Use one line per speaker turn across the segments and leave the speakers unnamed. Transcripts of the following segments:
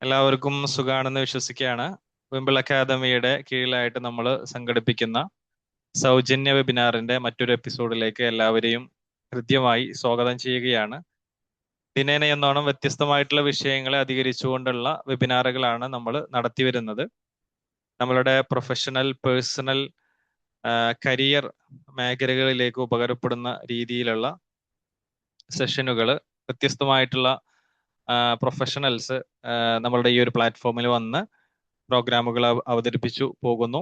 എല്ലാവർക്കും സുഖാണെന്ന് വിശ്വസിക്കുകയാണ്. വിംബിൾ അക്കാദമിയുടെ കീഴിലായിട്ട് നമ്മൾ സംഘടിപ്പിക്കുന്ന സൗജന്യ വെബിനാറിന്റെ മറ്റൊരു എപ്പിസോഡിലേക്ക് എല്ലാവരെയും ഹൃദ്യമായി സ്വാഗതം ചെയ്യുകയാണ്. ദിനേന എന്നോണം വ്യത്യസ്തമായിട്ടുള്ള വിഷയങ്ങളെ അധികരിച്ചുകൊണ്ടുള്ള വെബിനാറുകളാണ് നമ്മൾ നടത്തി വരുന്നത്. നമ്മളുടെ പ്രൊഫഷണൽ, പേഴ്സണൽ, കരിയർ മേഖലകളിലേക്ക് ഉപകാരപ്പെടുന്ന രീതിയിലുള്ള സെഷനുകൾ വ്യത്യസ്തമായിട്ടുള്ള പ്രൊഫഷണൽസ് നമ്മളുടെ ഈ ഒരു പ്ലാറ്റ്ഫോമിൽ വന്ന് പ്രോഗ്രാമുകൾ അവതരിപ്പിച്ചു പോകുന്നു.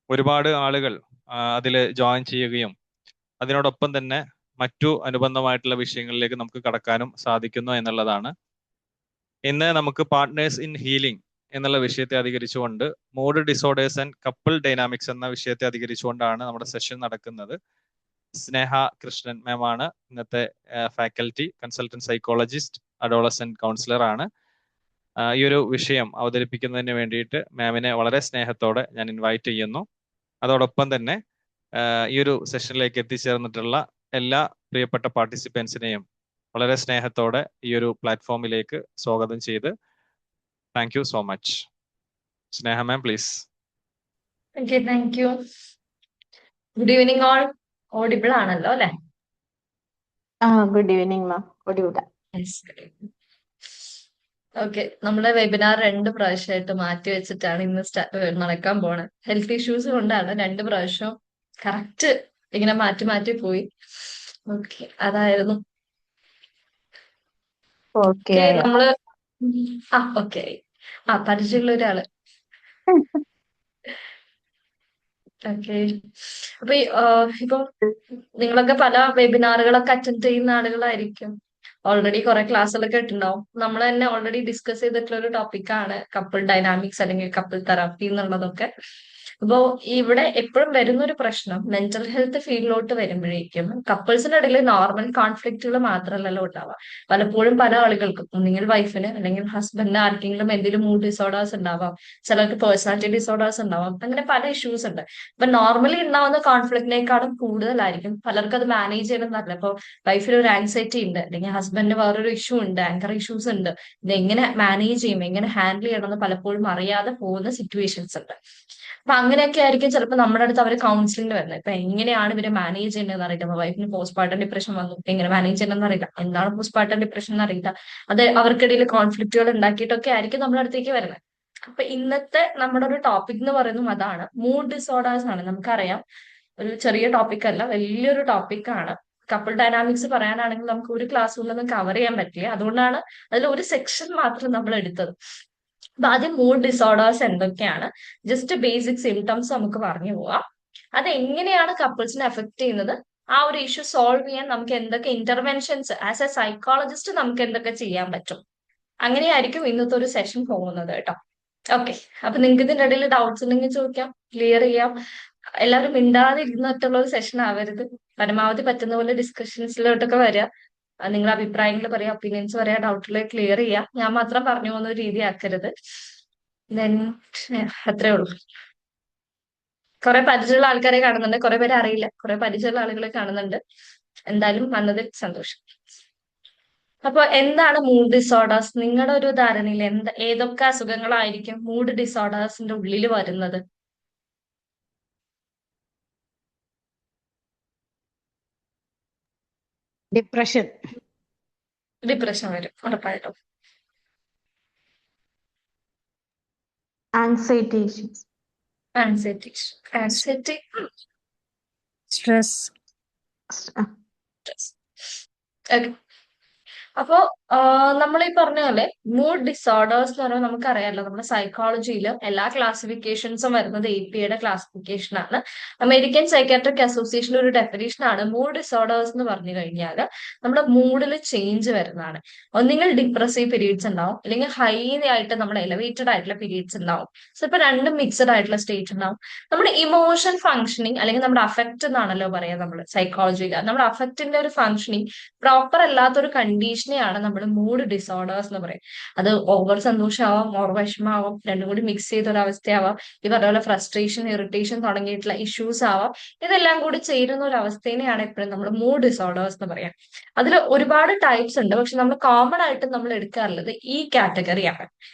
ഒരുപാട് ആളുകൾ അതിൽ ജോയിൻ ചെയ്യുകയും അതിനോടൊപ്പം തന്നെ മറ്റു അനുബന്ധമായിട്ടുള്ള വിഷയങ്ങളിലേക്ക് നമുക്ക് കടക്കാനും സാധിക്കുന്നു എന്നുള്ളതാണ്. ഇന്ന് നമുക്ക് പാർട്ട്നേഴ്സ് ഇൻ ഹീലിംഗ് എന്നുള്ള വിഷയത്തെ അധികരിച്ചുകൊണ്ട് mood disorders and couple dynamics എന്ന വിഷയത്തെ അധികരിച്ചുകൊണ്ടാണ് നമ്മുടെ സെഷൻ നടക്കുന്നത്. സ്നേഹ കൃഷ്ണൻ മാം ആണ് ഇന്നത്തെ faculty, consultant psychologist, adolescent councillor ആണ്. ഈ ഒരു വിഷയം അവതരിപ്പിക്കുന്നതിന് വേണ്ടിയിട്ട് മാമിനെ വളരെ സ്നേഹത്തോടെ ഞാൻ ഇൻവൈറ്റ് ചെയ്യുന്നു. അതോടൊപ്പം തന്നെ ഈ ഒരു സെഷനിലേക്ക് എത്തിച്ചേർന്നിട്ടുള്ള എല്ലാ പ്രിയപ്പെട്ട പാർട്ടിസിപ്പൻസിനെയും വളരെ സ്നേഹത്തോടെ ഈ ഒരു പ്ലാറ്റ്ഫോമിലേക്ക് സ്വാഗതം ചെയ്ത് thank you so much. Sneha ma'am, please.
Thank you. Good evening all. Audible ആണല്ലോ അല്ലെ?
ഗുഡ് ഈവനിങ് മാം. ഓഡിബിൾ.
ഓക്കെ, നമ്മുടെ വെബിനാർ 2 പ്രാവശ്യമായിട്ട് മാറ്റി വെച്ചിട്ടാണ് ഇന്ന് നടക്കാൻ പോണത്. ഹെൽത്ത് ഇഷ്യൂസ് കൊണ്ടാണ് 2 പ്രാവശ്യം കറക്റ്റ് ഇങ്ങനെ മാറ്റി മാറ്റി പോയി. ഓക്കെ, അതായിരുന്നു.
ഓക്കെ.
നമ്മള് ഓക്കെ. പരിചയമുള്ള ഒരാള്. ഓക്കെ. അപ്പൊ ഇപ്പം നിങ്ങളൊക്കെ പല വെബിനാറുകളൊക്കെ അറ്റൻഡ് ചെയ്യുന്ന ആളുകളായിരിക്കും. ഓൾറെഡി കുറെ ക്ലാസ്സുകളൊക്കെ ഇട്ടുണ്ടാവും. നമ്മൾ തന്നെ ഓൾറെഡി ഡിസ്കസ് ചെയ്തിട്ടുള്ള ഒരു ടോപ്പിക്കാണ് കപ്പിൾ ഡൈനാമിക്സ് അല്ലെങ്കിൽ കപ്പിൾ തെറാപ്പി എന്നുള്ളതൊക്കെ. അപ്പോ ഇവിടെ എപ്പോഴും വരുന്ന ഒരു പ്രശ്നം, മെന്റൽ ഹെൽത്ത് ഫീൽഡിലോട്ട് വരുമ്പോഴേക്കും കപ്പിൾസിന്റെ ഇടയിൽ നോർമൽ കോൺഫ്ലിക്റ്റുകൾ മാത്രമല്ലല്ലോ ഉണ്ടാവുക. പലപ്പോഴും പല ആളുകൾക്കും, ഒന്നുകിൽ വൈഫിന് അല്ലെങ്കിൽ ഹസ്ബൻഡിന് ആർക്കെങ്കിലും എന്തെങ്കിലും മൂഡ് ഡിസോർഡേഴ്സ് ഉണ്ടാവാം, ചിലർക്ക് പേഴ്സണാലിറ്റി ഡിസോർഡേഴ്സ് ഉണ്ടാവാം, അങ്ങനെ പല ഇഷ്യൂസ് ഉണ്ട്. ഇപ്പൊ നോർമലി ഉണ്ടാവുന്ന കോൺഫ്ലിക്റ്റിനേക്കാളും കൂടുതലായിരിക്കും പലർക്കും അത് മാനേജ് ചെയ്യണമെന്നല്ല. ഇപ്പൊ വൈഫിന് ഒരു ആൻസൈറ്റി ഉണ്ട്, അല്ലെങ്കിൽ ഹസ്ബൻഡിന് വേറൊരു ഇഷ്യൂ ഉണ്ട്, ആങ്കർ ഇഷ്യൂസ് ഉണ്ട്. ഇത് എങ്ങനെ മാനേജ് ചെയ്യും, എങ്ങനെ ഹാൻഡിൽ ചെയ്യണമെന്ന് പലപ്പോഴും അറിയാതെ പോകുന്ന സിറ്റുവേഷൻസ് ഉണ്ട്. അപ്പൊ അങ്ങനെയൊക്കെ ആയിരിക്കും ചിലപ്പോൾ നമ്മുടെ അടുത്ത് അവർ കൗൺസിലിംഗ് വരുന്നത്. ഇപ്പൊ എങ്ങനെയാണ് ഇവരെ മാനേജ് ചെയ്യേണ്ടതെന്ന് അറിയില്ല. അപ്പൊ വൈഫിന് പോസ്റ്റ്മോർട്ടം ഡിപ്രഷൻ വന്നു, എങ്ങനെ മാനേജ് ചെയ്യണമെന്ന് അറിയില്ല, എന്താണ് പോസ്റ്റ്മോർട്ടം ഡിപ്രഷൻ എന്ന് അറിയില്ല. അത് അവർക്കിടയിൽ കോൺഫ്ലിക്റ്റുകൾ ഉണ്ടാക്കിയിട്ടൊക്കെ ആയിരിക്കും നമ്മുടെ അടുത്തേക്ക് വരുന്നത്. അപ്പൊ ഇന്നത്തെ നമ്മുടെ ഒരു ടോപ്പിക് എന്ന് പറയുന്നത് അതാണ്, മൂഡ് ഡിസോർഡേഴ്സ് ആണ്. നമുക്കറിയാം, ഒരു ചെറിയ ടോപ്പിക് അല്ല, വലിയൊരു ടോപ്പിക്കാണ്. കപ്പിൾ ഡൈനാമിക്സ് പറയാനാണെങ്കിൽ നമുക്ക് ഒരു ക്ലാസ് കൊണ്ടൊന്നും കവർ ചെയ്യാൻ പറ്റില്ല. അതുകൊണ്ടാണ് അതിൽ ഒരു സെക്ഷൻ മാത്രം നമ്മൾ എടുത്തത്. അപ്പൊ ആദ്യം മൂഡ് ഡിസോർഡേഴ്സ് എന്തൊക്കെയാണ്, ജസ്റ്റ് ബേസിക് സിംറ്റംസ് നമുക്ക് പറഞ്ഞു പോവാം. അത് എങ്ങനെയാണ് കപ്പിൾസിനെ എഫക്ട് ചെയ്യുന്നത്, ആ ഒരു ഇഷ്യൂ സോൾവ് ചെയ്യാൻ നമുക്ക് എന്തൊക്കെ ഇന്റർവെൻഷൻസ് ആസ് എ സൈക്കോളജിസ്റ്റ് നമുക്ക് എന്തൊക്കെ ചെയ്യാൻ പറ്റും, അങ്ങനെയായിരിക്കും ഇന്നത്തെ ഒരു സെഷൻ പോകുന്നത് കേട്ടോ. ഓക്കെ, അപ്പൊ നിങ്ങൾക്ക് ഇതിന്റെ ഇടയിൽ ഡൗട്ട്സ് ഉണ്ടെങ്കിൽ ചോദിക്കാം, ക്ലിയർ ചെയ്യാം. എല്ലാവരും മിണ്ടാതെ ഇരുന്നിട്ടുള്ള ഒരു സെഷൻ ആവരുത്. പരമാവധി പറ്റുന്ന പോലെ ഡിസ്കഷൻസിലോട്ടൊക്കെ വരിക. നിങ്ങളുടെ അഭിപ്രായങ്ങൾ പറയാം, ഒപ്പീനിയൻസ് പറയാം, ഡൗട്ടുകൾ ക്ലിയർ ചെയ്യാം. ഞാൻ മാത്രം പറഞ്ഞു പോകുന്ന ഒരു രീതി ആക്കരുത്. ദെൻ അത്രേ ഉള്ളൂ. കുറെ പരിചയമുള്ള ആൾക്കാരെ കാണുന്നുണ്ട്, കുറെ പേരെ അറിയില്ല, കുറെ പരിചയമുള്ള ആളുകളെ കാണുന്നുണ്ട്. എന്തായാലും വന്നതിൽ സന്തോഷം. അപ്പൊ എന്താണ് മൂഡ് ഡിസോർഡേഴ്സ്? നിങ്ങളുടെ ഒരു ധാരണയിൽ ഏതൊക്കെ അസുഖങ്ങളായിരിക്കും മൂഡ് ഡിസോർഡേഴ്സിന്റെ ഉള്ളിൽ വരുന്നത്?
ഡിപ്രഷൻ
വരും ഉറപ്പായിട്ടും.
Anxiety issues,
anxiety,
stress.
Okay. അപ്പോ നമ്മൾ ഈ പറഞ്ഞ പോലെ മൂഡ് ഡിസോർഡേഴ്സ് എന്ന് പറയുമ്പോൾ നമുക്കറിയാലോ, നമ്മുടെ സൈക്കോളജിയിൽ എല്ലാ ക്ലാസിഫിക്കേഷൻസും വരുന്നത് APA ക്ലാസിഫിക്കേഷൻ ആണ്. അമേരിക്കൻ സൈക്കാട്രിക് അസോസിയേഷൻ ഒരു ഡെഫിനേഷൻ ആണ് മൂഡ് ഡിസോർഡേഴ്സ് എന്ന് പറഞ്ഞു കഴിഞ്ഞാൽ നമ്മുടെ മൂഡിൽ ചേഞ്ച് വരുന്നതാണ്. ഒന്നുകിൽ ഡിപ്രസീവ് പീരീഡ്സ് ഉണ്ടാവും, അല്ലെങ്കിൽ ഹൈ ആയിട്ട് നമ്മുടെ എലവേറ്റഡ് ആയിട്ടുള്ള പീരീഡ്സ് ഉണ്ടാവും. സോ ഇപ്പൊ രണ്ടും മിക്സഡ് ആയിട്ടുള്ള സ്റ്റേറ്റ് ഉണ്ടാവും. നമ്മുടെ ഇമോഷൻ ഫംഗ്ഷനിങ് അല്ലെങ്കിൽ നമ്മുടെ അഫക്റ്റ് എന്നാണല്ലോ പറയാം നമ്മൾ സൈക്കോളജിയിൽ, നമ്മുടെ അഫക്റ്റിന്റെ ഒരു ഫംഗ്ഷനിങ് പ്രോപ്പർ അല്ലാത്തൊരു കണ്ടീഷൻ കണ്ടീഷനെയാണ് നമ്മൾ മൂഡ് ഡിസോർഡേഴ്സ് എന്ന് പറയും. അത് ഓവർ സന്തോഷമാവാം, ഓവർ വിഷമാവാം, രണ്ടും കൂടി മിക്സ് ചെയ്ത ഒരു അവസ്ഥയാവാം, ഈ പറഞ്ഞ പോലെ ഫ്രസ്ട്രേഷൻ, ഇറിറ്റേഷൻ തുടങ്ങിയിട്ടുള്ള ഇഷ്യൂസ് ആവാം. ഇതെല്ലാം കൂടി ചേരുന്ന ഒരു അവസ്ഥേനെയാണ് എപ്പോഴും നമ്മൾ മൂഡ് ഡിസോർഡേഴ്സ് എന്ന് പറയാം. അതിൽ ഒരുപാട് ടൈപ്സ് ഉണ്ട്, പക്ഷെ നമ്മൾ കോമൺ ആയിട്ട് നമ്മൾ എടുക്കാറുള്ളത് ഈ കാറ്റഗറിയാണ്.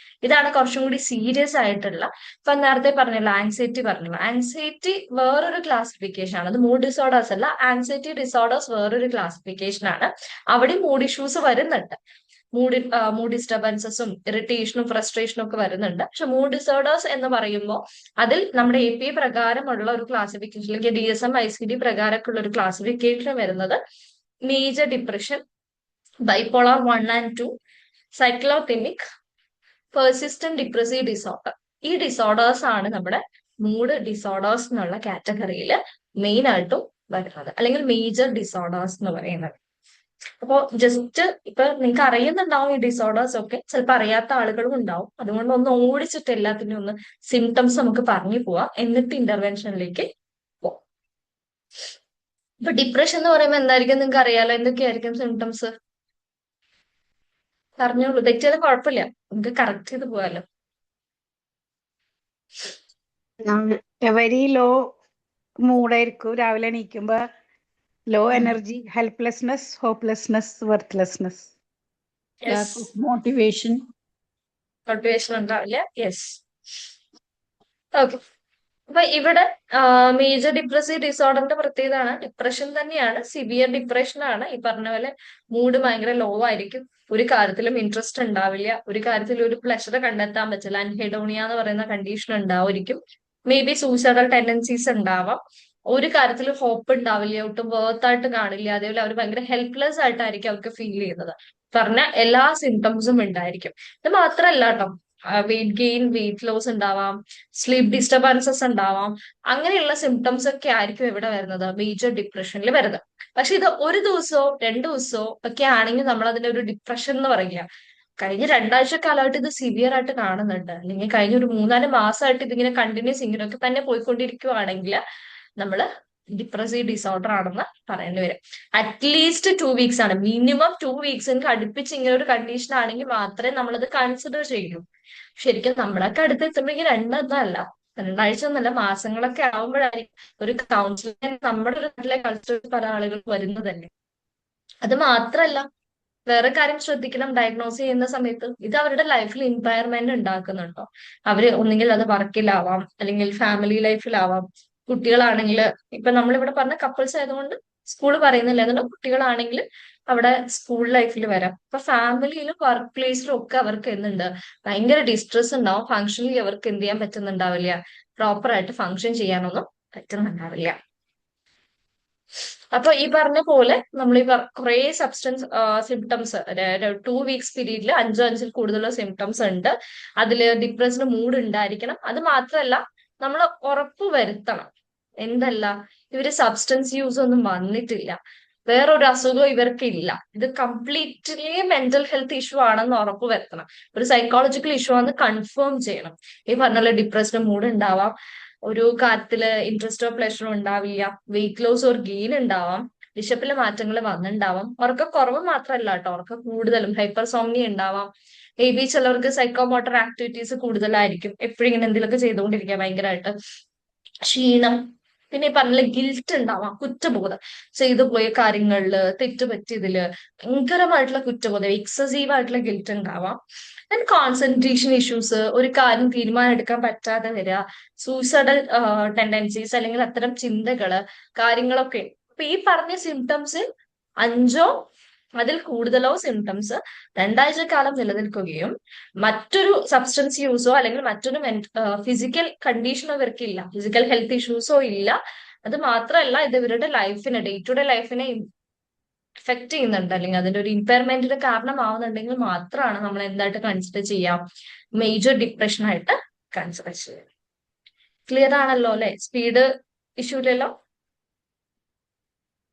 ഇതാണ് കുറച്ചും കൂടി സീരിയസ് ആയിട്ടുള്ള. ഇപ്പൊ നേരത്തെ പറഞ്ഞല്ലോ ആൻസൈറ്റി പറഞ്ഞല്ലോ, ആൻസൈറ്റി വേറൊരു ക്ലാസിഫിക്കേഷൻ ആണ്. അത് മൂഡ് ഡിസോർഡേഴ്സ് അല്ല, ആൻസൈറ്റി ഡിസോർഡേഴ്സ് വേറൊരു ക്ലാസിഫിക്കേഷൻ ആണ്. അവിടെ മൂഡ് ഇഷ്യൂസ് വരുന്നുണ്ട്, മൂഡ് ഡിസ്റ്റർബൻസസും ഇറിറ്റേഷനും ഫ്രസ്ട്രേഷനും ഒക്കെ വരുന്നുണ്ട്. പക്ഷെ മൂഡ് ഡിസോർഡേഴ്സ് എന്ന് പറയുമ്പോൾ അതിൽ നമ്മുടെ APA പ്രകാരമുള്ള ഒരു ക്ലാസിഫിക്കേഷൻ, അല്ലെങ്കിൽ DSM-ICD പ്രകാരമൊക്കെ ഉള്ള ഒരു ക്ലാസിഫിക്കേഷൻ വരുന്നത് major depression, bipolar 1 and 2, cyclothymic, persistent depressive disorder. ഈ ഡിസോർഡേഴ്സ് ആണ് നമ്മുടെ മൂഡ് ഡിസോർഡേഴ്സ് എന്നുള്ള കാറ്റഗറിയിൽ മെയിൻ ആയിട്ടും വരുന്നത്, അല്ലെങ്കിൽ മേജർ ഡിസോർഡേഴ്സ് എന്ന് പറയുന്നത്. അപ്പോ ജസ്റ്റ് ഇപ്പൊ നിങ്ങൾക്ക് അറിയുന്നുണ്ടാവും ഈ ഡിസോർഡേഴ്സ് ഒക്കെ, ചിലപ്പോൾ അറിയാത്ത ആളുകളും ഉണ്ടാവും. അതുകൊണ്ട് ഒന്ന് ഓടിച്ചിട്ട് എല്ലാത്തിനും ഒന്ന് സിംറ്റംസ് നമുക്ക് പറഞ്ഞു പോവാം, എന്നിട്ട് ഇന്റർവെൻഷനിലേക്ക് പോവാം. ഇപ്പൊ ഡിപ്രഷൻ എന്ന് പറയുമ്പോൾ എന്തായിരിക്കും നിങ്ങൾക്ക് അറിയാലോ, എന്തൊക്കെയായിരിക്കും സിംറ്റംസ്? പറഞ്ഞോളൂ, തെറ്റിയാലും കുഴപ്പമില്ല, നമുക്ക് കറക്റ്റ് ചെയ്ത് പോവാലോ.
വെരി ലോ മൂഡായിരിക്കും, രാവിലെ എണീക്കുമ്പോ low energy, helplessness, hopelessness, worthlessness,
lack of motivation,
motivation ഉണ്ടാവില്ല. Yes, okay. അപ്പൊ ഇവിടെ മേജർ ഡിപ്രസീവ് ഡിസോർഡറിന്റെ പ്രത്യേകത ഡിപ്രഷൻ തന്നെയാണ്, സിവിയർ ഡിപ്രഷൻ ആണ്. ഈ പറഞ്ഞ പോലെ മൂഡ് ഭയങ്കര ലോ ആയിരിക്കും, ഒരു കാര്യത്തിലും ഇൻട്രസ്റ്റ് ഉണ്ടാവില്ല, ഒരു കാര്യത്തിലും ഒരു പ്ലഷർ കണ്ടെത്താൻ പറ്റില്ല, അൻഹെഡോണിയ എന്ന് പറയുന്ന കണ്ടീഷൻ ഉണ്ടാവുമായിരിക്കും. മേ ബി സൂയിസൈഡൽ ടെൻഡൻസീസ് ഉണ്ടാവാം, ഒരു കാര്യത്തിൽ ഹോപ്പ് ഉണ്ടാവില്ല, ഒട്ടും വേർത്തായിട്ട് കാണില്ല, അതേപോലെ അവർ ഭയങ്കര ഹെൽപ്ലെസ് ആയിട്ടായിരിക്കും അവർക്ക് ഫീൽ ചെയ്യുന്നത്. പറഞ്ഞ എല്ലാ സിംറ്റംസും ഉണ്ടായിരിക്കും. ഇത് മാത്രമല്ല കേട്ടോ, വെയിറ്റ് ഗെയിൻ, വെയിറ്റ് ലോസ് ഉണ്ടാവാം, സ്ലീപ്പ് ഡിസ്റ്റർബൻസസ് ഉണ്ടാവാം. അങ്ങനെയുള്ള സിംറ്റംസ് ഒക്കെ ആയിരിക്കും ഇവിടെ വരുന്നത്, മേജർ ഡിപ്രഷനിൽ വരുന്നത്. പക്ഷെ ഇത് ഒരു ദിവസമോ 2 ദിവസമോ ഒക്കെ ആണെങ്കിൽ നമ്മൾ അതിന്റെ ഒരു ഡിപ്രഷൻ എന്ന് പറയുക. കഴിഞ്ഞ 2 ആഴ്ച കാലമായിട്ട് ഇത് സിവിയർ ആയിട്ട് കാണുന്നുണ്ട്, അല്ലെങ്കിൽ കഴിഞ്ഞ ഒരു 3-4 മാസമായിട്ട് ഇതിങ്ങനെ കണ്ടിന്യൂസ് ഇങ്ങനെയൊക്കെ തന്നെ പോയിക്കൊണ്ടിരിക്കുകയാണെങ്കിൽ നമ്മൾ ഡിപ്രസീവ് ഡിസോർഡർ ആണെന്ന് പറയേണ്ടി വരും. അറ്റ്ലീസ്റ്റ് 2 വീക്സ് ആണ്, മിനിമം 2 വീക്സിന് അടുപ്പിച്ച് ഇങ്ങനെ ഒരു കണ്ടീഷൻ ആണെങ്കിൽ മാത്രമേ നമ്മളത് കൺസിഡർ ചെയ്യൂ. ശരിക്കും നമ്മളൊക്കെ അടുത്ത് എത്തുമ്പോഴേക്കും 2 അല്ല, 2 ആഴ്ച ഒന്നല്ല, മാസങ്ങളൊക്കെ ആവുമ്പോഴായിരിക്കും ഒരു കൗൺസിലിംഗ് നമ്മുടെ ഒരു നാട്ടിലെ കൾച്ചർ പല ആളുകൾ വരുന്നത് തന്നെ. അത് മാത്രല്ല, വേറെ കാര്യം ശ്രദ്ധിക്കണം, ഡയഗ്നോസ് ചെയ്യുന്ന സമയത്ത് ഇത് അവരുടെ ലൈഫിൽ ഇമ്പയർമെന്റ് ഉണ്ടാക്കുന്നുണ്ടോ. അവര് ഒന്നുകിൽ അത് വർക്കിലാവാം, അല്ലെങ്കിൽ ഫാമിലി ലൈഫിലാവാം. കുട്ടികളാണെങ്കിൽ ഇപ്പൊ നമ്മളിവിടെ പറഞ്ഞ കപ്പിൾസ് ആയതുകൊണ്ട് സ്കൂൾ പറയുന്നില്ല, അതുകൊണ്ട് കുട്ടികളാണെങ്കിൽ അവിടെ സ്കൂൾ ലൈഫിൽ വരാം. ഇപ്പൊ ഫാമിലിയിലും വർക്ക് പ്ലേസിലും ഒക്കെ അവർക്ക് എന്തുണ്ട്, ഭയങ്കര ഡിസ്ട്രെസ് ഉണ്ടാവും. ഫങ്ഷനലി അവർക്ക് എന്ത് ചെയ്യാൻ പറ്റുന്നുണ്ടാവില്ല, പ്രോപ്പർ ആയിട്ട് ഫങ്ഷൻ ചെയ്യാനൊന്നും പറ്റുന്നുണ്ടാവില്ല. അപ്പൊ ഈ പറഞ്ഞ പോലെ നമ്മൾ ഈ കുറെ സബ്സ്റ്റൻസ് സിംറ്റംസ് 2 വീക്സ് പീരീഡിൽ 5 കൂടുതലുള്ള സിംറ്റംസ് ഉണ്ട്. അതില് ഡിപ്രസ്ഡ് മൂഡ് ഉണ്ടായിരിക്കണം. അത് മാത്രമല്ല, നമ്മൾ ഉറപ്പ് വരുത്തണം എന്തല്ല, ഇവര് സബ്സ്റ്റൻസ് യൂസ് ഒന്നും വന്നിട്ടില്ല, വേറൊരു അസുഖം ഇവർക്ക് ഇല്ല, ഇത് കംപ്ലീറ്റ്ലി മെന്റൽ ഹെൽത്ത് ഇഷ്യൂ ആണെന്ന് ഉറപ്പ് വരുത്തണം, ഒരു സൈക്കോളജിക്കൽ ഇഷ്യൂ ആണെന്ന് കൺഫേം ചെയ്യണം. ഈ പറഞ്ഞ ഡിപ്രസ്ഡ് മൂഡ് ഉണ്ടാവാം, ഒരു കാര്യത്തില് ഇൻട്രസ്റ്റോ പ്ലഷറോ ഉണ്ടാവില്ല, വെയിറ്റ് ലോസ് ഓർ ഗെയിൻ ഉണ്ടാവാം, വിശപ്പിലെ മാറ്റങ്ങൾ വന്നിട്ടുണ്ടാവാം, ഉറക്കക്കുറവ് മാത്രമല്ല കേട്ടോ, ഉറക്കം കൂടുതലും, ഹൈപ്പർസോംനി ഉണ്ടാവാം. മേ ബി ചിലർക്ക് സൈക്കോമോട്ടർ ആക്ടിവിറ്റീസ് കൂടുതലായിരിക്കും, എപ്പോഴും ഇങ്ങനെ എന്തെങ്കിലുമൊക്കെ ചെയ്തുകൊണ്ടിരിക്കുക, ഭയങ്കരമായിട്ട് ക്ഷീണം. പിന്നെ ഈ പറഞ്ഞ ഗിൽറ്റ് ഉണ്ടാവാം, കുറ്റബോധം, ചെയ്തു പോയ കാര്യങ്ങളില്, തെറ്റുപറ്റിയതില് ഭയങ്കരമായിട്ടുള്ള കുറ്റബോധം, എക്സസീവ് ആയിട്ടുള്ള ഗിൽറ്റ് ഉണ്ടാവാം. ആൻഡ് കോൺസെൻട്രേഷൻ ഇഷ്യൂസ്, ഒരു കാര്യം തീരുമാനം എടുക്കാൻ പറ്റാതെ വരിക, സൂയിസൈഡൽ ടെൻഡൻസീസ്, അല്ലെങ്കിൽ അത്തരം ചിന്തകള്, കാര്യങ്ങളൊക്കെ. അപ്പൊ ഈ പറഞ്ഞ സിംറ്റംസിൽ 5 അതിൽ കൂടുതലോ സിംറ്റംസ് 2 ആഴ്ചക്കാലം നിലനിൽക്കുകയും മറ്റൊരു സബ്സ്റ്റൻസ് യൂസോ അല്ലെങ്കിൽ മറ്റൊരു ഫിസിക്കൽ കണ്ടീഷനോ ഇവർക്കില്ല, ഫിസിക്കൽ ഹെൽത്ത് ഇഷ്യൂസോ ഇല്ല. അത് മാത്രമല്ല, ഇത് ഇവരുടെ ലൈഫിനെ, ഡേ ടു ഡേ ലൈഫിനെ എഫക്ട് ചെയ്യുന്നുണ്ട്, അല്ലെങ്കിൽ അതിന്റെ ഒരു ഇമ്പയർമെന്റിന് കാരണമാവുന്നുണ്ടെങ്കിൽ മാത്രമാണ് നമ്മൾ എന്തായിട്ട് കൺസിഡർ ചെയ്യാം, മേജർ ഡിപ്രഷൻ ആയിട്ട് കൺസിഡർ ചെയ്യാം. ക്ലിയർ ആണല്ലോ അല്ലെ? സ്പീഡ് ഇഷ്യൂ ഇല്ലല്ലോ?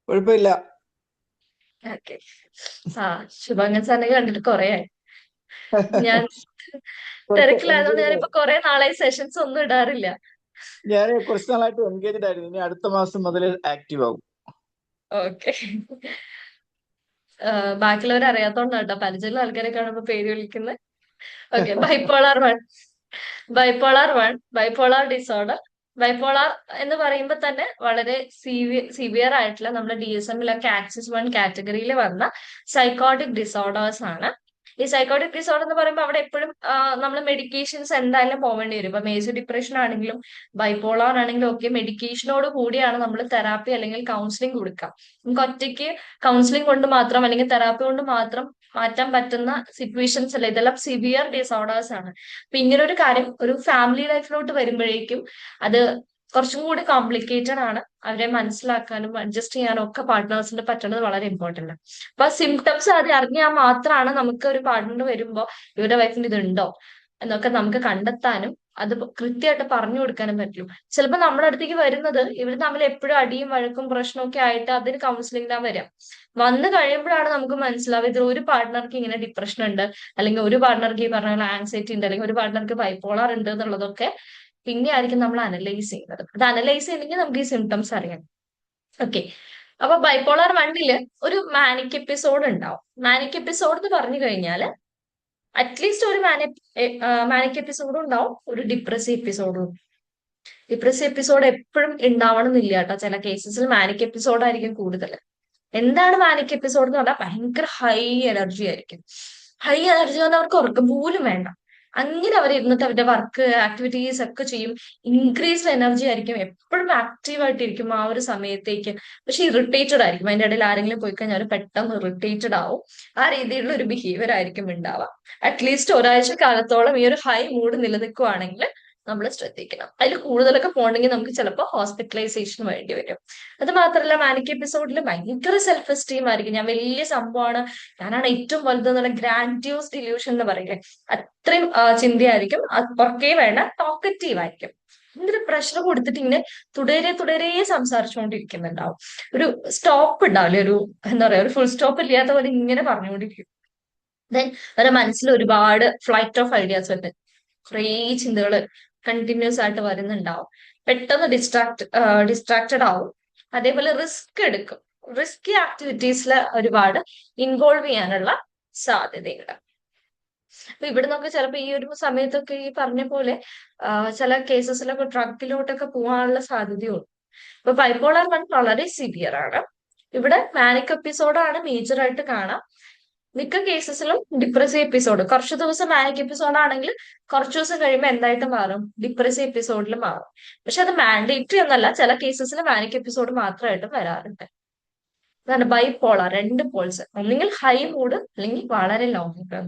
കുഴപ്പമില്ല.
ഓക്കെ. ശുഭങ്കൻ സാറിനെ കണ്ടിട്ട് കുറെ ആയി. ഞാൻ തിരക്കിലായതുകൊണ്ട് ഞാനിപ്പോ കുറെ നാളായി സെഷൻസ് ഒന്നും ഇടാറില്ല.
ഞാൻ കുറച്ച് നാളായിട്ട് എൻഗേജ്ഡ് ആയിരുന്നു, ഇനി അടുത്ത മാസം മുതൽ ആക്റ്റീവ് ആവും.
ഓക്കെ. ബാക്കിയുള്ളവർ അറിയാത്തോണ്ടാണ് കേട്ടോ, പരിചയമുള്ള ആൾക്കാരെ കാണുമ്പോ പേര് വിളിക്കുന്നത്. Okay, bipolar disorder. ബൈപ്പോളാർ എന്ന് പറയുമ്പോൾ തന്നെ വളരെ സിവിയർ ആയിട്ടുള്ള നമ്മുടെ DSM-ലൊക്കെ ആക്സിസ് 1 കാറ്റഗറിയിൽ വന്ന സൈക്കോട്ടിക് ഡിസോർഡേഴ്സ് ആണ്. ഈ സൈക്കോട്ടിക് ഡിസോർഡർ എന്ന് പറയുമ്പോൾ അവിടെ എപ്പോഴും നമ്മൾ മെഡിക്കേഷൻസ് എന്തായാലും പോവേണ്ടി വരും. ഇപ്പൊ മേജർ ഡിപ്രഷൻ ആണെങ്കിലും ബൈപ്പോളാർ ആണെങ്കിലും ഒക്കെ മെഡിക്കേഷനോട് കൂടിയാണ് നമ്മൾ തെറാപ്പി അല്ലെങ്കിൽ കൗൺസിലിംഗ് കൊടുക്കുക. നമുക്ക് ഒറ്റയ്ക്ക് കൗൺസിലിംഗ് കൊണ്ട് മാത്രം അല്ലെങ്കിൽ തെറാപ്പി കൊണ്ട് മാത്രം മാറ്റാൻ പറ്റുന്ന സിറ്റുവേഷൻസ് അല്ല, ഇതെല്ലാം സിവിയർ ഡിസോർഡേഴ്സ് ആണ്. അപ്പൊ ഇങ്ങനെ ഒരു കാര്യം ഒരു ഫാമിലി ലൈഫിലോട്ട് വരുമ്പോഴേക്കും അത് കുറച്ചും കൂടി കോംപ്ലിക്കേറ്റഡ് ആണ്. അവരെ മനസ്സിലാക്കാനും അഡ്ജസ്റ്റ് ചെയ്യാനും ഒക്കെ പാർട്ട്നേഴ്സിന് പറ്റുന്നത് വളരെ ഇമ്പോർട്ടന്റ് ആണ്. അപ്പൊ സിംറ്റംസ് ആദ്യം അറിഞ്ഞാൽ മാത്രമാണ് നമുക്ക് ഒരു പാർട്ട്ണർ വരുമ്പോ ഇവരുടെ വൈഫിന് ഇതുണ്ടോ എന്നൊക്കെ നമുക്ക് കണ്ടെത്താനും അത് കൃത്യമായിട്ട് പറഞ്ഞു കൊടുക്കാനും പറ്റും. ചിലപ്പോൾ നമ്മുടെ അടുത്തേക്ക് വരുന്നത് ഇവർ തമ്മിൽ എപ്പോഴും അടിയും വഴക്കും പ്രശ്നവും ഒക്കെ ആയിട്ട് അതിന് കൗൺസിലിംഗിലാണ് വരാം. വന്നു കഴിയുമ്പോഴാണ് നമുക്ക് മനസ്സിലാവുക ഇതിൽ ഒരു പാർട്ട്ണർക്ക് ഇങ്ങനെ ഡിപ്രഷൻ ഉണ്ട്, അല്ലെങ്കിൽ ഒരു പാർട്ട്ണർക്ക് ഈ പറഞ്ഞ ആൻസൈറ്റി ഉണ്ട്, അല്ലെങ്കിൽ ഒരു പാർട്ട്ണർക്ക് ബൈപ്പോളാർ ഉണ്ട് എന്നുള്ളതൊക്കെ പിന്നെ ആയിരിക്കും നമ്മൾ അനലൈസ് ചെയ്യുന്നത്. അത് അനലൈസ് ചെയ്യണമെങ്കിൽ നമുക്ക് ഈ സിംറ്റംസ് അറിയാം. ഓക്കെ, അപ്പൊ ബൈപ്പോളാർ 1 ഒരു മാനിക് എപ്പിസോഡ് ഉണ്ടാവും. മാനിക് എപ്പിസോഡ് എന്ന് പറഞ്ഞു കഴിഞ്ഞാൽ അറ്റ്ലീസ്റ്റ് ഒരു മാനിക് എപ്പിസോഡും ഉണ്ടാവും, ഒരു ഡിപ്രസീവ് എപ്പിസോഡും. ഡിപ്രസീവ് എപ്പിസോഡ് എപ്പോഴും ഉണ്ടാവണം എന്നില്ല കേട്ടോ, ചില കേസസിൽ മാനിക് എപ്പിസോഡ് ആയിരിക്കും കൂടുതൽ. എന്താണ് മാനിക് എപ്പിസോഡ് എന്ന് പറഞ്ഞാൽ ഭയങ്കര ഹൈ എനർജി ആയിരിക്കും. ഹൈ എനർജി എന്ന് അവർക്ക് ഉറക്കം പോലും വേണ്ട, അങ്ങനെ അവർ ഇരുന്നിട്ട് അവരുടെ വർക്ക് ആക്ടിവിറ്റീസ് ഒക്കെ ചെയ്യും. ഇൻക്രീസ്ഡ് എനർജി ആയിരിക്കും, എപ്പോഴും ആക്റ്റീവ് ആയിട്ടിരിക്കും ആ ഒരു സമയത്തേക്ക്. പക്ഷെ ഇറിറ്റേറ്റഡ് ആയിരിക്കും, അതിന്റെ ഇടയിൽ ആരെങ്കിലും പോയി കഴിഞ്ഞാൽ പെട്ടെന്ന് ഇറിറ്റേറ്റഡ് ആവും. ആ രീതിയിലുള്ള ഒരു ബിഹേവിയർ ആയിരിക്കും ഉണ്ടാവുക. അറ്റ്ലീസ്റ്റ് ഒരാഴ്ച കാലത്തോളം ഈ ഒരു ഹൈ മൂഡ് നിലനിൽക്കുവാണെങ്കിൽ നമ്മൾ ശ്രദ്ധിക്കണം. അതിൽ കൂടുതലൊക്കെ പോകണമെങ്കിൽ നമുക്ക് ചിലപ്പോൾ ഹോസ്പിറ്റലൈസേഷൻ വേണ്ടി വരും. അത് മാത്രമല്ല മാനിക് എപ്പിസോഡിൽ ഭയങ്കര സെൽഫ് എസ്റ്റീം ആയിരിക്കും. ഞാൻ വലിയ സംഭവമാണ്, ഞാനാണ് ഏറ്റവും വലുതെന്നുള്ള ഗ്രാൻഡ്യൂസ് ഡിലൂഷൻ എന്ന് പറയില്ലേ, അത്രയും ചിന്തയായിരിക്കും. പുറകെ വേണ്ട ടോക്കറ്റീവ് ആയിരിക്കും. ഭയങ്കര പ്രഷർ കൊടുത്തിട്ട് ഇങ്ങനെ തുടരെ സംസാരിച്ചുകൊണ്ടിരിക്കുന്നുണ്ടാവും. ഒരു സ്റ്റോപ്പ് ഉണ്ടാവില്ല, ഒരു എന്താ പറയാ, ഒരു ഫുൾ സ്റ്റോപ്പ് ഇല്ലാത്ത പോലെ ഇങ്ങനെ പറഞ്ഞുകൊണ്ടിരിക്കും. ദെൻ അവരുടെ മനസ്സിൽ ഒരുപാട് ഫ്ലൈറ്റ് ഓഫ് ഐഡിയാസ് വരുന്നത്, കുറേ ചിന്തകൾ കണ്ടിന്യൂസ് ആയിട്ട് വരുന്നുണ്ടാവും. പെട്ടെന്ന് ഡിസ്ട്രാക്റ്റഡ് ആവും. അതേപോലെ റിസ്ക് എടുക്കും, റിസ്കി ആക്ടിവിറ്റീസിൽ ഒരുപാട് ഇൻവോൾവ് ചെയ്യാനുള്ള സാധ്യതയുണ്ട്. അപ്പൊ ഇവിടെ നിന്നൊക്കെ ചിലപ്പോൾ ഈ ഒരു സമയത്തൊക്കെ ഈ പറഞ്ഞ പോലെ ചില കേസസിലൊക്കെ ഡ്രഗിലോട്ടൊക്കെ പോകാനുള്ള സാധ്യതയുണ്ട്. ഇപ്പൊ ബൈപ്പോളാർ 1 വളരെ സിവിയർ ആണ്. ഇവിടെ മാനിക് എപ്പിസോഡാണ് മേജർ ആയിട്ട് കാണാം. മിക്ക കേസസിലും ഡിപ്രസീവ് എപ്പിസോഡ്, കുറച്ചു ദിവസം മാനിക് എപ്പിസോഡ് ആണെങ്കിൽ കുറച്ചു ദിവസം കഴിയുമ്പോൾ എന്തായിട്ട് മാറും, ഡിപ്രസീവ് എപ്പിസോഡിൽ മാറും. പക്ഷെ അത് മാൻഡേറ്ററി ഒന്നല്ല, ചില കേസസിൽ മാനിക് എപ്പിസോഡ് മാത്രമായിട്ടും വരാറുണ്ട്. അതാണ് ബൈപ്പോളാർ, 2 പോൾസ്, ഒന്നെങ്കിൽ ഹൈ മൂഡ് അല്ലെങ്കിൽ വളരെ ലോ മൂഡ്.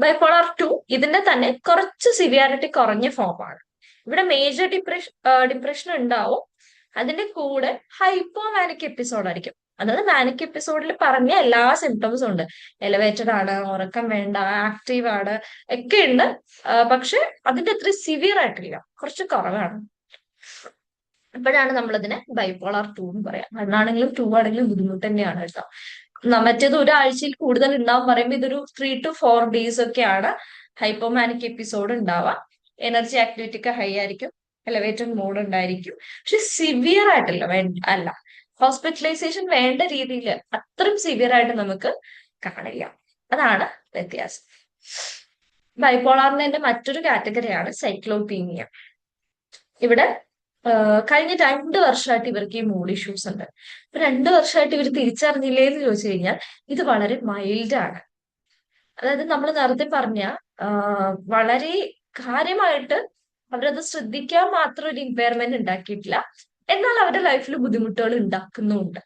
ബൈപ്പോളാർ 2 ഇതിന്റെ തന്നെ കുറച്ച് സിവിയാരിറ്റി കുറഞ്ഞ ഫോമാണ്. ഇവിടെ മേജർ ഡിപ്രഷൻ ഉണ്ടാവും, അതിന്റെ കൂടെ ഹൈപ്പോമാനിക് എപ്പിസോഡ് ആയിരിക്കും. അതായത് മാനിക് എപ്പിസോഡിൽ പറഞ്ഞ എല്ലാ സിംറ്റംസും ഉണ്ട്, എലവേറ്റഡ് ആണ്, ഉറക്കം വേണ്ട, ആക്റ്റീവ് ആണ്, ഒക്കെ ഉണ്ട്. പക്ഷെ അതിന്റെ അത്ര സിവിയർ ആയിട്ടില്ല, കുറച്ച് കുറവാണ്. അപ്പോഴാണ് നമ്മളതിനെ ബൈപ്പോളാർ 2 എന്ന് പറയാം. 1 ആണെങ്കിലും 2 ആണെങ്കിലും ബുദ്ധിമുട്ട് തന്നെയാണ് കേട്ടോ. മറ്റേത് ഒരാഴ്ചയിൽ കൂടുതൽ ഉണ്ടാവും പറയുമ്പോൾ ഇതൊരു 3 to 4 days ഒക്കെയാണ് ഹൈപ്പോമാനിക് എപ്പിസോഡ് ഉണ്ടാവുക. എനർജി ആക്ടിവിറ്റി ഒക്കെ ഹൈ ആയിരിക്കും, എലവേറ്റഡ് മൂഡ് ഉണ്ടായിരിക്കും. പക്ഷെ സിവിയർ ആയിട്ടല്ല, അല്ല, ഹോസ്പിറ്റലൈസേഷൻ വേണ്ട രീതിയിൽ അത്രയും സിവിയർ ആയിട്ട് നമുക്ക് കാണില്ല. അതാണ് വ്യത്യാസം. ബൈപ്പോളാറിന്റെ മറ്റൊരു കാറ്റഗറിയാണ് സൈക്ലോപീനിയ. ഇവിടെ കഴിഞ്ഞ 2 വർഷമായിട്ട് ഇവർക്ക് ഈ മൂഡ് ഇഷ്യൂസ് ഉണ്ട്. ഇപ്പൊ 2 വർഷമായിട്ട് ഇവർ തിരിച്ചറിഞ്ഞില്ലേ എന്ന് ചോദിച്ചു കഴിഞ്ഞാൽ ഇത് വളരെ മൈൽഡ് ആണ്. അതായത് നമ്മൾ നേരത്തെ പറഞ്ഞ വളരെ കാര്യമായിട്ട് അവരത് ശ്രദ്ധിക്കാൻ മാത്രം ഒരു ഇമ്പയർമെന്റ് ഉണ്ടാക്കിയിട്ടില്ല, എന്നാൽ അവരുടെ ലൈഫിൽ ബുദ്ധിമുട്ടുകൾ ഉണ്ടാക്കുന്നുണ്ട്.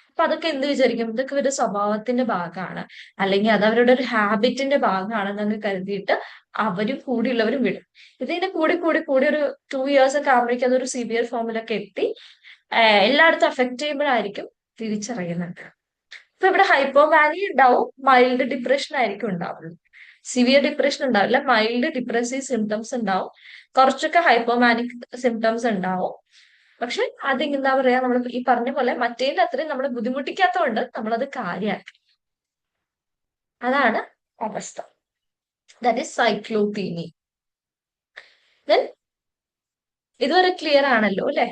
അപ്പൊ അതൊക്കെ എന്ത് വിചാരിക്കും, ഇതൊക്കെ ഇവരുടെ സ്വഭാവത്തിന്റെ ഭാഗമാണ്, അല്ലെങ്കിൽ അത് അവരുടെ ഒരു ഹാബിറ്റിന്റെ ഭാഗമാണെന്നങ്ങ് കരുതിയിട്ട് അവരും കൂടിയുള്ളവരും വിടും. ഇതിന്റെ കൂടി ഒരു 2 years ഒക്കെ ആകുമ്പോഴേക്കും അതൊരു സിവിയർ ഫോമിലൊക്കെ എത്തി എല്ലായിടത്തും അഫക്ട് ചെയ്യുമ്പോഴായിരിക്കും തിരിച്ചറിയുന്നുണ്ട്. അപ്പൊ ഇവിടെ ഹൈപ്പോമാനി ഉണ്ടാവും, മൈൽഡ് ഡിപ്രഷൻ ആയിരിക്കും ഉണ്ടാവുള്ളൂ. സിവിയർ ഡിപ്രഷൻ ഉണ്ടാവില്ല, മൈൽഡ് ഡിപ്രസീവ് സിംറ്റംസ് ഉണ്ടാവും, കുറച്ചൊക്കെ ഹൈപ്പോമാനിക് സിംറ്റംസ് ഉണ്ടാവും. പക്ഷെ അത് എന്താ പറയാ, നമ്മൾ ഈ പറഞ്ഞ പോലെ മറ്റേതിന്റെ അത്രയും നമ്മളെ ബുദ്ധിമുട്ടിക്കാത്തതുകൊണ്ട് നമ്മളത് കാര്യമാക്കി. അതാണ് അവസ്ഥ. ദാറ്റ് ഈസ് സൈക്ലോപീനി. ദെൻ ഇതുവരെ ക്ലിയർ ആണല്ലോ അല്ലെ?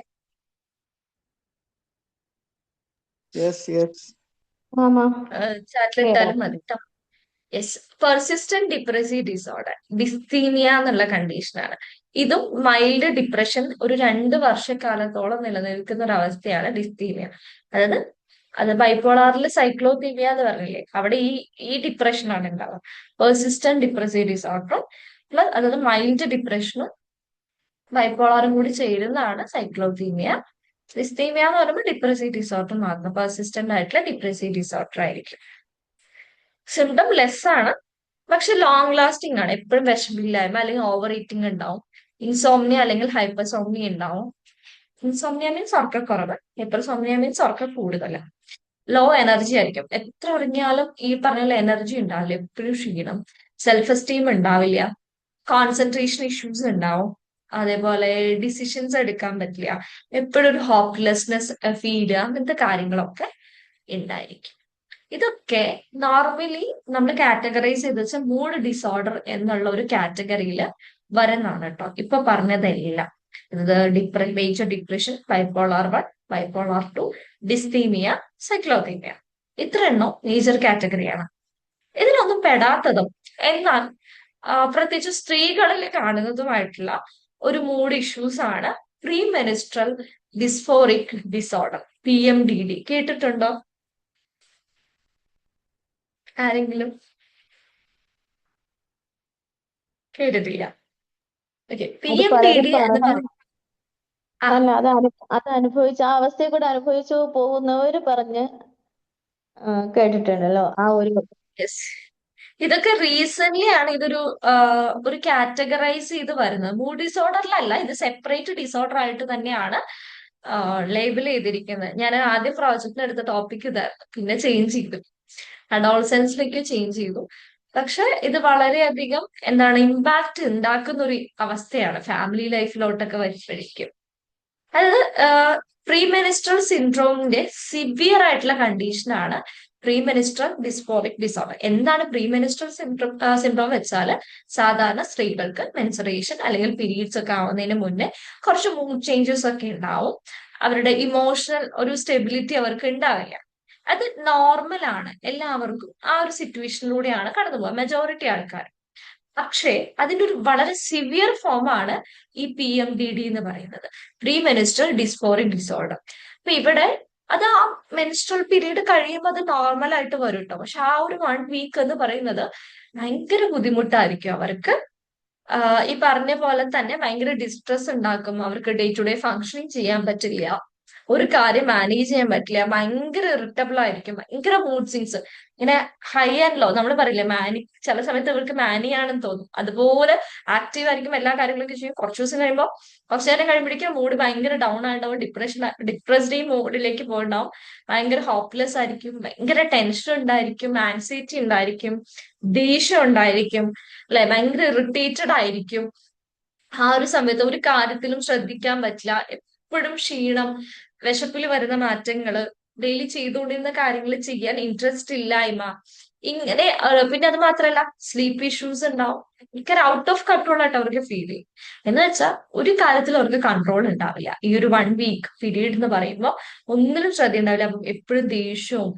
യെസ് യെസ്
ആമാ
ചാറ്റിൽ
ക്ലിയർ
ഇട്ടാലും
ആണ്.
മതി ട്ടോ. യെസ്, പെർസിസ്റ്റന്റ് ഡിപ്രസീവ് ഡിസോർഡർ ഡിസ്തീമിയ എന്നുള്ള കണ്ടീഷനാണ്. ഇതും മൈൽഡ് ഡിപ്രഷൻ ഒരു 2 വർഷക്കാലത്തോളം നിലനിൽക്കുന്ന ഒരു അവസ്ഥയാണ് ഡിസ്തീമിയ. അതായത് അത് ബൈപ്പോളാറിൽ സൈക്ലോതീമിയ എന്ന് പറഞ്ഞില്ലേ, അവിടെ ഈ ഡിപ്രഷൻ ആണ് ഉണ്ടാവുക. പെർസിസ്റ്റന്റ് ഡിപ്രസീവ് ഡിസോർഡറും പ്ലസ് അതായത് മൈൽഡ് ഡിപ്രഷനും ബൈപ്പോളാറും കൂടി ചേരുന്നതാണ് സൈക്ലോതീമിയ. ഡിസ്തീമിയ എന്ന് പറയുമ്പോൾ ഡിപ്രസീവ് ഡിസോർഡർ മാത്രം, പെർസിസ്റ്റന്റ് ആയിട്ടുള്ള ഡിപ്രസീവ് ഡിസോർഡർ ആയിരിക്കും. സിംറ്റം ലെസ് ആണ്, പക്ഷെ ലോങ് ലാസ്റ്റിംഗ് ആണ്. എപ്പോഴും വിശപ്പില്ലായ്മ അല്ലെങ്കിൽ ഓവർ ഈറ്റിംഗ് ഉണ്ടാവും. ഇൻസോംനിയ അല്ലെങ്കിൽ ഹൈപ്പർസോംനിയ ഉണ്ടാവും. ഇൻസോംനിയ മീൻസ് ഉറക്കക്കുറവ്, ഹൈപ്പർസോംനിയ മീൻസ് ഉറക്കം കൂടുതലാണ്. ലോ എനർജി ആയിരിക്കും, എത്ര ഉറങ്ങിയാലും ഈ പറഞ്ഞ എനർജി ഉണ്ടാവില്ല, എപ്പോഴും ക്ഷീണം, സെൽഫ് എസ്റ്റീം ഉണ്ടാവില്ല, കോൺസെൻട്രേഷൻ ഇഷ്യൂസ് ഉണ്ടാവും, അതേപോലെ ഡിസിഷൻസ് എടുക്കാൻ പറ്റില്ല, എപ്പോഴും ഒരു ഹോപ്പ്ലെസ്നെസ് ഫീൽ ചെയ്യുക, അങ്ങനത്തെ കാര്യങ്ങളൊക്കെ ഉണ്ടായിരിക്കും. ഇതൊക്കെ നോർമലി നമ്മൾ കാറ്റഗറൈസ് ചെയ്ത് വെച്ചാൽ മൂഡ് ഡിസോർഡർ എന്നുള്ള ഒരു കാറ്റഗറിയിൽ വരുന്നതാണ് കേട്ടോ. ഇപ്പൊ പറഞ്ഞതെല്ലാം ഇത് മേജർ ഡിപ്രഷൻ, ബൈപ്പോളാർ 1, ബൈപ്പോളാർ 2, ഡിസ്തീമിയ, സൈക്ലോതീമിയ, ഇത്ര എണ്ണം മേജർ കാറ്റഗറിയാണ്. ഇതിനൊന്നും പെടാത്തതും എന്നാൽ പ്രത്യേകിച്ച് സ്ത്രീകളിൽ കാണുന്നതുമായിട്ടുള്ള ഒരു മൂഡ് ഇഷ്യൂസ് ആണ് pre menstrual dysphoric disorder, PMDD. കേട്ടിട്ടുണ്ടോ ആരെങ്കിലും? കേട്ടിട്ടില്ല. ഓക്കെ,
അത് പലരും
PMDD എന്ന്
പറഞ്ഞു.
പറയും. ആ
അല്ല, അത് അനുഭവിച്ച ആ അവസ്ഥയെ കൂടെ അനുഭവിച്ചു പോകുന്നവര് പറഞ്ഞ് കേട്ടിട്ടുണ്ടല്ലോ ആ ഒരു.
യെസ്, ഇതൊക്കെ റീസെന്റ് ആണ് ഇതൊരു ഒരു കാറ്റഗറൈസ് ചെയ്ത് വരുന്നത്. മൂഡ് ഡിസോർഡറിലല്ല, ഇത് സെപ്പറേറ്റ് ഡിസോർഡർ ആയിട്ട് തന്നെയാണ് ലേബിൾ ചെയ്തിരിക്കുന്നത്. ഞാൻ ആദ്യം പ്രോജക്റ്റിന് എടുത്ത ടോപ്പിക് ഇതായിരുന്നു, പിന്നെ ചേഞ്ച് ചെയ്തു, അഡോൾസെൻസിലേക്ക് ചേഞ്ച് ചെയ്തു. പക്ഷെ ഇത് വളരെയധികം എന്താണ് ഇമ്പാക്ട് ഉണ്ടാക്കുന്ന ഒരു അവസ്ഥയാണ് ഫാമിലി ലൈഫിലോട്ടൊക്കെ വരുമ്പോഴേക്കും. അതായത് പ്രീ മെനിസ്ട്രൽ സിൻഡ്രോമിന്റെ സിവിയർ ആയിട്ടുള്ള കണ്ടീഷനാണ് പ്രീ മെനിസ്ട്രൽ ഡിസ്ഫോറിക് ഡിസോർഡർ. എന്താണ് പ്രീ മെനിസ്ട്രൽ സിൻഡ്രോം വെച്ചാൽ, സാധാരണ സ്ത്രീകൾക്ക് മെൻസുറേഷൻ അല്ലെങ്കിൽ പീരീഡ്സ് ഒക്കെ ആവുന്നതിന് മുന്നേ കുറച്ച് മൂഡ് ചേഞ്ചസ് ഒക്കെ ഉണ്ടാവും, അവരുടെ ഇമോഷണൽ ഒരു സ്റ്റെബിലിറ്റി അവർക്ക് ഉണ്ടാവില്ല. അത് നോർമൽ ആണ്, എല്ലാവർക്കും ആ ഒരു സിറ്റുവേഷനിലൂടെയാണ് കടന്നു പോകുക മെജോറിറ്റി ആൾക്കാർ. പക്ഷേ അതിന്റെ ഒരു വളരെ സിവിയർ ഫോമാണ് ഈ PMDD എന്ന് പറയുന്നത്, പ്രീ മെനിസ്ട്രൽ ഡിസ്ഫോറിക് ഡിസോർഡർ. അപ്പൊ ഇവിടെ അത് ആ മെനിസ്ട്രൽ പീരീഡ് കഴിയുമ്പോൾ അത് നോർമൽ ആയിട്ട് വരും കേട്ടോ. പക്ഷെ ആ ഒരു 1 വീക്ക് എന്ന് പറയുന്നത് ഭയങ്കര ബുദ്ധിമുട്ടായിരിക്കും അവർക്ക്. ഈ പറഞ്ഞ പോലെ തന്നെ ഭയങ്കര ഡിസ്ട്രെസ് ഉണ്ടാക്കും, അവർക്ക് ഡേ ടു ഡേ ഫങ്ഷനിങ് ചെയ്യാൻ പറ്റില്ല, ഒരു കാര്യം മാനേജ് ചെയ്യാൻ പറ്റില്ല, ഭയങ്കര ഇറിറ്റബിൾ ആയിരിക്കും, ഭയങ്കര മൂഡ് സ്വിങ്സ്, ഇങ്ങനെ ഹൈ ആൻഡ് ലോ. നമ്മൾ പറയില്ലേ മാനി, ചില സമയത്ത് ഇവർക്ക് മാനിയാണെന്ന് തോന്നും, അതുപോലെ ആക്റ്റീവ് ആയിരിക്കും, എല്ലാ കാര്യങ്ങളൊക്കെ ചെയ്യും. കുറച്ചു ദിവസം കഴിയുമ്പോൾ, കുറച്ചു നേരം കഴിയുമ്പോഴേക്കും മൂഡ് ഭയങ്കര ഡൗൺ ആയിട്ടുണ്ടാവും, ഡിപ്രസ്ഡ് മൂഡിലേക്ക് പോയിട്ടുണ്ടാവും, ഭയങ്കര ഹോപ്പ്ലെസ് ആയിരിക്കും, ഭയങ്കര ടെൻഷൻ ഉണ്ടായിരിക്കും, ആൻസൈറ്റി ഉണ്ടായിരിക്കും, ദേഷ്യം ഉണ്ടായിരിക്കും, അല്ലെ, ഭയങ്കര ഇറിറ്റേറ്റഡ് ആയിരിക്കും. ആ ഒരു സമയത്ത് ഒരു കാര്യത്തിലും ശ്രദ്ധിക്കാൻ പറ്റില്ല, എപ്പോഴും ക്ഷീണം, വിശപ്പിൽ വരുന്ന മാറ്റങ്ങള്, ഡെയിലി ചെയ്തുകൊണ്ടിരുന്ന കാര്യങ്ങൾ ചെയ്യാൻ ഇൻട്രസ്റ്റ് ഇല്ലായ്മ, ഇങ്ങനെ. പിന്നെ അത് മാത്രമല്ല സ്ലീപ്പ് ഇഷ്യൂസ് ഉണ്ടാവും, ഭയങ്കര ഔട്ട് ഓഫ് കൺട്രോൾ ആയിട്ട് അവർക്ക് ഫീൽ ചെയ്യും. എന്ന് വെച്ചാൽ ഒരു കാര്യത്തിൽ അവർക്ക് കൺട്രോൾ ഉണ്ടാവില്ല. ഈ ഒരു 1 വീക്ക് പീരീഡ് എന്ന് പറയുമ്പോൾ ഒന്നിനും ശ്രദ്ധ ഉണ്ടാവില്ല, അപ്പം എപ്പോഴും ദേഷ്യവും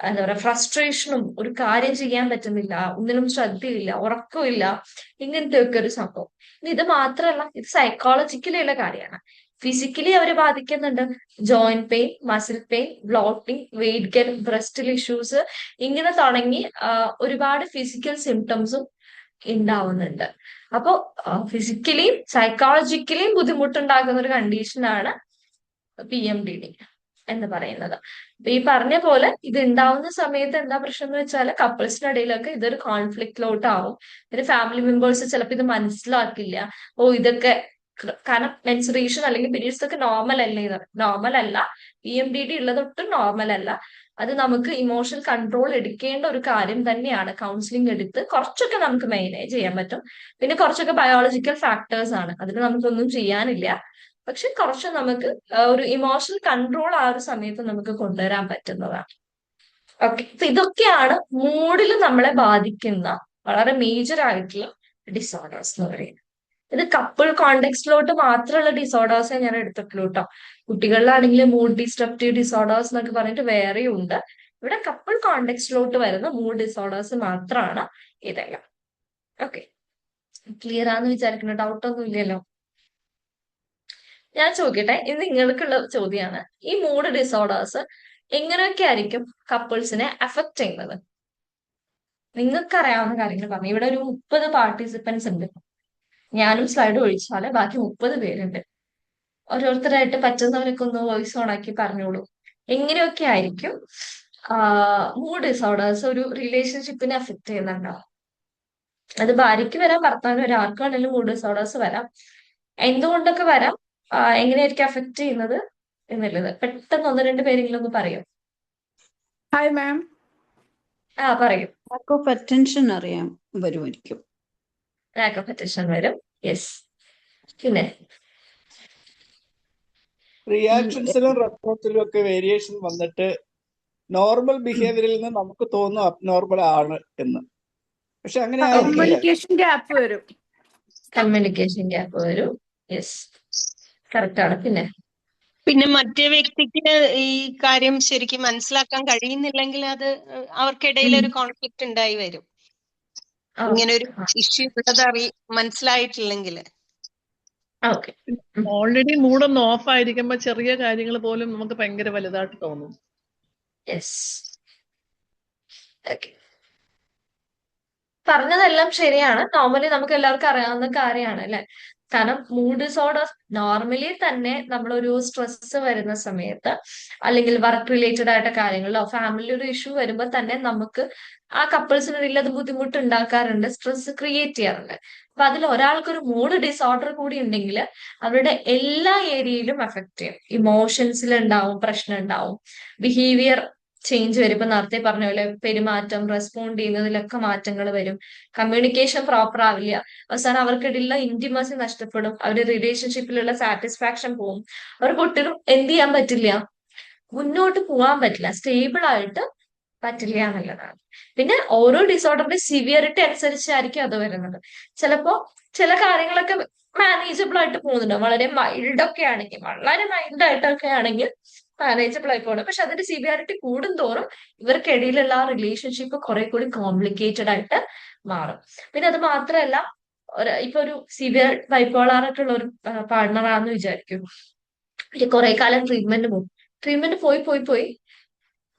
എന്താ പറയാ ഫ്രസ്ട്രേഷനും, ഒരു കാര്യം ചെയ്യാൻ പറ്റുന്നില്ല, ഒന്നിനും ശ്രദ്ധയില്ല, ഉറക്കമില്ല, ഇങ്ങനത്തെ ഒക്കെ ഒരു സംഭവം. ഇത് മാത്രമല്ല, ഇത് സൈക്കോളജിക്കലി ഉള്ള കാര്യമാണ്. ഫിസിക്കലി അവരെ ബാധിക്കുന്നുണ്ട്, joint pain, muscle pain, bloating, weight gain, ബ്രസ്റ്റിൽ ഇഷ്യൂസ്, ഇങ്ങനെ തുടങ്ങി ഒരുപാട് ഫിസിക്കൽ സിംറ്റംസും ഉണ്ടാവുന്നുണ്ട്. അപ്പോ ഫിസിക്കലിയും സൈക്കോളജിക്കലിയും ബുദ്ധിമുട്ടുണ്ടാക്കുന്ന ഒരു കണ്ടീഷനാണ് PMDD എന്ന് പറയുന്നത്. അപ്പൊ ഈ പറഞ്ഞ പോലെ ഇത് ഉണ്ടാവുന്ന സമയത്ത് എന്താ പ്രശ്നം എന്ന് വെച്ചാൽ, കപ്പിൾസിനിടയിലൊക്കെ ഇതൊരു കോൺഫ്ലിക്റ്റിലോട്ടാവും. പിന്നെ ഫാമിലി മെമ്പേഴ്സ് ചിലപ്പോൾ ഇത് മനസ്സിലാക്കില്ല, ഓ ഇതൊക്കെ കാരണം മെൻസുറേഷൻ അല്ലെങ്കിൽ പീരീഡ്സ് ഒക്കെ നോർമൽ അല്ലേ, നോർമൽ അല്ല, PMDD ഉള്ളതൊട്ടും നോർമൽ അല്ല. അത് നമുക്ക് ഇമോഷണൽ കൺട്രോൾ എടുക്കേണ്ട ഒരു കാര്യം തന്നെയാണ്. കൗൺസിലിംഗ് എടുത്ത് കുറച്ചൊക്കെ നമുക്ക് മാനേജ് ചെയ്യാൻ പറ്റും. പിന്നെ കുറച്ചൊക്കെ ബയോളജിക്കൽ ഫാക്ടേഴ്സ് ആണ്, അതിന് നമുക്കൊന്നും ചെയ്യാനില്ല. പക്ഷെ കുറച്ച് നമുക്ക് ഒരു ഇമോഷണൽ കൺട്രോൾ ആ ഒരു സമയത്ത് നമുക്ക് കൊണ്ടുവരാൻ പറ്റുന്നതാണ്. ഓക്കെ, അപ്പൊ ഇതൊക്കെയാണ് മൂഡിൽ നമ്മളെ ബാധിക്കുന്ന വളരെ മേജർ ആയിട്ടുള്ള ഡിസോർഡേഴ്സ് എന്ന് പറയുന്നത്. ഇത് കപ്പിൾ കോണ്ടെക്സ്റ്റിലോട്ട് മാത്രമുള്ള ഡിസോർഡേഴ്സേ ഞാൻ എടുത്തിട്ടുള്ളൂ കേട്ടോ. കുട്ടികളിലാണെങ്കിൽ മൂഡ് ഡിസ്ട്രപ്റ്റീവ് ഡിസോർഡേഴ്സ് എന്നൊക്കെ പറഞ്ഞിട്ട് വേറെയും ഉണ്ട്. ഇവിടെ കപ്പിൾ കോണ്ടെക്സ്റ്റിലോട്ട് വരുന്ന മൂഡ് ഡിസോർഡേഴ്സ് മാത്രമാണ് ഇതെല്ലാം. ഓക്കെ, ക്ലിയർ ആന്ന് വിചാരിക്കുന്നു, ഡൗട്ട് ഒന്നും ഇല്ലല്ലോ. ഞാൻ ചോദിക്കട്ടെ, ഇത് നിങ്ങൾക്കുള്ള ചോദ്യമാണ്. ഈ മൂഡ് ഡിസോർഡേഴ്സ് എങ്ങനെയൊക്കെ ആയിരിക്കും കപ്പിൾസിനെ അഫക്ട് ചെയ്യുന്നത്? നിങ്ങൾക്ക് അറിയാവുന്ന കാര്യങ്ങൾ പറഞ്ഞു. ഇവിടെ ഒരു 30 പാർട്ടിസിപ്പൻസ് ഉണ്ട്. ഞാനും സ്ലൈഡ് ഒഴിച്ചാല് ബാക്കി 30 പേരുണ്ട്. ഓരോരുത്തരായിട്ട് പറ്റുന്നവരൊക്കെ ഒന്ന് വോയിസ് ഓൺ ആക്കി പറഞ്ഞോളൂ. എങ്ങനെയൊക്കെ ആയിരിക്കും മൂഡ് ഡിസോർഡേഴ്സ് ഒരു റിലേഷൻഷിപ്പിനെ അഫക്ട് ചെയ്യുന്നുണ്ടാവും? അത് ഭാര്യയ്ക്ക് വരാം, ഭർത്താവിന് വരാം, ആർക്ക് വേണമെങ്കിലും മൂഡ് ഡിസോർഡേഴ്സ് വരാം. എന്തുകൊണ്ടൊക്കെ വരാം, എങ്ങനെയായിരിക്കും അഫക്ട് ചെയ്യുന്നത് എന്നുള്ളത് പെട്ടെന്ന് 1-2 പേരെങ്കിലും ഒന്ന് പറയും.
Hi ma'am.
പറയും.
ലാക്ക് ഓഫ് അറ്റൻഷൻ അറിയാം വരുമായിരിക്കും.
ലാക്ക് ഓഫ് അറ്റൻഷൻ വരും. യെസ്. പിന്നെ
റിയാക്ഷൻസിലും റെസ്പോൺസിലും ഒക്കെ വേരിയേഷൻ വന്നിട്ട് നോർമൽ ബിഹേവിയറിൽ നിന്ന് നമുക്ക് തോന്നും അബ്നോർമൽ ആണ് എന്ന്. പക്ഷെ അങ്ങനെ ആയിരിക്കില്ല.
കമ്മ്യൂണിക്കേഷൻ ഗ്യാപ്പ് വരും.
കമ്മ്യൂണിക്കേഷൻ ഗ്യാപ്പ് വരും. യെസ്, കറക്റ്റ് ആണ്.
പിന്നെ മറ്റേ വ്യക്തിക്ക് ഈ കാര്യം ശരിക്കും മനസ്സിലാക്കാൻ കഴിയുന്നില്ലെങ്കിൽ അത് അവർക്കിടയിൽ ഒരു കോൺഫ്ലിക്റ്റ് ഉണ്ടായി വരും. ഇങ്ങനെ ഒരു ഇഷ്യൂ ഉള്ളത് മനസ്സിലായിട്ടില്ലെങ്കിൽ.
ഓക്കെ,
ഓൾറെഡി മൂഡൊന്ന് ഓഫ് ആയിരിക്കുമ്പോ ചെറിയ കാര്യങ്ങൾ പോലും നമുക്ക് ഭയങ്കര വലുതായിട്ട് തോന്നും.
Yes, okay. പറഞ്ഞതെല്ലാം ശരിയാണ്. നോർമലി നമുക്ക് എല്ലാവർക്കും അറിയാവുന്ന കാര്യമാണ് അല്ലെ? കാരണം മൂഡ് ഡിസോർഡർ നോർമലി തന്നെ നമ്മളൊരു സ്ട്രെസ് വരുന്ന സമയത്ത്, അല്ലെങ്കിൽ വർക്ക് റിലേറ്റഡ് ആയിട്ട് കാര്യങ്ങളിലോ ഫാമിലി ഒരു ഇഷ്യൂ വരുമ്പോൾ തന്നെ നമുക്ക് ആ കപ്പിൾസിനിടയിൽ അത് ബുദ്ധിമുട്ട് ഉണ്ടാക്കാറുണ്ട്, സ്ട്രെസ് ക്രിയേറ്റ് ചെയ്യാറുണ്ട്. അപ്പൊ അതിൽ ഒരാൾക്കൊരു മൂഡ് ഡിസോർഡർ കൂടി ഉണ്ടെങ്കിൽ അവരുടെ എല്ലാ ഏരിയയിലും എഫക്ട് ചെയ്യും. ഇമോഷൻസിൽ ഉണ്ടാവും പ്രശ്നം ഉണ്ടാവും, ബിഹേവിയർ ചേഞ്ച് വരും. ഇപ്പൊ നേരത്തെ പറഞ്ഞ പോലെ പെരുമാറ്റം, റെസ്പോണ്ട് ചെയ്യുന്നതിലൊക്കെ മാറ്റങ്ങൾ വരും. കമ്മ്യൂണിക്കേഷൻ പ്രോപ്പർ ആവില്ല. അവസാനം അവർക്കിടയിലുള്ള ഇന്റിമസി നഷ്ടപ്പെടും. അവരുടെ റിലേഷൻഷിപ്പിലുള്ള സാറ്റിസ്ഫാക്ഷൻ പോവും. അവർക്ക് ഒട്ടും എന്ത് ചെയ്യാൻ പറ്റില്ല, മുന്നോട്ട് പോകാൻ പറ്റില്ല, സ്റ്റേബിൾ ആയിട്ട് പറ്റില്ല എന്നുള്ളതാണ്. പിന്നെ ഓരോ ഡിസോർഡറിന്റെ സിവിയറിറ്റി അനുസരിച്ചായിരിക്കും അത് വരുന്നത്. ചിലപ്പോ ചില കാര്യങ്ങളൊക്കെ മാനേജബിൾ ആയിട്ട് പോകുന്നുണ്ട്. വളരെ മൈൽഡ് ഒക്കെ ആണെങ്കിൽ, വളരെ മൈൽഡ് ആയിട്ടൊക്കെ ആണെങ്കിൽ മാനേജബിൾ ആയി പോകണം. പക്ഷെ അതിന്റെ സിവിയാരിറ്റി കൂടുന്തോറും ഇവർക്കിടയിലുള്ള ആ റിലേഷൻഷിപ്പ് കുറെ കൂടി കോംപ്ലിക്കേറ്റഡ് ആയിട്ട് മാറും. പിന്നെ അത് മാത്രമല്ല, ഇപ്പൊ ഒരു സിവിയർ ബൈപ്പോളാർ ആയിട്ടുള്ള ഒരു പാർട്ട്ണറാന്ന് വിചാരിക്കും. കുറെ കാലം ട്രീറ്റ്മെന്റ് പോകും. ട്രീറ്റ്മെന്റ് പോയി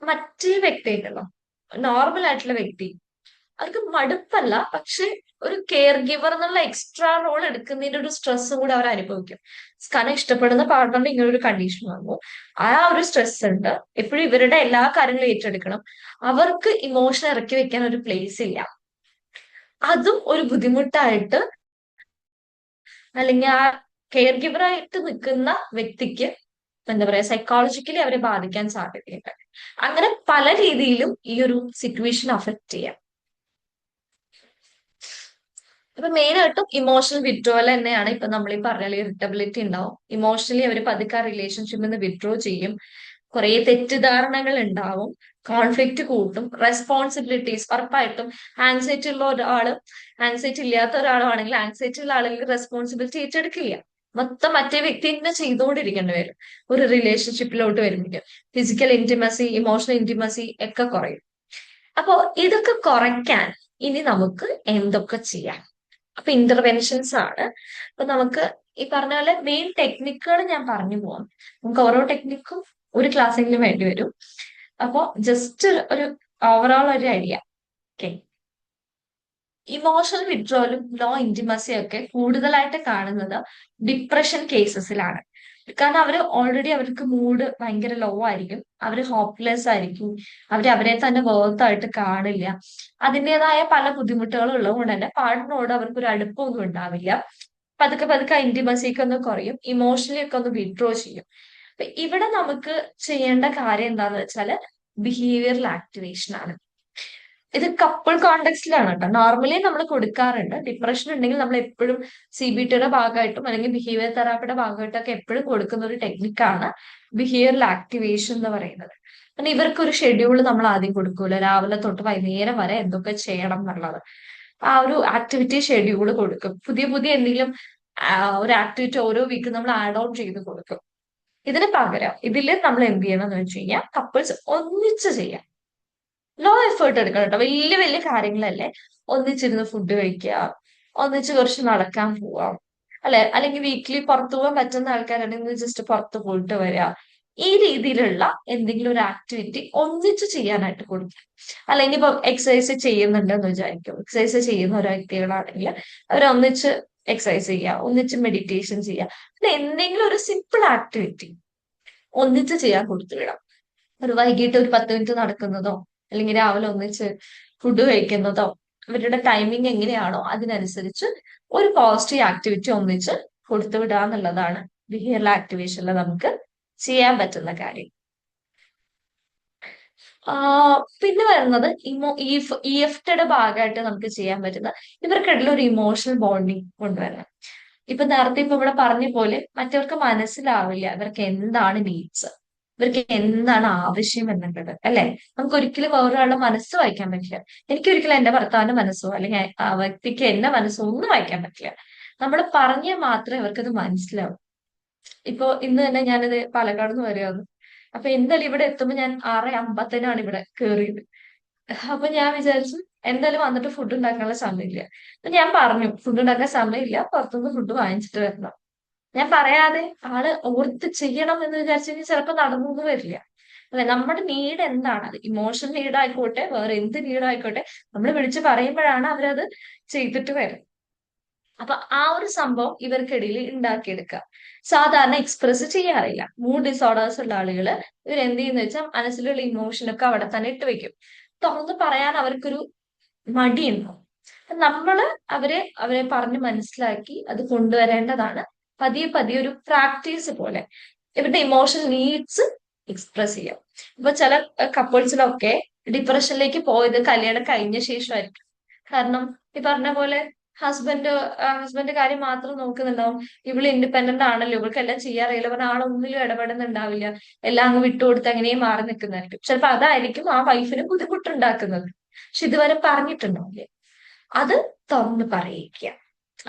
മറ്റേ വ്യക്തി ഉണ്ടല്ലോ, നോർമൽ ആയിട്ടുള്ള വ്യക്തി, അവർക്ക് മടുപ്പല്ല, പക്ഷെ ഒരു കെയർ ഗിവർ എന്നുള്ള എക്സ്ട്രാ റോൾ എടുക്കുന്നതിന്റെ ഒരു സ്ട്രെസ് കൂടെ അവർ അനുഭവിക്കും. കാരണം ഇഷ്ടപ്പെടുന്ന പാർട്ണറിന് ഇങ്ങനെ ഒരു കണ്ടീഷൻ വന്നു, ആ ഒരു സ്ട്രെസ് ഉണ്ട്. എപ്പോഴും ഇവരുടെ എല്ലാ കാര്യങ്ങളും ഏറ്റെടുക്കണം. അവർക്ക് ഇമോഷൻ ഇറക്കി വെക്കാൻ ഒരു പ്ലേസ് ഇല്ല. അതും ഒരു ബുദ്ധിമുട്ടായിട്ട്, അല്ലെങ്കിൽ ആ കെയർ ഗിവറായിട്ട് നിൽക്കുന്ന വ്യക്തിക്ക് എന്താ പറയാ, സൈക്കോളജിക്കലി അവരെ ബാധിക്കാൻ സാധ്യതയുണ്ട്. അങ്ങനെ പല രീതിയിലും ഈ ഒരു സിറ്റുവേഷൻ അഫക്ട് ചെയ്യാം. ഇപ്പൊ മെയിൻ ആയിട്ടും ഇമോഷണൽ വിഡ്രോവൽ തന്നെയാണ്. ഇപ്പൊ നമ്മൾ ഈ പറഞ്ഞാൽ ഇറിറ്റബിലിറ്റി ഉണ്ടാവും. ഇമോഷണലി അവർ പതുക്കെ ആ റിലേഷൻഷിപ്പിൽ നിന്ന് വിഡ്രോ ചെയ്യും. കുറെ തെറ്റിദ്ധാരണകൾ ഉണ്ടാവും, കോൺഫ്ലിക്റ്റ് കൂട്ടും, റെസ്പോൺസിബിലിറ്റീസ് ഉറപ്പായിട്ടും. ആൻസൈറ്റി ഉള്ള ഒരാള് ആൻസൈറ്റി ഇല്ലാത്ത ഒരാളാണെങ്കിൽ ആൻസൈറ്റി ഉള്ള ആളുകൾ റെസ്പോൺസിബിലിറ്റി ഏറ്റെടുക്കില്ല. മൊത്തം മറ്റേ വ്യക്തി തന്നെ ചെയ്തുകൊണ്ടിരിക്കേണ്ടി വരും. ഒരു റിലേഷൻഷിപ്പിലോട്ട് വരുമ്പോൾ ഫിസിക്കൽ ഇന്റിമസി, ഇമോഷണൽ ഇന്റിമസി ഒക്കെ കുറയും. അപ്പോ ഇതൊക്കെ കുറയ്ക്കാൻ ഇനി നമുക്ക് എന്തൊക്കെ ചെയ്യാം? അപ്പൊ ഇന്റർവെൻഷൻസ് ആണ്. അപ്പൊ നമുക്ക് ഈ പറഞ്ഞ പോലെ മെയിൻ ടെക്നിക്കുകൾ ഞാൻ പറഞ്ഞു പോവാം. നമുക്ക് ഓരോ ടെക്നിക്കും ഒരു ക്ലാസ്സെങ്കിലും വേണ്ടി വരും. അപ്പോ ജസ്റ്റ് ഒരു ഓവറോൾ ഒരു ഐഡിയ. ഓക്കെ, ഇമോഷണൽ വിഡ്രോവലും ലോ ഇന്റിമസിയും ഒക്കെ കൂടുതലായിട്ട് കാണുന്നത് ഡിപ്രഷൻ കേസസിലാണ്. കാരണം ഓൾറെഡി അവർക്ക് മൂഡ് ഭയങ്കര ലോ ആയിരിക്കും, അവര് ഹോപ്പ്ലെസ് ആയിരിക്കും, അവരെ തന്നെ വേർത്തായിട്ട് കാണില്ല. അതിൻ്റെതായ പല ബുദ്ധിമുട്ടുകളും ഉള്ളതുകൊണ്ട് തന്നെ പാർട്ട്ണറോട് അവർക്ക് ഒരു അടുപ്പമൊന്നും ഉണ്ടാവില്ല. പതുക്കെ ഇന്റിമസിയൊക്കെ ഒന്ന് കുറയും, ഇമോഷണലി ഒക്കെ ഒന്ന് വിഡ്രോ ചെയ്യും. അപ്പൊ ഇവിടെ നമുക്ക് ചെയ്യേണ്ട കാര്യം എന്താന്ന് വെച്ചാല് ബിഹേവിയറൽ ആക്ടിവേഷൻ ആണ്. ഇത് കപ്പിൾ കോണ്ടെക്സ്റ്റിലാണ് കേട്ടോ. നോർമലി നമ്മൾ കൊടുക്കാറുണ്ട്. ഡിപ്രഷൻ ഉണ്ടെങ്കിൽ നമ്മൾ എപ്പോഴും CBTയുടെ ഭാഗമായിട്ടും അല്ലെങ്കിൽ ബിഹേവിയർ തെറാപ്പിയുടെ ഭാഗമായിട്ടൊക്കെ എപ്പോഴും കൊടുക്കുന്ന ഒരു ടെക്നിക്കാണ് ബിഹേവിയറൽ ആക്ടിവേഷൻ എന്ന് പറയുന്നത്. പിന്നെ ഇവർക്കൊരു ഷെഡ്യൂൾ നമ്മൾ ആദ്യം കൊടുക്കൂല, രാവിലെ തൊട്ട് വൈകുന്നേരം വരെ എന്തൊക്കെ ചെയ്യണം എന്നുള്ളത്. ആ ഒരു ആക്ടിവിറ്റി ഷെഡ്യൂൾ കൊടുക്കും. പുതിയ എന്തെങ്കിലും ഒരു ആക്ടിവിറ്റി ഓരോ വീക്ക് നമ്മൾ ആഡ് ഓൺ ചെയ്ത് കൊടുക്കും. ഇതിന് പകരം ഇതിൽ നമ്മൾ എന്ത് ചെയ്യണം എന്ന് വെച്ച് കഴിഞ്ഞാൽ കപ്പിൾസ് ഒന്നിച്ച് ചെയ്യാം. ലോ എഫേർട്ട് എടുക്കണം കേട്ടോ. വലിയ വലിയ കാര്യങ്ങളല്ലേ, ഒന്നിച്ചിരുന്ന് ഫുഡ് കഴിക്കുക, ഒന്നിച്ച് കുറച്ച് നടക്കാൻ പോവാം, അല്ലെ, അല്ലെങ്കിൽ വീക്കിലി പുറത്തു പോകാൻ പറ്റുന്ന ആൾക്കാരാണെങ്കിൽ ജസ്റ്റ് പുറത്ത് പോയിട്ട് വരിക. ഈ രീതിയിലുള്ള എന്തെങ്കിലും ഒരു ആക്ടിവിറ്റി ഒന്നിച്ച് ചെയ്യാനായിട്ട് കൊടുക്കുക. അല്ലെങ്കിൽ ഇപ്പൊ എക്സസൈസ് ചെയ്യുന്നുണ്ടെന്ന് വിചാരിക്കും, എക്സസൈസ് ചെയ്യുന്ന ഒരു വ്യക്തികളാണെങ്കിൽ അവരൊന്നിച്ച് എക്സസൈസ് ചെയ്യുക, ഒന്നിച്ച് മെഡിറ്റേഷൻ ചെയ്യുക, അല്ല എന്തെങ്കിലും ഒരു സിമ്പിൾ ആക്ടിവിറ്റി ഒന്നിച്ച് ചെയ്യാൻ കൊടുത്തു വിടാം. ഒരു വൈകിട്ട് ഒരു 10 മിനിറ്റ് നടക്കുന്നതോ, അല്ലെങ്കിൽ രാവിലെ ഒന്നിച്ച് ഫുഡ് കഴിക്കുന്നതോ, അവരുടെ ടൈമിംഗ് എങ്ങനെയാണോ അതിനനുസരിച്ച് ഒരു പോസിറ്റീവ് ആക്ടിവിറ്റി ഒന്നിച്ച് കൊടുത്തു വിടുക എന്നുള്ളതാണ് ബിഹേവിയറൽ ആക്ടിവേഷനിൽ നമുക്ക് ചെയ്യാൻ പറ്റുന്ന കാര്യം. പിന്നെ വരുന്നത് EFTയുടെ ഭാഗമായിട്ട് നമുക്ക് ചെയ്യാൻ പറ്റുന്ന ഇവർക്കിടയിൽ ഒരു ഇമോഷണൽ ബോണ്ടിങ് കൊണ്ടുവരണം. ഇപ്പൊ നേരത്തെ ഇപ്പൊ ഇവിടെ പറഞ്ഞ പോലെ മറ്റവർക്ക് മനസ്സിലാവില്ല ഇവർക്ക് എന്താണ് നീഡ്സ്, ഇവർക്ക് എന്താണ് ആവശ്യം എന്നുള്ളത്, അല്ലെ. നമുക്ക് ഒരിക്കലും വേറൊരാളുടെ മനസ്സ് വായിക്കാൻ പറ്റില്ല. എനിക്കൊരിക്കലും എന്റെ ഭർത്താവിന്റെ മനസ്സോ അല്ലെങ്കിൽ ആ വ്യക്തിക്ക് എന്റെ മനസ്സോ ഒന്നും വായിക്കാൻ പറ്റില്ല. നമ്മൾ പറഞ്ഞാൽ മാത്രമേ ഇവർക്കത് മനസ്സിലാവൂ. ഇപ്പൊ ഇന്ന് തന്നെ ഞാനിത് പാലക്കാട് നിന്ന് വരികയാണ്. അപ്പൊ എന്തായാലും ഇവിടെ എത്തുമ്പോ ഞാൻ 6:50 ഇവിടെ കയറിയത്. അപ്പൊ ഞാൻ വിചാരിച്ചു എന്തായാലും വന്നിട്ട് ഫുഡ് ഉണ്ടാക്കാനുള്ള സമയമില്ല. അപ്പൊ ഞാൻ പറഞ്ഞു ഫുഡ് ഉണ്ടാക്കാൻ സമയമില്ല, പുറത്തുനിന്ന് ഫുഡ് വാങ്ങിച്ചിട്ട് വരണം. ഞാൻ പറയാതെ ആള് ഓർത്ത് ചെയ്യണം എന്ന് വിചാരിച്ചു കഴിഞ്ഞാൽ ചിലപ്പോൾ നടന്നൊന്നും വരില്ല. അല്ലെ, നമ്മുടെ നീഡ് എന്താണ്, അത് ഇമോഷണൽ നീഡ് ആയിക്കോട്ടെ വേറെ എന്ത് നീഡ് ആയിക്കോട്ടെ, നമ്മൾ വിളിച്ച് പറയുമ്പോഴാണ് അവരത് ചെയ്തിട്ട് വരും. അപ്പൊ ആ ഒരു സംഭവം ഇവർക്കിടയിൽ ഉണ്ടാക്കിയെടുക്കുക. സാധാരണ എക്സ്പ്രസ് ചെയ്യാറില്ല. മൂഡ് ഡിസോർഡേഴ്സ് ഉള്ള ആളുകള് ഇവരെന്ത് ചെയ്യുന്ന വെച്ചാൽ മനസ്സിലുള്ള ഇമോഷനൊക്കെ അവിടെ തന്നെ ഇട്ട് വെക്കും. തുറന്ന് പറയാൻ അവർക്കൊരു മടിയുണ്ടാവും. നമ്മള് അവരെ പറഞ്ഞ് മനസ്സിലാക്കി അത് കൊണ്ടുവരേണ്ടതാണ്. പതിയെ പതിയെ ഒരു പ്രാക്ടീസ് പോലെ ഇവരുടെ ഇമോഷണൽ നീഡ്സ് എക്സ്പ്രസ് ചെയ്യാം. ഇപ്പൊ ചില കപ്പിൾസിലൊക്കെ ഡിപ്രഷനിലേക്ക് പോയത് കല്യാണം കഴിഞ്ഞ ശേഷമായിരിക്കും. കാരണം ഈ പറഞ്ഞ പോലെ ഹസ്ബൻഡ് കാര്യം മാത്രം നോക്കുന്നുണ്ടാവും. ഇവള് ഇൻഡിപെൻഡന്റ് ആണല്ലോ, ഇവൾക്ക് എല്ലാം ചെയ്യാറില്ല, പറഞ്ഞ ആളൊന്നിലും ഇടപെടുന്നുണ്ടാവില്ല, എല്ലാം അങ്ങ് വിട്ടുകൊടുത്ത് അങ്ങനെയും മാറി നിൽക്കുന്നതായിരിക്കും. ചിലപ്പോ അതായിരിക്കും ആ വൈഫിന് ബുദ്ധിമുട്ടുണ്ടാക്കുന്നത്. പക്ഷെ ഇതുവരെ പറഞ്ഞിട്ടുണ്ടാവില്ലേ, അത് തുറന്ന് പറയിക്കുക.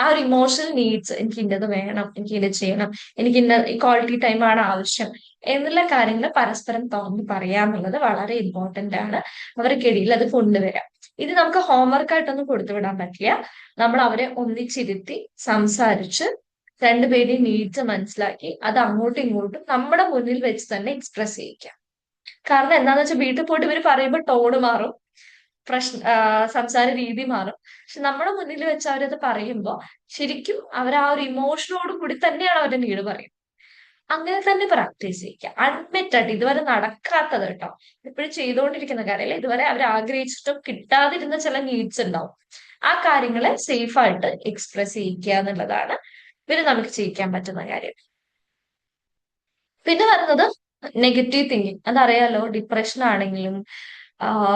ആ ഒരു ഇമോഷണൽ നീഡ്സ്, എനിക്ക് ഇന്നത് വേണം, എനിക്ക് ഇത് ചെയ്യണം, എനിക്ക് ഇന്ന ക്വാളിറ്റി ടൈമാണ് ആവശ്യം എന്നുള്ള കാര്യങ്ങൾ പരസ്പരം തുറന്ന് പറയാന്നുള്ളത് വളരെ ഇമ്പോർട്ടന്റ് ആണ്. അവർക്കിടയിൽ അത് കൊണ്ടുവരാം. ഇത് നമുക്ക് ഹോംവർക്ക് ആയിട്ടൊന്നും കൊടുത്തുവിടാൻ പറ്റില്ല. നമ്മൾ അവരെ ഒന്നിച്ചിരുത്തി സംസാരിച്ച് രണ്ടുപേരെയും നീഡ്സ് മനസ്സിലാക്കി അത് അങ്ങോട്ടും ഇങ്ങോട്ടും നമ്മുടെ മുന്നിൽ വെച്ച് തന്നെ എക്സ്പ്രസ് ചെയ്യിക്കാം. കാരണം എന്താന്ന് വെച്ചാൽ വീട്ടിൽ പോയിട്ട് ഇവർ പറയുമ്പോൾ ടോണ് മാറും, സംസാര രീതി മാറും. പക്ഷെ നമ്മുടെ മുന്നിൽ വെച്ച് അവരത് പറയുമ്പോൾ ശരിക്കും അവർ ആ ഒരു ഇമോഷനോട് കൂടി തന്നെയാണ് അവരുടെ നീഡ് പറയുന്നത്. അങ്ങനെ തന്നെ പ്രാക്ടീസ് ചെയ്യിക്കുക. അഡ്മിറ്റഡ് ഇതുവരെ നടക്കാത്തത് കേട്ടോ, ഇപ്പോഴും ചെയ്തുകൊണ്ടിരിക്കുന്ന കാര്യമല്ല, ഇതുവരെ അവർ ആഗ്രഹിച്ചിട്ടും കിട്ടാതിരുന്ന ചില നീഡ്സ് ഉണ്ടാവും. ആ കാര്യങ്ങളെ സേഫ് ആയിട്ട് എക്സ്പ്രസ് ചെയ്യിക്കുക എന്നുള്ളതാണ് പിന്നെ നമുക്ക് ചെയ്യിക്കാൻ പറ്റുന്ന കാര്യം. പിന്നെ വരുന്നത് നെഗറ്റീവ് തിങ്കിങ്. അതറിയാലോ, ഡിപ്രഷൻ ആണെങ്കിലും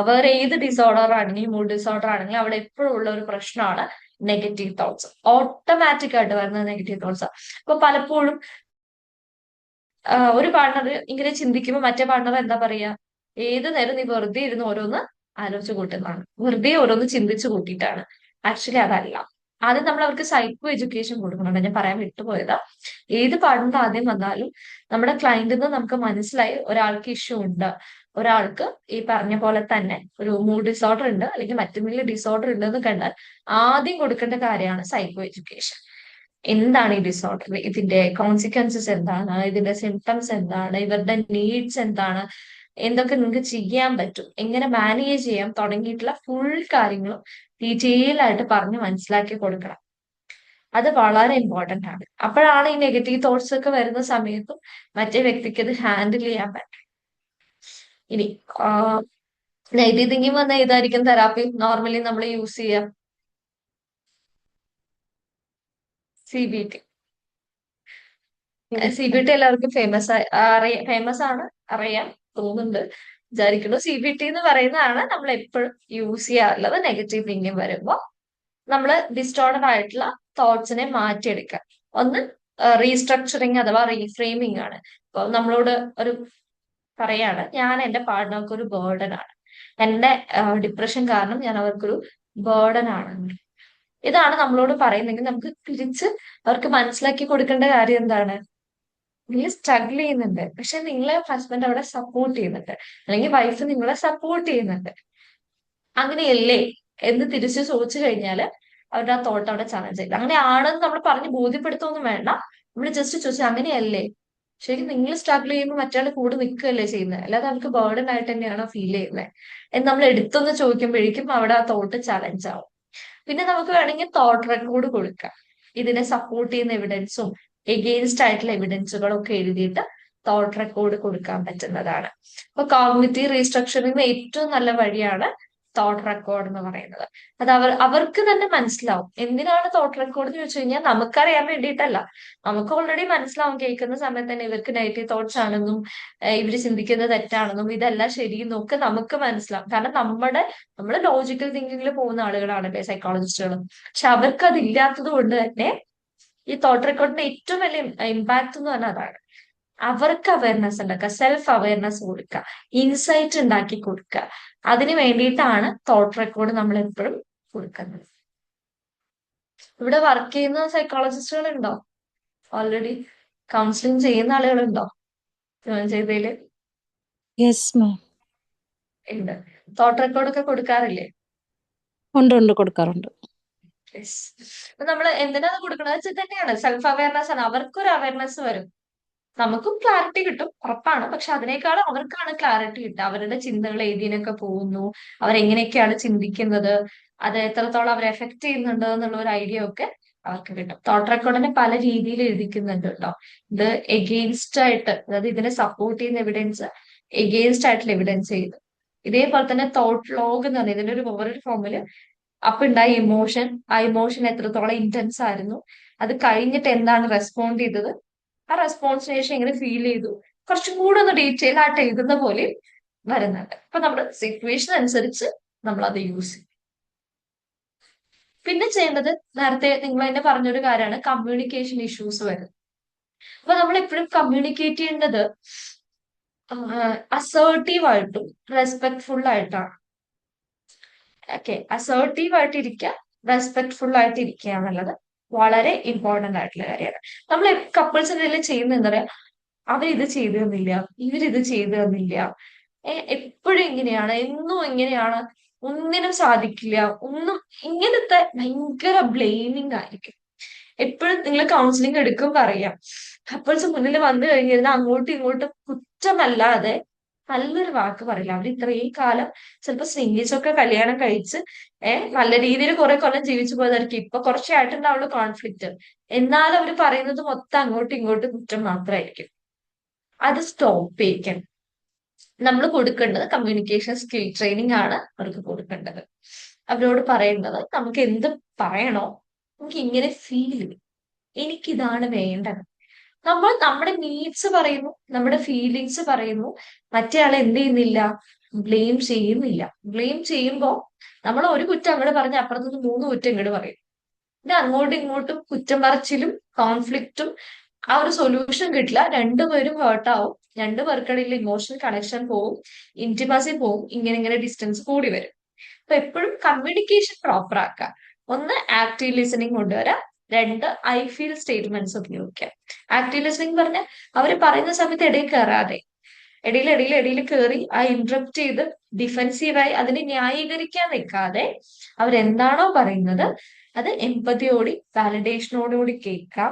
വേറെ ഏത് ഡിസോർഡർ ആണെങ്കിലും മൂഡ് ഡിസോർഡർ ആണെങ്കിലും അവിടെ എപ്പോഴും ഉള്ള ഒരു പ്രശ്നമാണ് നെഗറ്റീവ് തോട്ട്സ്. ഓട്ടോമാറ്റിക് ആയിട്ട് വരുന്ന നെഗറ്റീവ് തോട്ട്സ്. അപ്പൊ പലപ്പോഴും ഒരു പാർട്ണർ ഇങ്ങനെ ചിന്തിക്കുമ്പോൾ മറ്റേ പാർട്ണർ എന്താ പറയാ, ഏത് നേരം നീ വെറുതെ ഇരുന്ന് ഓരോന്ന് ആലോചിച്ച് കൂട്ടുന്നതാണ്, വെറുതെ ഓരോന്ന് ചിന്തിച്ചു കൂട്ടിയിട്ടാണ്. ആക്ച്വലി അതല്ല. ആദ്യം നമ്മൾ അവർക്ക് സൈക്കോ എഡ്യൂക്കേഷൻ കൊടുക്കുന്നുണ്ട്. ഞാൻ പറയാൻ വിട്ടുപോയതാ. ഏത് പാർട്ണർ ആദ്യം വന്നാലും നമ്മുടെ ക്ലയന്റിൽ നിന്ന് നമുക്ക് മനസ്സിലായി ഒരാൾക്ക് ഇഷ്യൂ ഉണ്ട്, ഒരാൾക്ക് ഈ പറഞ്ഞ പോലെ തന്നെ ഒരു മൂഡ് ഡിസോർഡർ ഉണ്ട് അല്ലെങ്കിൽ മറ്റെന്തെങ്കിലും ഡിസോർഡർ ഉണ്ടെന്ന് കണ്ടാൽ ആദ്യം കൊടുക്കേണ്ട കാര്യമാണ് സൈക്കോ എഡ്യൂക്കേഷൻ. എന്താണ് ഈ ഡിസോർഡർ, ഇതിന്റെ കോൺസിക്വൻസസ് എന്താണ്, ഇതിന്റെ സിംറ്റംസ് എന്താണ്, ഇവരുടെ നീഡ്സ് എന്താണ്, എന്തൊക്കെ നിങ്ങൾക്ക് ചെയ്യാൻ പറ്റും, എങ്ങനെ മാനേജ് ചെയ്യാം തുടങ്ങിയിട്ടുള്ള ഫുൾ കാര്യങ്ങളും ഡീറ്റെയിൽ ആയിട്ട് പറഞ്ഞ് മനസ്സിലാക്കി കൊടുക്കണം. അത് വളരെ ഇമ്പോർട്ടന്റ് ആണ്. അപ്പോഴാണ് ഈ നെഗറ്റീവ് തോട്ട്സ് ഒക്കെ വരുന്ന സമയത്തും മറ്റേ വ്യക്തിക്ക് അത് ഹാൻഡിൽ ചെയ്യാൻ പറ്റും. ഇനി നെഗറ്റീവ് തിങ്കിങ് വന്ന ഏതായിരിക്കും തെറാപ്പി നോർമലി നമ്മൾ യൂസ് ചെയ്യാം? CBT. CBT എല്ലാവർക്കും ഫേമസ് ആണ്, അറിയാം തോന്നുന്നുണ്ട്, വിചാരിക്കുന്നു. CBT എന്ന് പറയുന്നതാണ് നമ്മൾ എപ്പോഴും യൂസ് ചെയ്യാറുള്ളത് നെഗറ്റീവ് തിങ്കിങ് വരുമ്പോൾ. നമ്മൾ ഡിസ്റ്റോർഡഡ് ആയിട്ടുള്ള തോട്ട്സിനെ മാറ്റിയെടുക്കുക. ഒന്ന് റീസ്ട്രക്ചറിങ് അഥവാ റീഫ്രെയിമിംഗ് ആണ്. ഇപ്പൊ നമ്മളോട് ഒരു പറയാണ്, ഞാൻ എന്റെ പാർട്ട്ണർക്ക് ഒരു ബേർഡൻ ആണ്, എന്റെ ഡിപ്രഷൻ കാരണം ഞാൻ അവർക്കൊരു ബേർഡൻ ആണ്. ഇതാണ് നമ്മളോട് പറയുന്നെങ്കിൽ നമുക്ക് തിരിച്ച് അവർക്ക് മനസ്സിലാക്കി കൊടുക്കേണ്ട കാര്യം എന്താണ്, നിങ്ങൾ സ്ട്രഗിൾ ചെയ്യുന്നുണ്ട്, പക്ഷെ നിങ്ങളെ ഹസ്ബൻഡ് അവിടെ സപ്പോർട്ട് ചെയ്യുന്നുണ്ട്, അല്ലെങ്കിൽ വൈഫ് നിങ്ങളെ സപ്പോർട്ട് ചെയ്യുന്നുണ്ട്. അങ്ങനെയല്ലേ എന്ന് തിരിച്ച് ചോദിച്ചു കഴിഞ്ഞാൽ അവരുടെ ആ തോട്ട് അവിടെ ചലഞ്ച് ചെയ്യില്ല. അങ്ങനെയാണെന്ന് നമ്മൾ പറഞ്ഞ് ബോധ്യപ്പെടുത്തൊന്നും വേണ്ട. നമ്മൾ ജസ്റ്റ് ചോദിച്ചു അങ്ങനെയല്ലേ, ശരിക്കും നിങ്ങൾ സ്ട്രഗിൾ ചെയ്യുമ്പോൾ മറ്റാൾ കൂടെ നിൽക്കുകയല്ലേ ചെയ്യുന്നത്, അല്ലാതെ അവർക്ക് ബേർഡൻ ആയിട്ട് തന്നെയാണോ ഫീൽ ചെയ്യുന്നത് എന്ന് നമ്മൾ എടുത്തൊന്ന് ചോദിക്കുമ്പോഴേക്കും അവിടെ ആ തോട്ട് ചലഞ്ച് ആവും. പിന്നെ നമുക്ക് വേണമെങ്കിൽ തോട്ട് റെക്കോർഡ് കൊടുക്കാം. ഇതിനെ സപ്പോർട്ട് ചെയ്യുന്ന എവിഡൻസും എഗെയിൻസ്റ്റ് ആയിട്ടുള്ള എവിഡൻസുകളും ഒക്കെ എഴുതിയിട്ട് തോട്ട് റെക്കോർഡ് കൊടുക്കാൻ പറ്റുന്നതാണ്. അപ്പൊ കോഗ്നിറ്റീവ് റീസ്ട്രക്ചറിങ് ഏറ്റവും നല്ല വഴിയാണ് തോട്ട് റെക്കോർഡ് എന്ന് പറയുന്നത്. അത് അവർക്ക് തന്നെ മനസ്സിലാവും. എന്തിനാണ് തോട്ട് റെക്കോർഡ് എന്ന് ചോദിച്ചു കഴിഞ്ഞാൽ നമുക്കറിയാൻ വേണ്ടിയിട്ടല്ല, നമുക്ക് ഓൾറെഡി മനസ്സിലാവും. കേൾക്കുന്ന സമയത്ത് തന്നെ ഇവർക്ക് നെഗറ്റീവ് തോട്ട്സ് ആണെന്നും ഇവര് ചിന്തിക്കുന്നത് തെറ്റാണെന്നും ഇതല്ല ശരിയെന്നും ഒക്കെ നമുക്ക് മനസ്സിലാവും. കാരണം നമ്മൾ ലോജിക്കൽ തിങ്കിങ്ങിൽ പോകുന്ന ആളുകളാണല്ലേ സൈക്കോളജിസ്റ്റുകൾ. പക്ഷെ അവർക്ക് അതില്ലാത്തത് കൊണ്ട് തന്നെ ഈ തോട്ട് റെക്കോർഡിന്റെ ഏറ്റവും വലിയ ഇമ്പാക്ട് എന്ന് പറഞ്ഞാൽ അതാണ്. അവർക്ക് അവയർനെസ് ഉണ്ടാക്കുക, സെൽഫ് അവയർനെസ് കൊടുക്കുക, ഇൻസൈറ്റ് ഉണ്ടാക്കി കൊടുക്കുക. അതിന് വേണ്ടിയിട്ടാണ് തോട്ട് റെക്കോർഡ് നമ്മൾ എപ്പോഴും കൊടുക്കുന്നത്. ഇവിടെ വർക്ക് ചെയ്യുന്ന സൈക്കോളജിസ്റ്റുകൾ ഉണ്ടോ? ഓൾറെഡി കൗൺസിലിംഗ് ചെയ്യുന്ന ആളുകളുണ്ടോ ജോയിൻ ചെയ്തതില്?
Yes ma'am.
ഉണ്ട്. തോട്ട് റെക്കോർഡ് ഒക്കെ കൊടുക്കാറില്ലേ?
ഉണ്ട് കൊടുക്കാറുണ്ട്.
അപ്പൊ നമ്മൾ എന്തിനാണ് കൊടുക്കുന്നത് വെച്ചാൽ തന്നെയാണ് സെൽഫ് അവയർനെസ് ആണ്. അവർക്കൊരു അവയർനെസ് വരും, നമുക്കും ക്ലാരിറ്റി കിട്ടും ഉറപ്പാണ്. പക്ഷെ അതിനേക്കാളും അവർക്കാണ് ക്ലാരിറ്റി കിട്ടുക. അവരുടെ ചിന്തകൾ ഏതിനൊക്കെ പോകുന്നു, അവരെങ്ങനെയൊക്കെയാണ് ചിന്തിക്കുന്നത്, അത് എത്രത്തോളം അവരെ എഫക്ട് ചെയ്യുന്നുണ്ട് എന്നുള്ള ഒരു ഐഡിയ ഒക്കെ അവർക്ക് കിട്ടും. തോട്ട് റെക്കോർഡിനെ പല രീതിയിൽ എഴുതിക്കുന്നുണ്ട് കേട്ടോ. ഇത് എഗെയിൻസ്റ്റ് ആയിട്ട്, അതായത് ഇതിനെ സപ്പോർട്ട് ചെയ്യുന്ന എവിഡൻസ്, എഗെയിൻസ്റ്റ് ആയിട്ടുള്ള എവിഡൻസ് ചെയ്ത്. ഇതേപോലെ തന്നെ തോട്ട് ലോഗ് എന്ന് പറഞ്ഞാൽ ഇതിന്റെ വേറൊരു ഫോമില് അപ്പൊ ഉണ്ടായ ഇമോഷൻ, ആ ഇമോഷൻ എത്രത്തോളം ഇന്റൻസ് ആയിരുന്നു, അത് കഴിഞ്ഞിട്ട് എന്താണ് റെസ്പോണ്ട് ചെയ്തത്, ആ റെസ്പോൺസിന് ശേഷം എങ്ങനെ ഫീൽ ചെയ്തു, കുറച്ചും കൂടെ ഒന്ന് ഡീറ്റെയിൽ ആയിട്ട് എഴുതുന്ന പോലെ വരുന്നുണ്ട്. അപ്പൊ നമ്മുടെ സിറ്റുവേഷൻ അനുസരിച്ച് നമ്മൾ അത് യൂസ് ചെയ്യും. പിന്നെ ചെയ്യേണ്ടത്, നേരത്തെ നിങ്ങൾ തന്നെ പറഞ്ഞൊരു കാര്യമാണ് കമ്മ്യൂണിക്കേഷൻ ഇഷ്യൂസ് വരുന്നത്. അപ്പൊ നമ്മൾ എപ്പോഴും കമ്മ്യൂണിക്കേറ്റ് ചെയ്യേണ്ടത് അസേർട്ടീവ് ആയിട്ടും റെസ്പെക്ട്ഫുൾ ആയിട്ടാണ്. ഓക്കെ, അസേർട്ടീവ് ആയിട്ട് ഇരിക്കുക, റെസ്പെക്ട്ഫുൾ ആയിട്ട് ഇരിക്കുക എന്നുള്ളത് വളരെ ഇമ്പോർട്ടന്റ് ആയിട്ടുള്ള കാര്യമാണ്. നമ്മൾ കപ്പിൾസിന്റെ ഇടയിൽ ചെയ്യുന്ന എന്താ പറയാ, അവരിത് ചെയ്തു തന്നില്ല, ഇവരിത് ചെയ്തു തന്നില്ല, എപ്പോഴും ഇങ്ങനെയാണ്, എന്നും ഇങ്ങനെയാണ്, ഒന്നിനും സാധിക്കില്ല, ഒന്നും ഇങ്ങനത്തെ ഭയങ്കര ബ്ലെയിമിങ് ആയിരിക്കും. എപ്പോഴും നിങ്ങൾ കൗൺസിലിംഗ് എടുക്കുമ്പോൾ അറിയാം, കപ്പിൾസ് മുന്നിൽ വന്നു കഴിഞ്ഞിരുന്ന അങ്ങോട്ടും ഇങ്ങോട്ടും കുറ്റമല്ലാതെ നല്ലൊരു വാക്ക് പറയില്ല. അവർ ഇത്രയും കാലം ചിലപ്പോൾ സ്നേഹിച്ചൊക്കെ കല്യാണം കഴിച്ച് നല്ല രീതിയിൽ കുറെ കൊല്ലം ജീവിച്ചു പോയതായിരിക്കും. ഇപ്പൊ കുറച്ചായിട്ടുണ്ടാവുള്ളൂ കോൺഫ്ലിക്റ്റ്. എന്നാലും അവർ പറയുന്നത് മൊത്തം അങ്ങോട്ടും ഇങ്ങോട്ടും കുറ്റം മാത്രമായിരിക്കും. അത് സ്റ്റോപ്പ് ചെയ്യിക്കണം. നമ്മൾ കൊടുക്കേണ്ടത് കമ്മ്യൂണിക്കേഷൻ സ്കിൽ ട്രെയിനിങ് ആണ് അവർക്ക് കൊടുക്കേണ്ടത്. അവരോട് പറയേണ്ടത് നമുക്ക് എന്ത് പറയണോ, നമുക്ക് ഇങ്ങനെ ഫീൽ ചെയ്യും, എനിക്കിതാണ് വേണ്ടത്. നമ്മൾ നമ്മുടെ നീഡ്സ് പറയുന്നു, നമ്മുടെ ഫീലിങ്സ് പറയുന്നു, മറ്റേ ആളെ എന്ത് ചെയ്യുന്നില്ല, ബ്ലെയിം ചെയ്യുന്നില്ല. ബ്ലെയിം ചെയ്യുമ്പോൾ നമ്മൾ ഒരു കുറ്റം അങ്ങോട്ട് പറഞ്ഞ അപ്പുറത്തുനിന്ന് 3 കുറ്റം ഇങ്ങോട്ട് പറയും. പിന്നെ അങ്ങോട്ടും ഇങ്ങോട്ടും കുറ്റം പറച്ചിലും കോൺഫ്ലിക്റ്റും ആ ഒരു സൊല്യൂഷൻ കിട്ടില്ല. രണ്ടുപേരും ഹേർട്ട് ആവും, രണ്ടുപേർക്കിടയിൽ ഇമോഷണൽ കണക്ഷൻ പോവും, ഇന്റിമസി പോവും, ഇങ്ങനെ ഡിസ്റ്റൻസ് കൂടി വരും. അപ്പൊ എപ്പോഴും കമ്മ്യൂണിക്കേഷൻ പ്രോപ്പർ ആക്കുക. ഒന്ന്, ആക്റ്റീവ് ലിസണിങ് കൊണ്ടുവരാം. 2, ഐ ഫീൽ സ്റ്റേറ്റ്മെന്റ്സ് ഉപയോഗിക്കാം. ആക്റ്റീവ് ലിസണിങ് പറഞ്ഞാൽ അവർ പറയുന്ന സമയത്ത് ഇടയിൽ കയറാതെ, ഇടയിൽ കയറി ആ ഇന്ററപ്റ്റ് ചെയ്ത് ഡിഫെൻസീവായി അതിനെ ന്യായീകരിക്കാൻ നിൽക്കാതെ അവരെന്താണോ പറയുന്നത് അത് എമ്പതിയോടി വാലിഡേഷനോടുകൂടി കേൾക്കാം.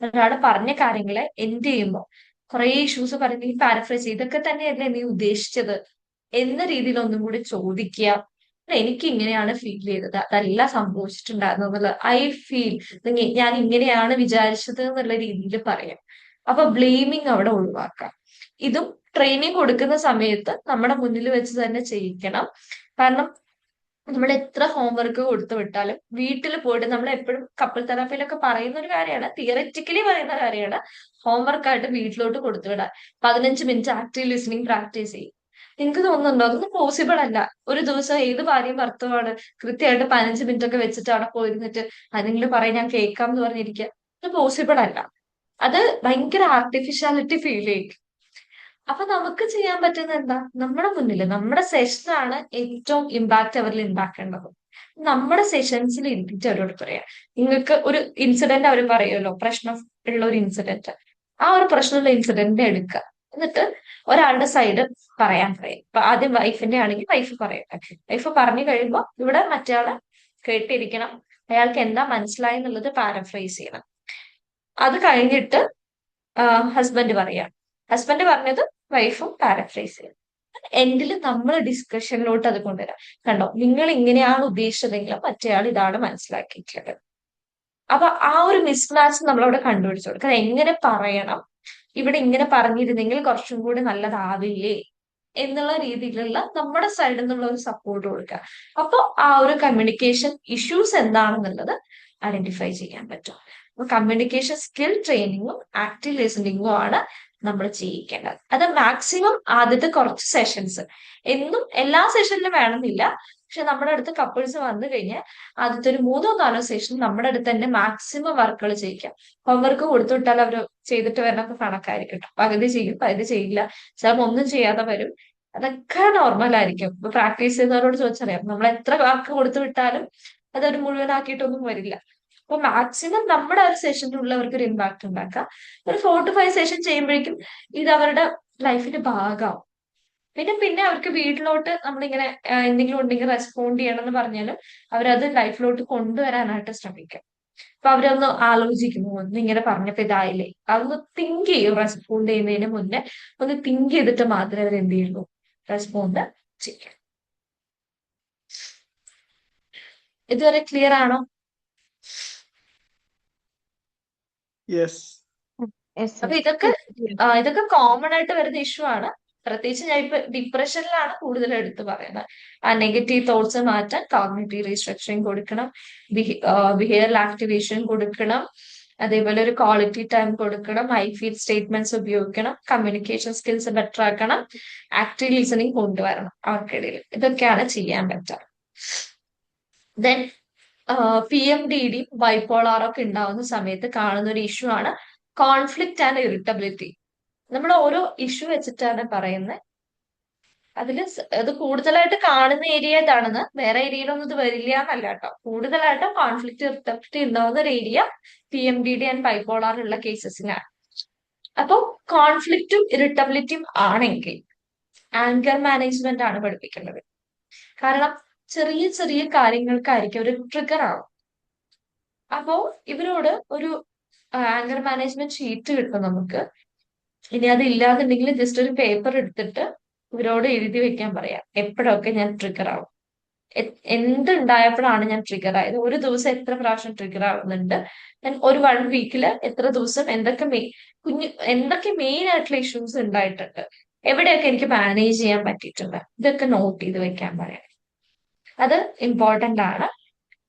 ഒരാള് പറഞ്ഞ കാര്യങ്ങളെ എൻഡ് ചെയ്യുമ്പോൾ കുറെ ഇഷ്യൂസ് പറയുന്നത് ഈ പാരഫ്രൈസ് ഇതൊക്കെ തന്നെയല്ലേ നീ ഉദ്ദേശിച്ചത് എന്ന രീതിയിൽ ഒന്നും കൂടി ചോദിക്കുക. എനിക്ക് ഇങ്ങനെയാണ് ഫീൽ ചെയ്തത്, അതല്ല സംഭവിച്ചിട്ടുണ്ടായിരുന്നു എന്നുള്ളത്, ഐ ഫീൽ, ഞാൻ ഇങ്ങനെയാണ് വിചാരിച്ചത് എന്നുള്ള രീതിയിൽ പറയാം. അപ്പൊ ബ്ലെയിമിങ് അവിടെ ഒഴിവാക്കാം. ഇതും ട്രെയിനിങ് കൊടുക്കുന്ന സമയത്ത് നമ്മുടെ മുന്നിൽ വെച്ച് തന്നെ ചെയ്യിക്കണം. കാരണം നമ്മൾ എത്ര ഹോംവർക്ക് കൊടുത്തു വിട്ടാലും വീട്ടിൽ പോയിട്ട് നമ്മൾ എപ്പോഴും കപ്പിൾ തെറാപ്പിയിലൊക്കെ പറയുന്ന ഒരു കാര്യമാണ്, തിയററ്റിക്കലി പറയുന്ന കാര്യമാണ്, ഹോംവർക്കായിട്ട് വീട്ടിലോട്ട് കൊടുത്തു വിടാൻ 15 മിനിറ്റ് ആക്റ്റീവ് ലിസണിങ് പ്രാക്ടീസ് ചെയ്യും. നിങ്ങൾക്ക് തോന്നുന്നുണ്ടോ അതൊന്നും പോസിബിൾ അല്ല? ഒരു ദിവസം ഏത് ഭാര്യയും ഭർത്താവാണ് കൃത്യമായിട്ട് 15 മിനിറ്റ് ഒക്കെ വെച്ചിട്ട് അവിടെ പോയിരുന്നിട്ട് അതെങ്കിലും പറയും ഞാൻ കേൾക്കാം എന്ന് പറഞ്ഞിരിക്കുക? അത് പോസിബിൾ അല്ല. അത് ഭയങ്കര ആർട്ടിഫിഷ്യാലിറ്റി ഫീൽ ചെയ്യും. അപ്പൊ നമുക്ക് ചെയ്യാൻ പറ്റുന്ന എന്താ, നമ്മുടെ മുന്നിൽ നമ്മുടെ സെഷനാണ് ഏറ്റവും ഇമ്പാക്ട് അവരിൽ ഉണ്ടാക്കേണ്ടത്. നമ്മുടെ സെഷൻസിൽ ഇരുത്തിട്ട് അവരോട് പറയാം. നിങ്ങൾക്ക് ഒരു ഇൻസിഡന്റ് അവർ പറയുമല്ലോ, പ്രശ്നം ഉള്ള ഒരു ഇൻസിഡന്റ്, ആ ഒരു പ്രശ്നമുള്ള ഇൻസിഡന്റ് എടുക്കുക, എന്നിട്ട് ഒരാളുടെ സൈഡ് പറയാൻ പറയും. ഇപ്പൊ ആദ്യം വൈഫിന്റെ ആണെങ്കിൽ വൈഫ് പറയട്ടെ. വൈഫ് പറഞ്ഞു കഴിയുമ്പോൾ ഇവിടെ മറ്റേയാളെ കേട്ടിരിക്കണം, അയാൾക്ക് എന്താ മനസ്സിലായി എന്നുള്ളത് പാരഫ്രൈസ് ചെയ്യണം. അത് കഴിഞ്ഞിട്ട് ഹസ്ബൻഡ് പറയാം, ഹസ്ബൻഡ് പറഞ്ഞത് വൈഫും പാരഫ്രൈസ് ചെയ്യും. എൻഡിൽ നമ്മൾ ഡിസ്കഷനിലോട്ട് അത് കൊണ്ടുവരാം. കണ്ടോ, നിങ്ങൾ ഇങ്ങനെയാണ് ഉദ്ദേശിച്ചതെങ്കിലും മറ്റേയാൾ ഇതാണ് മനസ്സിലാക്കിയിട്ടുള്ളത്. അപ്പൊ ആ ഒരു മിസ്മാച്ച് നമ്മളവിടെ കണ്ടുപിടിച്ചു കൊടുക്കുക. അത് എങ്ങനെ പറയണം, ഇവിടെ ഇങ്ങനെ പറഞ്ഞിരുന്നെങ്കിൽ കുറച്ചും കൂടി നല്ലതാവില്ലേ എന്നുള്ള രീതിയിലുള്ള നമ്മുടെ സൈഡിൽ നിന്നുള്ള ഒരു സപ്പോർട്ട് കൊടുക്കുക. അപ്പോൾ ആ ഒരു കമ്മ്യൂണിക്കേഷൻ ഇഷ്യൂസ് എന്താണെന്നുള്ളത് ഐഡന്റിഫൈ ചെയ്യാൻ പറ്റും. അപ്പൊ കമ്മ്യൂണിക്കേഷൻ സ്കിൽ ട്രെയിനിങ്ങും ആക്റ്റീവ് ലിസണിങ്ങും ആണ് നമ്മൾ ചെയ്യിക്കേണ്ടത്. അത് മാക്സിമം ആദ്യത്തെ കുറച്ച് സെഷൻസ്, എന്നും എല്ലാ സെഷനിലും വേണമെന്നില്ല. പക്ഷെ നമ്മുടെ അടുത്ത് കപ്പിൾസ് വന്നു കഴിഞ്ഞാൽ ആദ്യത്തെ ഒരു 3-4 സെഷൻ നമ്മുടെ അടുത്ത് തന്നെ മാക്സിമം വർക്കുകൾ ചെയ്യിക്കാം. ഹോംവർക്ക് കൊടുത്തുവിട്ടാൽ അവർ ചെയ്തിട്ട് വരണൊക്കെ കണക്കായിരിക്കും കേട്ടോ. പകുതി ചെയ്യും, പകുതി ചെയ്യില്ല, ചിലപ്പോൾ ഒന്നും ചെയ്യാതെ വരും. അതൊക്കെ നോർമൽ ആയിരിക്കും. ഇപ്പൊ പ്രാക്ടീസ് ചെയ്തവരോട് ചോദിച്ചറിയാം, നമ്മൾ എത്ര വർക്ക് കൊടുത്തു വിട്ടാലും അതൊരു മുഴുവനാക്കിയിട്ടൊന്നും വരില്ല. അപ്പൊ മാക്സിമം നമ്മുടെ ഒരു സെഷനിലുള്ളവർക്ക് ഒരു ഇമ്പാക്ട് ഉണ്ടാക്കാം. ഒരു 4 to 5 സെഷൻ ചെയ്യുമ്പോഴേക്കും ഇത് അവരുടെ ലൈഫിന്റെ ഭാഗമാവും. പിന്നെ അവർക്ക് വീട്ടിലോട്ട് നമ്മളിങ്ങനെ എന്തെങ്കിലും ഉണ്ടെങ്കിൽ റെസ്പോണ്ട് ചെയ്യണം എന്ന് പറഞ്ഞാലും അവരത് ലൈഫിലോട്ട് കൊണ്ടുവരാനായിട്ട് ശ്രമിക്കും. അപ്പൊ അവരൊന്ന് ആലോചിക്കുന്നു, ഒന്ന് ഇങ്ങനെ പറഞ്ഞപ്പോ ഇതായില്ലേ, അതൊന്ന് തിങ്ക് ചെയ്യും. റെസ്പോണ്ട് ചെയ്യുന്നതിന് മുന്നേ ഒന്ന് തിങ്ക് ചെയ്തിട്ട് മാത്രമേ അവർ എന്ത് ചെയ്യുള്ളൂ, റെസ്പോണ്ട് ചെയ്യും. ഇതുവരെ ക്ലിയർ ആണോ?
യെസ്.
അപ്പൊ ഇതൊക്കെ കോമൺ ആയിട്ട് വരുന്ന ഇഷ്യൂ ആണ്. പ്രത്യേകിച്ച് ഞാൻ ഇപ്പൊ ഡിപ്രഷനിലാണ് കൂടുതൽ എടുത്തു പറയുന്നത്. ആ നെഗറ്റീവ് തോട്ട്സ് മാറ്റാൻ കോഗ്നിറ്റീവ് റീസ്ട്രക്ചറിങ് കൊടുക്കണം, ബിഹേവിയറൽ ആക്ടിവേഷൻ കൊടുക്കണം, അതേപോലെ ഒരു ക്വാളിറ്റി ടൈം കൊടുക്കണം, ഐ ഫീൽ സ്റ്റേറ്റ്മെന്റ്സ് ഉപയോഗിക്കണം, കമ്മ്യൂണിക്കേഷൻ സ്കിൽസ് ബെറ്റർ ആക്കണം, ആക്റ്റീവ് ലിസണിങ് കൊണ്ടുവരണം അവർക്കിടയിൽ. ഇതൊക്കെയാണ് ചെയ്യാൻ പറ്റുക. ദെൻ PMDD ബൈപോളാറൊക്കെ ഉണ്ടാവുന്ന സമയത്ത് കാണുന്ന ഒരു ഇഷ്യൂ ആണ് കോൺഫ്ലിക്റ്റ് ആൻഡ് ഇറിറ്റബിലിറ്റി. നമ്മൾ ഓരോ ഇഷ്യൂ വെച്ചിട്ടാണ് പറയുന്നത്. അത് കൂടുതലായിട്ട് കാണുന്ന ഏരിയ ഇതാണെന്ന്, വേറെ ഏരിയയിലൊന്നും ഇത് വരില്ല എന്നല്ല കേട്ടോ. കൂടുതലായിട്ട് കോൺഫ്ലിക്റ്റ് ഇറിറ്റബിലിറ്റി ഉണ്ടാവുന്ന ഒരു ഏരിയ PMDD ആൻഡ് ബൈപോളാർ ഉള്ള കേസസിനാണ്. അപ്പോൾ കോൺഫ്ലിക്റ്റും ഇറിറ്റബിലിറ്റിയും ആണെങ്കിൽ ആങ്കർ മാനേജ്മെന്റ് ആണ് പഠിപ്പിക്കേണ്ടത്. കാരണം ചെറിയ ചെറിയ കാര്യങ്ങൾക്കായിരിക്കും ഒരു ട്രിഗർ ആവും. അപ്പോ ഇവരോട് ഒരു ആങ്കർ മാനേജ്മെന്റ് ഷീറ്റ് കിട്ടും നമുക്ക്. ഇനി അത് ഇല്ലാന്നുണ്ടെങ്കിൽ ജസ്റ്റ് ഒരു പേപ്പർ എടുത്തിട്ട് ഇവരോട് എഴുതി വെക്കാൻ പറയാം, എപ്പോഴൊക്കെ ഞാൻ ട്രിഗർ ആവും, എന്തുണ്ടായപ്പോഴാണ് ഞാൻ ട്രിഗർ ആയത്, ഒരു ദിവസം എത്ര പ്രാവശ്യം ട്രിഗർ ആവുന്നുണ്ട്, ഒരു 1 വീക്കില് എത്ര ദിവസം എന്തൊക്കെ മെയിൻ ആയിട്ടുള്ള ഇഷ്യൂസ് ഉണ്ടായിട്ടുണ്ട്, എവിടെയൊക്കെ എനിക്ക് മാനേജ് ചെയ്യാൻ പറ്റിയിട്ടുണ്ട്, ഇതൊക്കെ നോട്ട് ചെയ്ത് വെക്കാൻ പറയാം. അത് ഇമ്പോർട്ടന്റ് ആണ്.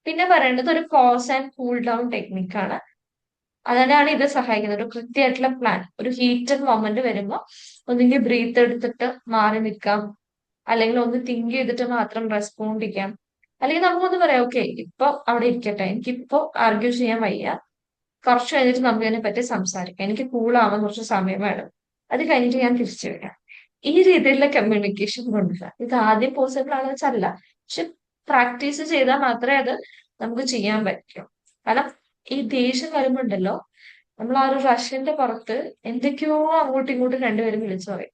പിന്നെ പറയേണ്ടത് ഒരു പോസ് ആൻഡ് കൂൾ ഡൗൺ ടെക്നിക്കാണ്. അതിനാണ് ഇത് സഹായിക്കുന്നത്. ഒരു കൃത്യമായിട്ടുള്ള പ്ലാൻ. ഒരു ഹീറ്റഡ് മൊമെന്റ് വരുമ്പോൾ ഒന്നെങ്കിൽ ബ്രീത്ത് എടുത്തിട്ട് മാറി നിൽക്കാം, അല്ലെങ്കിൽ ഒന്ന് തിങ്ക് ചെയ്തിട്ട് മാത്രം റെസ്പോണ്ട് ചെയ്യാം, അല്ലെങ്കിൽ നമുക്കൊന്ന് പറയാം, ഓക്കെ ഇപ്പൊ അവിടെ ഇരിക്കട്ടെ, എനിക്കിപ്പോ ആർഗ്യൂ ചെയ്യാൻ വയ്യ, കുറച്ച് കഴിഞ്ഞിട്ട് നമുക്ക് അതിനെ പറ്റി സംസാരിക്കാം, എനിക്ക് കൂളാവാൻ കുറച്ച് സമയം വേണം, അത് കഴിഞ്ഞിട്ട് ഞാൻ തിരിച്ചു വരാം. ഈ രീതിയിലുള്ള കമ്മ്യൂണിക്കേഷൻ കൊണ്ടുവരാം. ഇത് ആദ്യം പോസിബിൾ ആണെന്ന് വെച്ചല്ല, പക്ഷെ പ്രാക്ടീസ് ചെയ്താൽ മാത്രമേ അത് നമുക്ക് ചെയ്യാൻ പറ്റൂ. കാരണം ഈ ദേഷ്യം വരുമ്പോണ്ടല്ലോ, നമ്മൾ ആ ഒരു റഷ്യന്റെ പുറത്ത് എന്തൊക്കെയോ അങ്ങോട്ടും ഇങ്ങോട്ടും രണ്ടുപേരും വിളിച്ചു പറയും.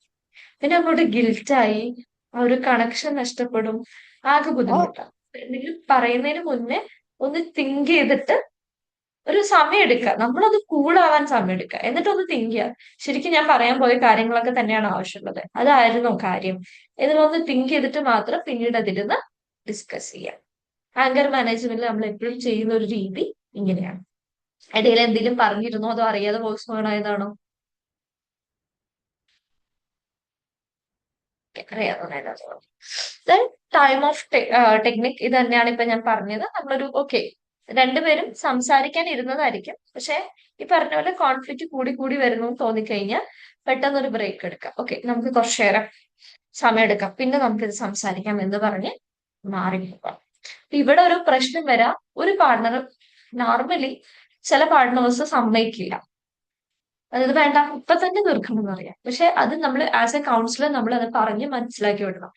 പിന്നെ അങ്ങോട്ട് ഗിൽറ്റായി ആ ഒരു കണക്ഷൻ നഷ്ടപ്പെടും, ആകെ ബുദ്ധിമുട്ടാണ്. എന്തെങ്കിലും പറയുന്നതിന് മുന്നേ ഒന്ന് തിങ്ക് ചെയ്തിട്ട് ഒരു സമയം എടുക്കുക, നമ്മളത് കൂളാവാൻ സമയം എടുക്കുക, എന്നിട്ടൊന്ന് തിങ്ക് ചെയ്യുക, ശരിക്കും ഞാൻ പറയാൻ പോയ കാര്യങ്ങളൊക്കെ തന്നെയാണ് ആവശ്യമുള്ളത്, അതായിരുന്നോ കാര്യം, ഇതിലൊന്ന് തിങ്ക് ചെയ്തിട്ട് മാത്രം പിന്നീട് അതിരുന്ന് ഡിസ്കസ് ചെയ്യാം. ആങ്കർ മാനേജ്മെന്റിൽ നമ്മൾ എപ്പോഴും ചെയ്യുന്ന ഒരു രീതി ഇങ്ങനെയാണ്. ഇടയിൽ എന്തെങ്കിലും പറഞ്ഞിരുന്നോ, അതോ അറിയാതെ വോയിസ് ഓൺ ആയതാണോ? ടൈം ഓഫ് ടെക്നിക് ഇത് തന്നെയാണ് ഇപ്പൊ ഞാൻ പറഞ്ഞത്. നമ്മളൊരു രണ്ടുപേരും സംസാരിക്കാൻ ഇരുന്നതായിരിക്കും, പക്ഷെ ഈ പറഞ്ഞ പോലെ കോൺഫ്ലിക്റ്റ് കൂടി വരുന്നു എന്ന് തോന്നിക്കഴിഞ്ഞാൽ പെട്ടെന്നൊരു ബ്രേക്ക് എടുക്കാം. നമുക്ക് കുറച്ചു നേരം സമയം എടുക്കാം, പിന്നെ നമുക്കിത് സംസാരിക്കാം എന്ന് പറഞ്ഞ് മാറിപ്പോകാം. ഇവിടെ ഒരു പ്രശ്നം വരാം, ഒരു പാർട്ണർ നോർമലി ചില പാർട്ട്നേഴ്സ് സമ്മതിക്കില്ല, അതായത് വേണ്ട ഇപ്പൊ തന്നെ തീർക്കണം എന്ന് പറയാം. പക്ഷെ അത് നമ്മൾ ആസ് എ കൗൺസിലർ നമ്മൾ അത് പറഞ്ഞ് മനസ്സിലാക്കി വിടണം.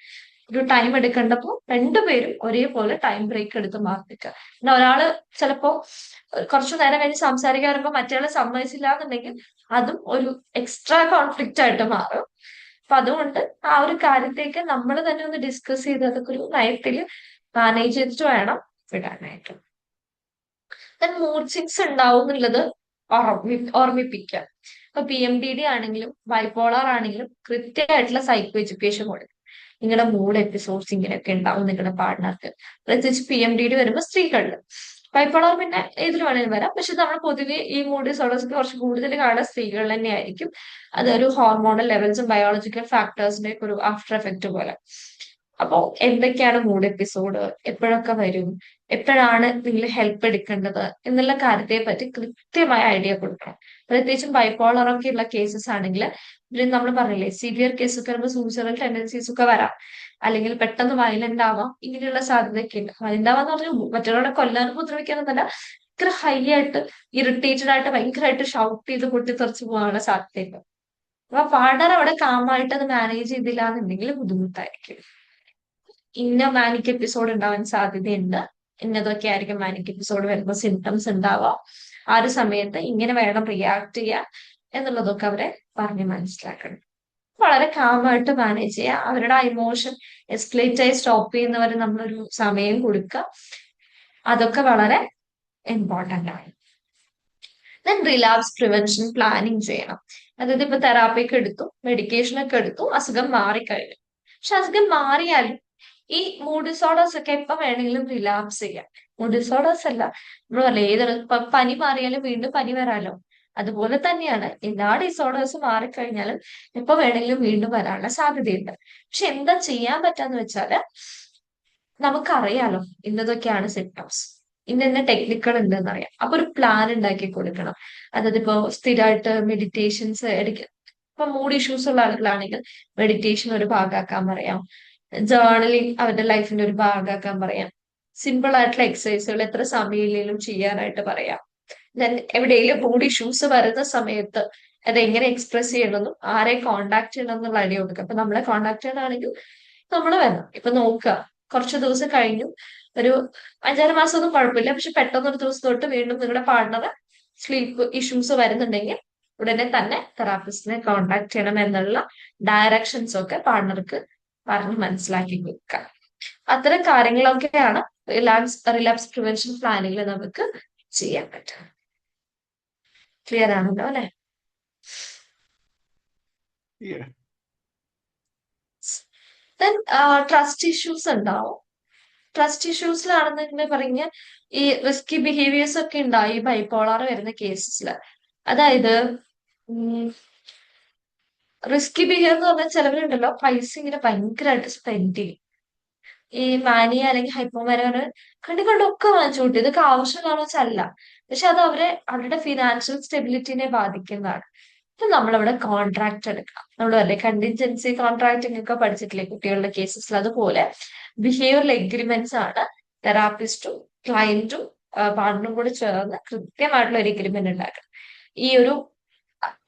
ഒരു ടൈം എടുക്കേണ്ടപ്പോൾ രണ്ടുപേരും ഒരേപോലെ ടൈം ബ്രേക്ക് എടുത്ത് മാറ്റിക്കുക. പിന്നെ ഒരാള് ചിലപ്പോ കുറച്ചു നേരം കഴിഞ്ഞ് സംസാരിക്കാൻ വരുമ്പോൾ മറ്റേയാളെ സമ്മതിച്ചില്ല എന്നുണ്ടെങ്കിൽ അതും ഒരു എക്സ്ട്രാ കോൺഫ്ലിക്റ്റ് ആയിട്ട് മാറും. അപ്പൊ അതുകൊണ്ട് ആ ഒരു കാര്യത്തേക്ക് നമ്മൾ തന്നെ ഒന്ന് ഡിസ്കസ് ചെയ്ത് അതൊക്കെ ഒരു നയത്തിൽ മാനേജ് ചെയ്തിട്ട് വേണം വിടാനായിട്ട്. മൂഡ് സ്വിങ്സ് ഉണ്ടാവും എന്നുള്ളത് ഓർമ്മിപ്പിക്കുക. ഇപ്പൊ PMDD ആണെങ്കിലും ബൈപോളാർ ആണെങ്കിലും കൃത്യമായിട്ടുള്ള സൈക്കോ എഡ്യൂക്കേഷൻ കൊടുക്കും. നിങ്ങളുടെ മൂഡ് എപ്പിസോഡ്സ് ഇങ്ങനെയൊക്കെ ഉണ്ടാവും നിങ്ങളുടെ പാർട്ട്ണർക്ക്. പ്രത്യേകിച്ച് PMDD വരുമ്പോൾ സ്ത്രീകളിൽ. ബൈപോളാർ പിന്നെ ഏതിൽ വേണമെങ്കിലും വരാം. പക്ഷെ നമ്മൾ പൊതുവെ ഈ മൂഡ് ഡിസോർഡേഴ്സ് കുറച്ച് കൂടുതൽ കാണുക സ്ത്രീകളിൽ തന്നെയായിരിക്കും. അതൊരു ഹോർമോണൽ ലെവൽസും ബയോളജിക്കൽ ഫാക്ടേഴ്സിന്റെ ഒക്കെ ഒരു ആഫ്റ്റർ എഫക്റ്റ് പോലെ. അപ്പോ എന്തൊക്കെയാണ് മൂഡ് എപ്പിസോഡ്, എപ്പോഴൊക്കെ വരും, എപ്പോഴാണ് നിങ്ങൾ ഹെൽപ്പ് എടുക്കേണ്ടത് എന്നുള്ള കാര്യത്തെ പറ്റി കൃത്യമായ ഐഡിയ കൊടുക്കണം. പ്രത്യേകിച്ചും ബൈപോളർ ഒക്കെ ഉള്ള കേസസ് ആണെങ്കിൽ നമ്മൾ പറഞ്ഞില്ലേ സിവിയർ കേസൊക്കെ വരുമ്പോൾ സൂയിസൈഡൽ ടെൻഡൻസീസ് ഒക്കെ വരാം, അല്ലെങ്കിൽ പെട്ടെന്ന് വയലന്റ് ആവാം, ഇങ്ങനെയുള്ള സാധ്യതയൊക്കെ ഉണ്ട്. വയലന്റ് ആവാന്ന് പറഞ്ഞാൽ മറ്റുള്ളവരെ കൊല്ലാനും ഉപദ്രവിക്കാനൊന്നല്ല, ഭയങ്കര ഹൈ ആയിട്ട് ഇറിറ്റേറ്റഡ് ആയിട്ട് ഭയങ്കരമായിട്ട് ഷൗട്ട് ചെയ്ത് പൊട്ടിത്തെറിച്ച് പോകാനുള്ള സാധ്യതയുണ്ട്. അപ്പൊ പാർട്ണർ അവിടെ കാമായിട്ട് അത് മാനേജ് ചെയ്തില്ല എന്നുണ്ടെങ്കിൽ ബുദ്ധിമുട്ടായിരിക്കും. ഇന്ന മാനിക് എപ്പിസോഡ് ഉണ്ടാവാൻ സാധ്യതയുണ്ട്, ഇന്നതൊക്കെ ആയിരിക്കും മാനിക് എപ്പിസോഡ് വരുമ്പോൾ സിംറ്റംസ് ഉണ്ടാവുക, ആ ഒരു സമയത്ത് ഇങ്ങനെ വേണം റിയാക്ട് ചെയ്യാൻ എന്നുള്ളതൊക്കെ അവരെ പറഞ്ഞ് മനസ്സിലാക്കണം. വളരെ കാമായിട്ട് മാനേജ് ചെയ്യുക. അവരുടെ ആ ഇമോഷൻ എസ്കലേറ്റ് ആയി സ്റ്റോപ്പ് ചെയ്യുന്നവരെ നമ്മളൊരു സമയം കൊടുക്കുക. അതൊക്കെ വളരെ ഇമ്പോർട്ടന്റ് ആണ്. ദെൻ റിലാപ്സ് പ്രിവെൻഷൻ പ്ലാനിങ് ചെയ്യണം. അതായത് ഇപ്പൊ തെറാപ്പിയൊക്കെ എടുത്തു, മെഡിക്കേഷൻ ഒക്കെ എടുത്തു, അസുഖം മാറിക്കഴിഞ്ഞു. പക്ഷെ അസുഖം മാറിയാലും ഈ മൂഡ് ഡിസോർഡേഴ്സ് ഒക്കെ എപ്പം വേണമെങ്കിലും റിലാപ്സ് ചെയ്യാം. മൂഡ് ഡിസോർഡേഴ്സ് അല്ല, നമ്മൾ പറയില്ല ഏതൊരു പനി മാറിയാലും വീണ്ടും പനി വരാലോ, അതുപോലെ തന്നെയാണ് എല്ലാ ഡിസോർഡേഴ്സും മാറിക്കഴിഞ്ഞാലും എപ്പോ വേണമെങ്കിലും വീണ്ടും വരാനുള്ള സാധ്യതയുണ്ട്. പക്ഷെ എന്താ ചെയ്യാൻ പറ്റാന്ന് വെച്ചാല് നമുക്കറിയാലോ ഇന്നതൊക്കെയാണ് സിംറ്റംസ്, ഇന്ന ടെക്നിക്കുകൾ ഉണ്ടെന്ന് അറിയാം. അപ്പൊ ഒരു പ്ലാൻ ഉണ്ടാക്കി കൊടുക്കണം. അതായത് ഇപ്പോ സ്ഥിരമായിട്ട് മെഡിറ്റേഷൻസ് എടുക്കുക. ഇപ്പൊ മൂഡ് ഇഷ്യൂസ് ഉള്ള ആളുകളാണെങ്കിൽ മെഡിറ്റേഷൻ ഒരു ഭാഗമാക്കാൻ പറയാം, ജേർണലിങ് അവരുടെ ലൈഫിന്റെ ഒരു ഭാഗമാക്കാൻ പറയാം, സിമ്പിൾ ആയിട്ടുള്ള എക്സസൈസുകൾ എത്ര സമയങ്ങളിലും ചെയ്യാനായിട്ട് പറയാം. ദെൻ എവിടെയെങ്കിലും മൂഡ് ഇഷ്യൂസ് വരുന്ന സമയത്ത് അത് എങ്ങനെ എക്സ്പ്രസ് ചെയ്യണമെന്നും ആരെ കോണ്ടാക്ട് ചെയ്യണം എന്നുള്ള ഐഡിയ കൊടുക്കുക. അപ്പൊ നമ്മളെ കോണ്ടാക്ട് ചെയ്യണമെങ്കിൽ നമ്മൾ വരണം. ഇപ്പൊ നോക്കുക, കുറച്ച് ദിവസം കഴിഞ്ഞു, ഒരു 5-6 മാസമൊന്നും കുഴപ്പമില്ല, പക്ഷെ പെട്ടെന്ന് ഒരു ദിവസം തൊട്ട് വീണ്ടും നിങ്ങളുടെ പാർട്ണറ് സ്ലീപ്പ് ഇഷ്യൂസ് വരുന്നുണ്ടെങ്കിൽ ഉടനെ തന്നെ തെറാപ്പിസ്റ്റിനെ കോണ്ടാക്ട് ചെയ്യണം എന്നുള്ള ഡയറക്ഷൻസ് ഒക്കെ പാർട്ണർക്ക് പറഞ്ഞ് മനസ്സിലാക്കി കൊടുക്കുക. അത്തരം കാര്യങ്ങളൊക്കെയാണ് റിലാപ്സ് പ്രിവെൻഷൻ പ്ലാനിങ്ങിൽ നമുക്ക് ചെയ്യാൻ പറ്റുക. ക്ലിയർ ആണല്ലോ അല്ലെ? ട്രസ്റ്റ് ഇഷ്യൂസ് ഉണ്ടാവും. ട്രസ്റ്റ് ഇഷ്യൂസിലാണെന്ന് പറഞ്ഞ ഈ റിസ്കി ബിഹേവിയേഴ്സ് ഒക്കെ ഉണ്ടാവും ഈ ബൈപോളാർ വരുന്ന കേസസിൽ. അതായത് റിസ്കി ബിഹേവിയർ എന്ന് പറഞ്ഞാൽ ചിലവരുണ്ടല്ലോ പൈസ ഇങ്ങനെ ഭയങ്കരമായിട്ട് സ്പെൻഡ് ചെയ്യും. ഈ മാനിയ അല്ലെങ്കിൽ ഹൈപ്പോമാനിയ കണ്ടുകൊണ്ടൊക്കെ വാങ്ങിച്ചു കൂട്ടി. ഇതൊക്കെ ആവശ്യമാണോ വെച്ചല്ല, പക്ഷെ അത് അവരുടെ ഫിനാൻഷ്യൽ സ്റ്റെബിലിറ്റിനെ ബാധിക്കുന്നതാണ്. അപ്പൊ നമ്മളവിടെ കോൺട്രാക്ട് എടുക്കണം. നമ്മൾ പറയില്ലേ കണ്ടിൻജൻസി കോൺട്രാക്ടിങ് ഒക്കെ പഠിച്ചിട്ടില്ലേ കുട്ടികളുടെ കേസസിൽ? അതുപോലെ ബിഹേവിയറൽ എഗ്രിമെന്റ്സ് ആണ് തെറാപ്പിസ്റ്റും ക്ലയന്റും പാർട്ണറും കൂടി ചേർന്ന് കൃത്യമായിട്ടുള്ള ഒരു എഗ്രിമെന്റ് ഉണ്ടാക്കണം. ഈ ഒരു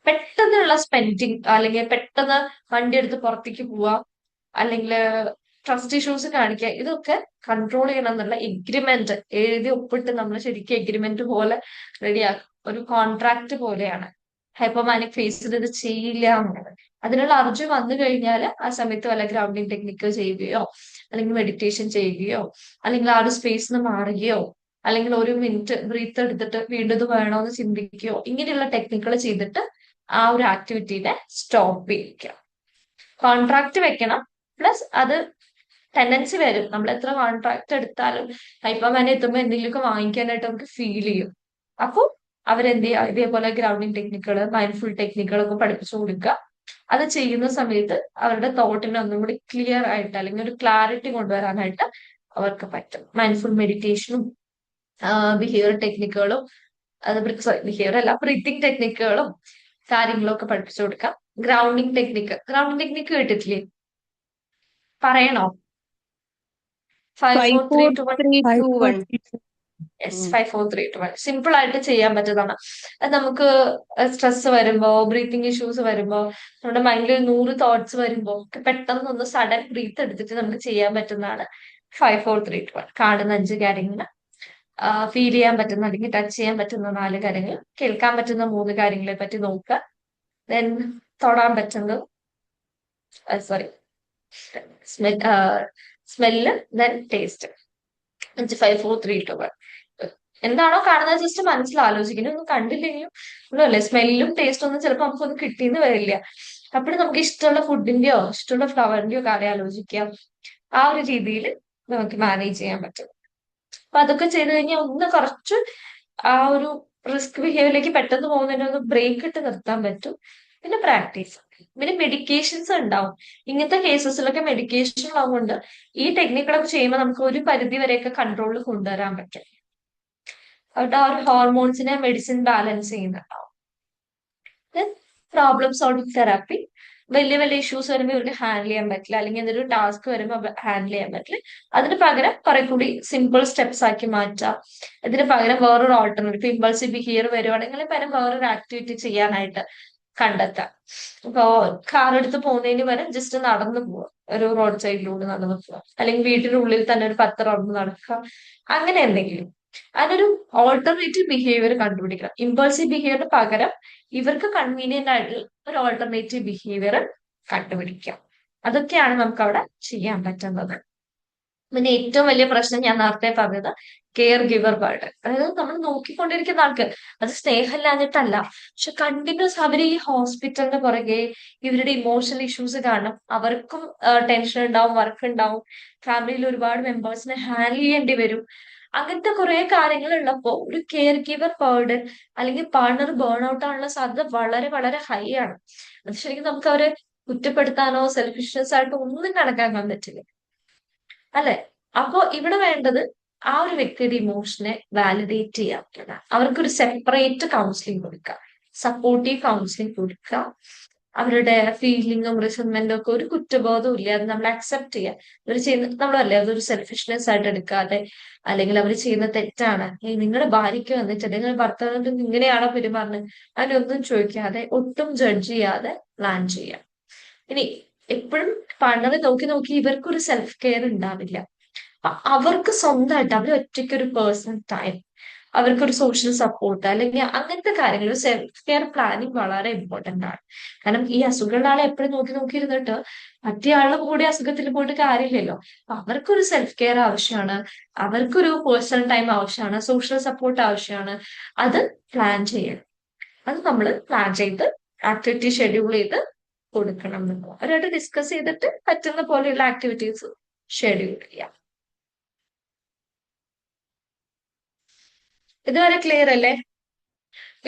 പെട്ടെന്നുള്ള സ്പെൻഡിങ്, അല്ലെങ്കിൽ പെട്ടെന്ന് വണ്ടി എടുത്ത് പുറത്തേക്ക് പോവുക, അല്ലെങ്കിൽ ട്രസ്റ്റ് ഇഷ്യൂസ് കാണിക്കുക, ഇതൊക്കെ കൺട്രോൾ ചെയ്യണം എന്നുള്ള എഗ്രിമെന്റ് എഴുതി ഒപ്പിട്ട് നമ്മൾ ശരിക്കും എഗ്രിമെന്റ് പോലെ റെഡിയാക്കും. ഒരു കോൺട്രാക്ട് പോലെയാണ്. ഹൈപ്പോമാനിക് ഫേസിൽ ഇത് ചെയ്യില്ല എന്നുള്ളത്. അതിനുള്ള അർജു വന്നു കഴിഞ്ഞാൽ ആ സമയത്ത് വല്ല ഗ്രൗണ്ടിങ് ടെക്നിക്ക് ചെയ്യുകയോ, അല്ലെങ്കിൽ മെഡിറ്റേഷൻ ചെയ്യുകയോ, അല്ലെങ്കിൽ ആ ഒരു സ്പേസിൽ നിന്ന് മാറുകയോ, അല്ലെങ്കിൽ 1 മിനിറ്റ് ബ്രീത്ത് എടുത്തിട്ട് വീണ്ടും ഇത് വേണോന്ന് ചിന്തിക്കുകയോ, ഇങ്ങനെയുള്ള ടെക്നിക്കുകൾ ചെയ്തിട്ട് ആ ഒരു ആക്ടിവിറ്റീനെ സ്റ്റോപ്പ് ചെയ്യിക്കുക. കോൺട്രാക്ട് വെക്കണം. പ്ലസ് അത് ടെൻഡൻസി വരും, നമ്മൾ എത്ര കോൺട്രാക്ട് എടുത്താലും ഹൈപ്പോമാനിയ എത്തുമ്പോൾ എന്തെങ്കിലുമൊക്കെ വാങ്ങിക്കാനായിട്ട് നമുക്ക് ഫീൽ ചെയ്യും. അപ്പോൾ അവരെന്ത് ചെയ്യുക, ഇതേപോലെ ഗ്രൗണ്ടിങ് ടെക്നിക്കുകൾ, മൈൻഡ്ഫുൾ ടെക്നിക്കുകളൊക്കെ പഠിപ്പിച്ചു കൊടുക്കുക. അത് ചെയ്യുന്ന സമയത്ത് അവരുടെ തോട്ടിനെ ഒന്നും കൂടി ക്ലിയർ ആയിട്ട് അല്ലെങ്കിൽ ഒരു ക്ലാരിറ്റി കൊണ്ടുവരാനായിട്ട് അവർക്ക് പറ്റും. മൈൻഡ്ഫുൾ മെഡിറ്റേഷനും ബിഹേവിയർ ടെക്നിക്കുകളും, ബിഹേവിയർ അല്ല ബ്രീത്തിങ് ടെക്നിക്കുകളും കാര്യങ്ങളും ഒക്കെ പഠിപ്പിച്ചു കൊടുക്കാം. ഗ്രൗണ്ടിങ് ടെക്നിക്ക് കേട്ടിട്ടില്ലേ? പറയണോ? 5 4 3 2 1.
5 4 3 2 1.
യെസ് 5 4 3 2 1 സിമ്പിൾ ആയിട്ട് ചെയ്യാൻ പറ്റുന്നതാണ്. അത് നമുക്ക് സ്ട്രെസ് വരുമ്പോ, ബ്രീത്തിങ് ഇഷ്യൂസ് വരുമ്പോ, നമ്മുടെ മൈൻഡിൽ 100 തോട്ട്സ് വരുമ്പോ ഒക്കെ പെട്ടെന്ന് ഒന്ന് സഡൻ ബ്രീത്ത് എടുത്തിട്ട് നമുക്ക് ചെയ്യാൻ പറ്റുന്നതാണ് 5 4 3 2 1. കാണുന്ന 5 കാര്യങ്ങൾ, ഫീൽ ചെയ്യാൻ പറ്റുന്ന അല്ലെങ്കിൽ ടച്ച് ചെയ്യാൻ പറ്റുന്ന 4 കാര്യങ്ങൾ, കേൾക്കാൻ പറ്റുന്ന 3 കാര്യങ്ങളെ പറ്റി നോക്കുക, ദെൻ തൊടാൻ പറ്റുന്നത് സോറി സ്മെല്ല്, ദെൻ ടേസ്റ്റ്. 5 4 3 2 1. എന്താണോ കാണുന്നത് ജസ്റ്റ് മനസ്സിൽ ആലോചിക്കണം. ഒന്നും കണ്ടില്ലെങ്കിലും ഒന്നുമല്ലേ, സ്മെല്ലും ടേസ്റ്റും ഒന്നും ചിലപ്പോൾ നമുക്കൊന്നും കിട്ടിയെന്ന് വരില്ല. അപ്പോഴും നമുക്ക് ഇഷ്ടമുള്ള ഫുഡിന്റെയോ ഇഷ്ടമുള്ള ഫ്ലവറിന്റെയോ കാര്യം ആലോചിക്കാം. ആ ഒരു രീതിയിൽ നമുക്ക് മാനേജ് ചെയ്യാൻ പറ്റും. അപ്പൊ അതൊക്കെ ചെയ്ത് കഴിഞ്ഞാൽ ഒന്ന് കുറച്ച് ആ ഒരു റിസ്ക് ബിഹേവിയറിലേക്ക് പെട്ടെന്ന് പോകുന്നതിന് ഒന്ന് ബ്രേക്ക് ഇട്ട് നിർത്താൻ പറ്റും. പിന്നെ പ്രാക്ടീസ്, പിന്നെ മെഡിക്കേഷൻസ് ഉണ്ടാവും. ഇങ്ങനത്തെ കേസസിലൊക്കെ മെഡിക്കേഷൻ ഉള്ളതുകൊണ്ട് ഈ ടെക്നിക്കുകളൊക്കെ ചെയ്യുമ്പോൾ നമുക്ക് ഒരു പരിധി വരെയൊക്കെ കൺട്രോളിൽ കൊണ്ടുവരാൻ പറ്റും. അവിടെ ആ ഒരു ഹോർമോൺസിനെ മെഡിസിൻ ബാലൻസ് ചെയ്യുന്നുണ്ടാവും. പ്രോബ്ലം സോൾവിങ് തെറാപ്പി, വലിയ വലിയ ഇഷ്യൂസ് വരുമ്പോൾ ഇവർക്ക് ഹാൻഡിൽ ചെയ്യാൻ പറ്റില്ല, അല്ലെങ്കിൽ എന്തൊരു ടാസ്ക് വരുമ്പോൾ ഹാൻഡിൽ ചെയ്യാൻ പറ്റില്ല. അതിന് പകരം കുറെ കൂടി സിമ്പിൾ സ്റ്റെപ്സ് ആക്കി മാറ്റാം. ഇതിന് പകരം വേറൊരു ഓൾട്ടർനേറ്റീവ്, ഇമ്പൾസീവ് ബിഹേവിയർ വരുവാണെങ്കിൽ പകരം വേറൊരു ആക്ടിവിറ്റി ചെയ്യാനായിട്ട് കണ്ടെത്താം. ഇപ്പോ കാർ എടുത്ത് പോകുന്നതിന് പകരം ജസ്റ്റ് നടന്നു പോവുക, ഒരു റോഡ് സൈഡിലൂടെ നടന്നു പോവുക, അല്ലെങ്കിൽ വീട്ടിന്റെ ഉള്ളിൽ തന്നെ ഒരു 10 റൗണ്ട് നടക്കുക, അങ്ങനെ എന്തെങ്കിലും. അതിനൊരു ഓൾട്ടർനേറ്റീവ് ബിഹേവിയർ കണ്ടുപിടിക്കണം. ഇമ്പൾസീവ് ബിഹേവിയറിന് പകരം ഇവർക്ക് കൺവീനിയന്റ് ആയിട്ടുള്ള ഒരു ഓൾട്ടർനേറ്റീവ് ബിഹേവിയർ കണ്ടുപിടിക്കാം. അതൊക്കെയാണ് നമുക്ക് അവിടെ ചെയ്യാൻ പറ്റുന്നത്. പിന്നെ ഏറ്റവും വലിയ പ്രശ്നം ഞാൻ നേരത്തെ പറഞ്ഞത് കെയർ ഗിവർ ബർഡൻ. അതായത് നമ്മൾ നോക്കിക്കൊണ്ടിരിക്കുന്ന ആൾക്ക് അത് സ്നേഹമില്ലാഞ്ഞിട്ടല്ല, പക്ഷെ കണ്ടിന്യൂസ് അവർ ഈ ഹോസ്പിറ്റലിന് പുറകെ ഇവരുടെ ഇമോഷണൽ ഇഷ്യൂസ് കാരണം അവർക്കും ടെൻഷൻ ഉണ്ടാവും, വർക്ക് ഉണ്ടാവും, ഫാമിലിയിൽ ഒരുപാട് മെമ്പേഴ്സിനെ ഹാൻഡിൽ ചെയ്യേണ്ടി വരും. അങ്ങനത്തെ കുറെ കാര്യങ്ങൾ ഉള്ളപ്പോ ഒരു കെയർ ഗിവർ ബർഡൻ അല്ലെങ്കിൽ പാർട്ണർ ബേൺ ഔട്ട് ആണുള്ള സാധ്യത വളരെ വളരെ ഹൈ ആണ്. അത് ശരിക്കും നമുക്ക് അവരെ കുറ്റപ്പെടുത്താനോ സെൽഫിഷ്നെസ് ആയിട്ടോ ഒന്നും കണക്കാക്കാൻ പറ്റില്ല, അല്ലെ? അപ്പോ ഇവിടെ വേണ്ടത് ആ ഒരു വ്യക്തിയുടെ ഇമോഷനെ വാലിഡേറ്റ് ചെയ്യാൻ പറ്റുക, അവർക്കൊരു സെപ്പറേറ്റ് കൗൺസിലിംഗ് കൊടുക്കുക, സപ്പോർട്ടീവ് കൗൺസിലിംഗ് കൊടുക്കുക. അവരുടെ ഫീലിംഗും റിസൺമെന്റും ഒക്കെ ഒരു കുറ്റബോധവും ഇല്ല, അത് നമ്മൾ അക്സെപ്റ്റ് ചെയ്യുക. അവർ ചെയ്യുന്ന നമ്മളല്ലേ അതൊരു സെൽഫിഷ്നെസ് ആയിട്ട് എടുക്കാതെ, അല്ലെങ്കിൽ അവർ ചെയ്യുന്ന തെറ്റാണ്, നിങ്ങളുടെ ഭാര്യയ്ക്ക് വന്നിട്ട് നിങ്ങളുടെ ഭർത്താവിന് ഇങ്ങനെയാണോ പെരുമാറുന്നത്, അതിനൊന്നും ചോദിക്കാതെ ഒട്ടും ജഡ്ജ് ചെയ്യാതെ പ്ലാൻ ചെയ്യാം. ഇനി എപ്പോഴും പാർട്ണറെ നോക്കി നോക്കി ഇവർക്കൊരു സെൽഫ് കെയർ ഉണ്ടാവില്ല. അവർക്ക് സ്വന്തമായിട്ട് അവർ ഒറ്റയ്ക്ക് ഒരു പേഴ്സണൽ ടൈം, അവർക്കൊരു സോഷ്യൽ സപ്പോർട്ട് അല്ലെങ്കിൽ അങ്ങനത്തെ കാര്യങ്ങൾ, സെൽഫ് കെയർ പ്ലാനിങ് വളരെ ഇമ്പോർട്ടന്റ് ആണ്. കാരണം ഈ അസുഖമുള്ള ആളെ എപ്പോഴും നോക്കി നോക്കിയിരുന്നിട്ട് മറ്റേ ആളുടെ കൂടെ അസുഖത്തിൽ പോയിട്ട് കാര്യമില്ലല്ലോ. അവർക്കൊരു സെൽഫ് കെയർ ആവശ്യമാണ്, അവർക്കൊരു പേഴ്സണൽ ടൈം ആവശ്യമാണ്, സോഷ്യൽ സപ്പോർട്ട് ആവശ്യമാണ്. അത് പ്ലാൻ ചെയ്യണം. അത് നമ്മൾ പ്ലാൻ ചെയ്ത് ആക്ടിവിറ്റി ഷെഡ്യൂൾ ചെയ്ത് കൊടുക്കണം. അവരായിട്ട് ഡിസ്കസ് ചെയ്തിട്ട് പറ്റുന്ന പോലെയുള്ള ആക്ടിവിറ്റീസ് ഷെഡ്യൂൾ ചെയ്യാം. ഇതുവരെ ക്ലിയർ അല്ലേ?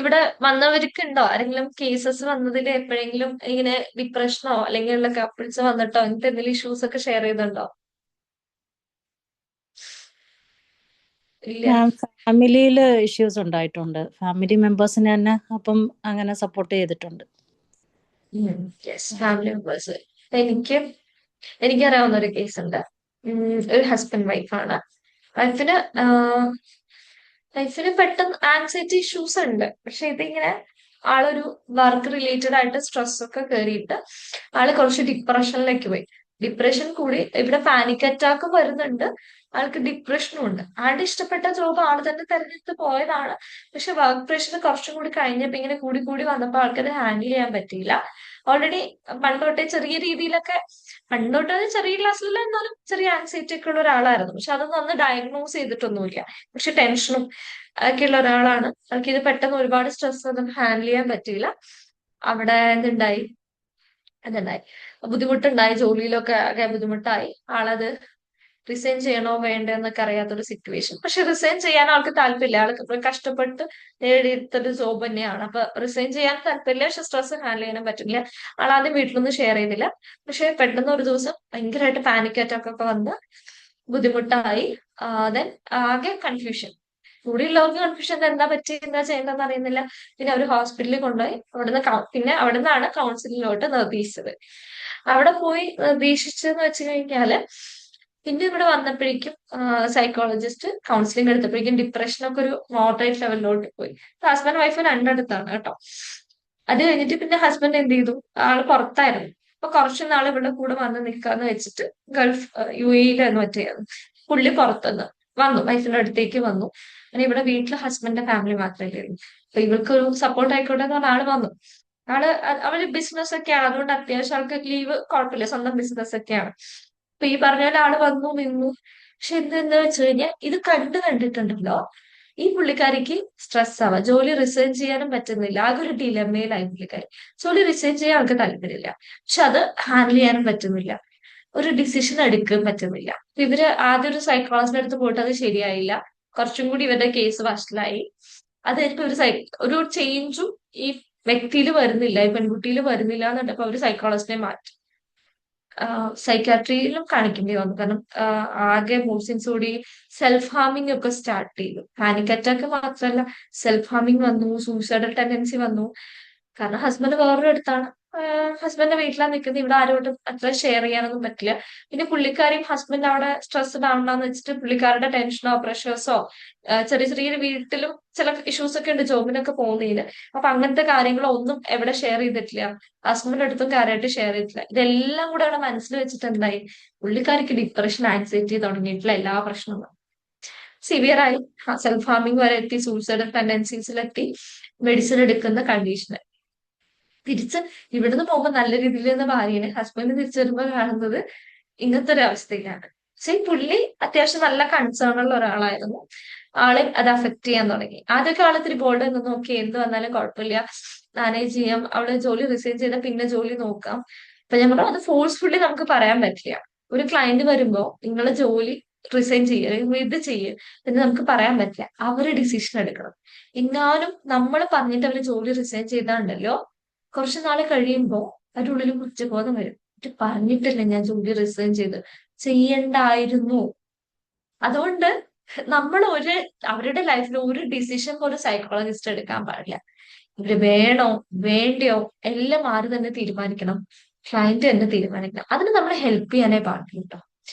ഇവിടെ വന്നവർക്ക് ഉണ്ടോ ആരെങ്കിലും കേസസ് വന്നതിൽ എപ്പോഴെങ്കിലും ഇങ്ങനെ ഡിപ്രഷനോ അല്ലെങ്കിൽ ഉള്ള കപ്പിൾസ് വന്നിട്ടോ അങ്ങനത്തെ എന്തെങ്കിലും ഇഷ്യൂസ് ഒക്കെ ഷെയർ ചെയ്തിട്ടുണ്ടോ? ഇല്ല.
ഫാമിലിയിൽ ഇഷ്യൂസ് ഉണ്ടായിട്ടുണ്ട്, ഫാമിലി മെമ്പേഴ്സിനെ തന്നെ അപ്പം അങ്ങനെ സപ്പോർട്ട് ചെയ്തിട്ടുണ്ട്.
Family members. എനിക്കറിയാവുന്ന ഒരു കേസ് ഉണ്ട്. ഒരു ഹസ്ബൻഡ് വൈഫാണ്. വൈഫിന് പെട്ടെന്ന് ആൻസൈറ്റി ഇഷ്യൂസ് ഉണ്ട്. പക്ഷെ ഇതിങ്ങനെ ആളൊരു വർക്ക് റിലേറ്റഡ് ആയിട്ട് സ്ട്രെസ് ഒക്കെ കയറിയിട്ട് ആള് കുറച്ച് ഡിപ്രഷനിലേക്ക് പോയി. ഡിപ്രഷൻ കൂടി ഇവിടെ പാനിക് അറ്റാക്കും വരുന്നുണ്ട്, ആൾക്ക് ഡിപ്രഷനും ഉണ്ട്. ആളുടെ ഇഷ്ടപ്പെട്ട ജോബ് ആള് തന്നെ തെരഞ്ഞെടുത്ത് പോയതാണ്. പക്ഷെ വർക്ക് പ്രഷർ കുറച്ചും കൂടി കഴിഞ്ഞപ്പോ ഇങ്ങനെ കൂടി കൂടി വന്നപ്പോൾ ആൾക്കത് ഹാൻഡിൽ ചെയ്യാൻ പറ്റിയില്ല. ഓൾറെഡി പണ്ടോട്ടെ ചെറിയ രീതിയിലൊക്കെ, പണ്ടോട്ടെ ചെറിയ ക്ലാസ്സിലല്ല എന്നാലും ചെറിയ ആൻസൈറ്റി ഒക്കെ ഉള്ള ഒരാളായിരുന്നു. പക്ഷെ അതൊന്നും അന്ന് ഡയഗ്നോസ് ചെയ്തിട്ടൊന്നുമില്ല. പക്ഷെ ടെൻഷനും ഒക്കെ ഉള്ള ഒരാളാണ്. ആൾക്ക് ഇത് പെട്ടെന്ന് ഒരുപാട് സ്ട്രെസ് ഒന്നും ഹാൻഡിൽ ചെയ്യാൻ പറ്റിയില്ല. അവിടെ എന്തുണ്ടായി ബുദ്ധിമുട്ടുണ്ടായി, ജോലിയിലൊക്കെ ആകെ ബുദ്ധിമുട്ടായി. ആളത് റിസൈൻ ചെയ്യണോ വേണ്ടോ എന്നൊക്കെ അറിയാത്തൊരു സിറ്റുവേഷൻ. പക്ഷെ റിസൈൻ ചെയ്യാൻ ആൾക്ക് താല്പര്യമില്ല. ആൾക്ക് കഷ്ടപ്പെട്ട് നേടിയെടുത്തൊരു ജോബ് തന്നെയാണ്. അപ്പൊ റിസൈൻ ചെയ്യാൻ താല്പര്യമില്ല, പക്ഷെ സ്ട്രെസ് ഹാൻഡിൽ ചെയ്യാനും പറ്റില്ല. ആളാദ്യം വീട്ടിലൊന്നും ഷെയർ ചെയ്തില്ല. പക്ഷെ പെട്ടെന്ന് ഒരു ദിവസം ഭയങ്കരമായിട്ട് പാനിക് അറ്റാക്ക് ഒക്കെ വന്ന് ബുദ്ധിമുട്ടായി. ദെൻ ആകെ കൺഫ്യൂഷൻ, കൂടെയുള്ളവർക്ക് കൺഫ്യൂഷൻ, എന്താ പറ്റി എന്താ ചെയ്യേണ്ടതെന്ന് അറിയുന്നില്ല. പിന്നെ അവർ ഹോസ്പിറ്റലിൽ കൊണ്ടുപോയി. പിന്നെ അവിടെ നിന്നാണ് കൗൺസിലിങ്ങിലോട്ട് നിർദ്ദേശിച്ചത്. അവിടെ പോയി നിർദ്ദേശിച്ചെന്ന് വെച്ച് കഴിഞ്ഞാല് പിന്നെ ഇവിടെ വന്നപ്പോഴേക്കും സൈക്കോളജിസ്റ്റ് കൗൺസിലിംഗ് എടുത്തപ്പോഴേക്കും ഡിപ്രഷനൊക്കെ ഒരു മോഡറേറ്റ് ലെവലിലോട്ട് പോയി. ഹസ്ബൻഡ് വൈഫ് രണ്ടിടത്താണ് കേട്ടോ. അത് കഴിഞ്ഞിട്ട് പിന്നെ ഹസ്ബൻഡ് എന്ത് ചെയ്തു, ആള് പുറത്തായിരുന്നു. അപ്പൊ കുറച്ചു നാൾ ഇവിടെ കൂടെ വന്ന് നിൽക്കാന്ന് വെച്ചിട്ട് ഗൾഫ് UAE-യിലായിരുന്നു മറ്റേ പുള്ളി പുറത്തുനിന്ന് വന്നു, വൈഫിന്റെ അടുത്തേക്ക് വന്നു. അങ്ങനെ ഇവിടെ വീട്ടില് ഹസ്ബൻഡിന്റെ ഫാമിലി മാത്രമേ ഉള്ളൂ. അപ്പൊ ഇവൾക്ക് ഒരു സപ്പോർട്ട് ആയിക്കോട്ടെ എന്ന് പറഞ്ഞ ആള് വന്നു. അവര് ബിസിനസ് ഒക്കെയാണ്, അതുകൊണ്ട് അത്യാവശ്യം ആൾക്ക് ലീവ് കുഴപ്പമില്ല, സ്വന്തം ബിസിനസ് ഒക്കെയാണ്. അപ്പൊ ഈ പറഞ്ഞ പോലെ ആള് വന്നു നിന്നു. പക്ഷെ എന്താ വെച്ച് കഴിഞ്ഞാൽ ഇത് കണ്ടിട്ടുണ്ടല്ലോ, ഈ പുള്ളിക്കാരിക്ക് സ്ട്രെസ് ആവാം, ജോലി റിസൈൻ ചെയ്യാനും പറ്റുന്നില്ല, ആകെ ഒരു ഡിലമയിലായി പുള്ളിക്കാരി. ജോലി റിസൈൻ ചെയ്യാൻ ആൾക്ക് താല്പര്യമില്ല, പക്ഷെ അത് ഹാൻഡിൽ ചെയ്യാനും പറ്റുന്നില്ല, ഒരു ഡിസിഷൻ എടുക്കാൻ പറ്റുന്നില്ല. ഇവര് ആദ്യം ഒരു സൈക്കോളജിന്റെ അടുത്ത് പോയിട്ട് അത് ശരിയായില്ല, കുറച്ചും കൂടി ഇവരുടെ കേസ് വഷളായി. അത് കഴിഞ്ഞിട്ട് ഒരു ചേഞ്ചും ഈ വ്യക്തിയിൽ വരുന്നില്ല, ഈ പെൺകുട്ടിയിൽ വരുന്നില്ല എന്നുണ്ടപ്പോ അവര് സൈക്കോളജിനെ മാറ്റി സൈക്കാട്രിയിലും കാണിക്കേണ്ടി വന്നു. കാരണം ആകെ മൂഡ് കൂടി സെൽഫ് ഹാർമിംഗ് ഒക്കെ സ്റ്റാർട്ട് ചെയ്തു. പാനിക് അറ്റാക്ക് മാത്രമല്ല, സെൽഫ് ഹാർമിംഗ് വന്നു, സൂയിസൈഡൽ ടെൻഡൻസി വന്നു. കാരണം ഹസ്ബൻഡ് വേറൊരു അടുത്താണ്, ഹസ്ബൻഡിന്റെ വീട്ടിലാണ് നിൽക്കുന്നത്, ഇവിടെ ആരോടും അത്ര ഷെയർ ചെയ്യാനൊന്നും പറ്റില്ല. പിന്നെ പുള്ളിക്കാരിയും ഹസ്ബൻഡ് അവിടെ സ്ട്രെസ്ഡ് ആവണ്ടെന്ന് വെച്ചിട്ട് പുള്ളിക്കാരുടെ ടെൻഷനോ പ്രഷേഴ്സോ ചെറിയ ചെറിയ വീട്ടിലും ചില ഇഷ്യൂസ് ഒക്കെ ഉണ്ട് ജോബിനൊക്കെ പോകുന്നതിന്. അപ്പൊ അങ്ങനത്തെ കാര്യങ്ങളോ ഒന്നും എവിടെ ഷെയർ ചെയ്തിട്ടില്ല, ഹസ്ബൻഡിന്റെ അടുത്തും കാര്യമായിട്ട് ഷെയർ ചെയ്തിട്ടില്ല. ഇതെല്ലാം കൂടെ അവിടെ മനസ്സിൽ വെച്ചിട്ട് എന്തായി, പുള്ളിക്കാരിക്ക് ഡിപ്രഷൻ, ആൻസൈറ്റി തുടങ്ങിയിട്ടുള്ള എല്ലാ പ്രശ്നങ്ങളും സിവിയറായി, സെൽഫ് ഹാർമിംഗ് വരെ എത്തി, സൂയിസൈഡൽ ടെൻഡൻസീസിലെത്തി, മെഡിസിൻ എടുക്കുന്ന കണ്ടീഷന്. തിരിച്ച് ഇവിടുന്ന് പോകുമ്പോൾ നല്ല രീതിയിൽ നിന്ന് ഭാര്യനെ, ഹസ്ബൻഡ് തിരിച്ചു വരുമ്പോൾ കാണുന്നത് ഇങ്ങനത്തെ ഒരു അവസ്ഥയിലാണ്. പക്ഷെ പുള്ളി അത്യാവശ്യം നല്ല കൺസേൺ ഉള്ള ഒരാളായിരുന്നു, ആളെ അത് അഫക്ട് ചെയ്യാൻ തുടങ്ങി. ആദ്യമൊക്കെ ആളെ ഇത്തിരി ബോൾഡ് എന്ന് നോക്കി, എന്ത് വന്നാലും കുഴപ്പമില്ല, മാനേജ് ചെയ്യാം, അവള് ജോലി റിസൈൻ ചെയ്താൽ പിന്നെ ജോലി നോക്കാം. അപ്പൊ ഞാൻ പറഞ്ഞു, അത് ഫോഴ്സ്ഫുള്ളി നമുക്ക് പറയാൻ പറ്റില്ല. ഒരു ക്ലയന്റ് വരുമ്പോ നിങ്ങൾ ജോലി റിസൈൻ ചെയ്യുക, ഇത് ചെയ്യുക എന്ന് നമുക്ക് പറയാൻ പറ്റില്ല, അവര് ഡിസിഷൻ എടുക്കണം. എങ്ങാനും നമ്മൾ പറഞ്ഞിട്ട് അവര് ജോലി റിസൈൻ ചെയ്താണ്ടല്ലോ, കുറച്ചു നാൾ കഴിയുമ്പോ അവരുടെ ഉള്ളിൽ കുറ്റബോധം വരും, ഇത് പറഞ്ഞിട്ടില്ല ഞാൻ ജോലി റിസൈൻ ചെയ്യണ്ടായിരുന്നു. അതുകൊണ്ട് നമ്മൾ അവരുടെ ലൈഫിൽ ഒരു ഡിസിഷൻ പോലും സൈക്കോളജിസ്റ്റ് എടുക്കാൻ പാടില്ല. ഇവര് വേണോ വേണ്ടയോ എല്ലാം ആര് തന്നെ തീരുമാനിക്കണം, ക്ലയന്റ് തന്നെ തീരുമാനിക്കണം. അതിന് നമ്മൾ ഹെൽപ്പ് ചെയ്യാനേ പാടില്ല കേട്ടോ.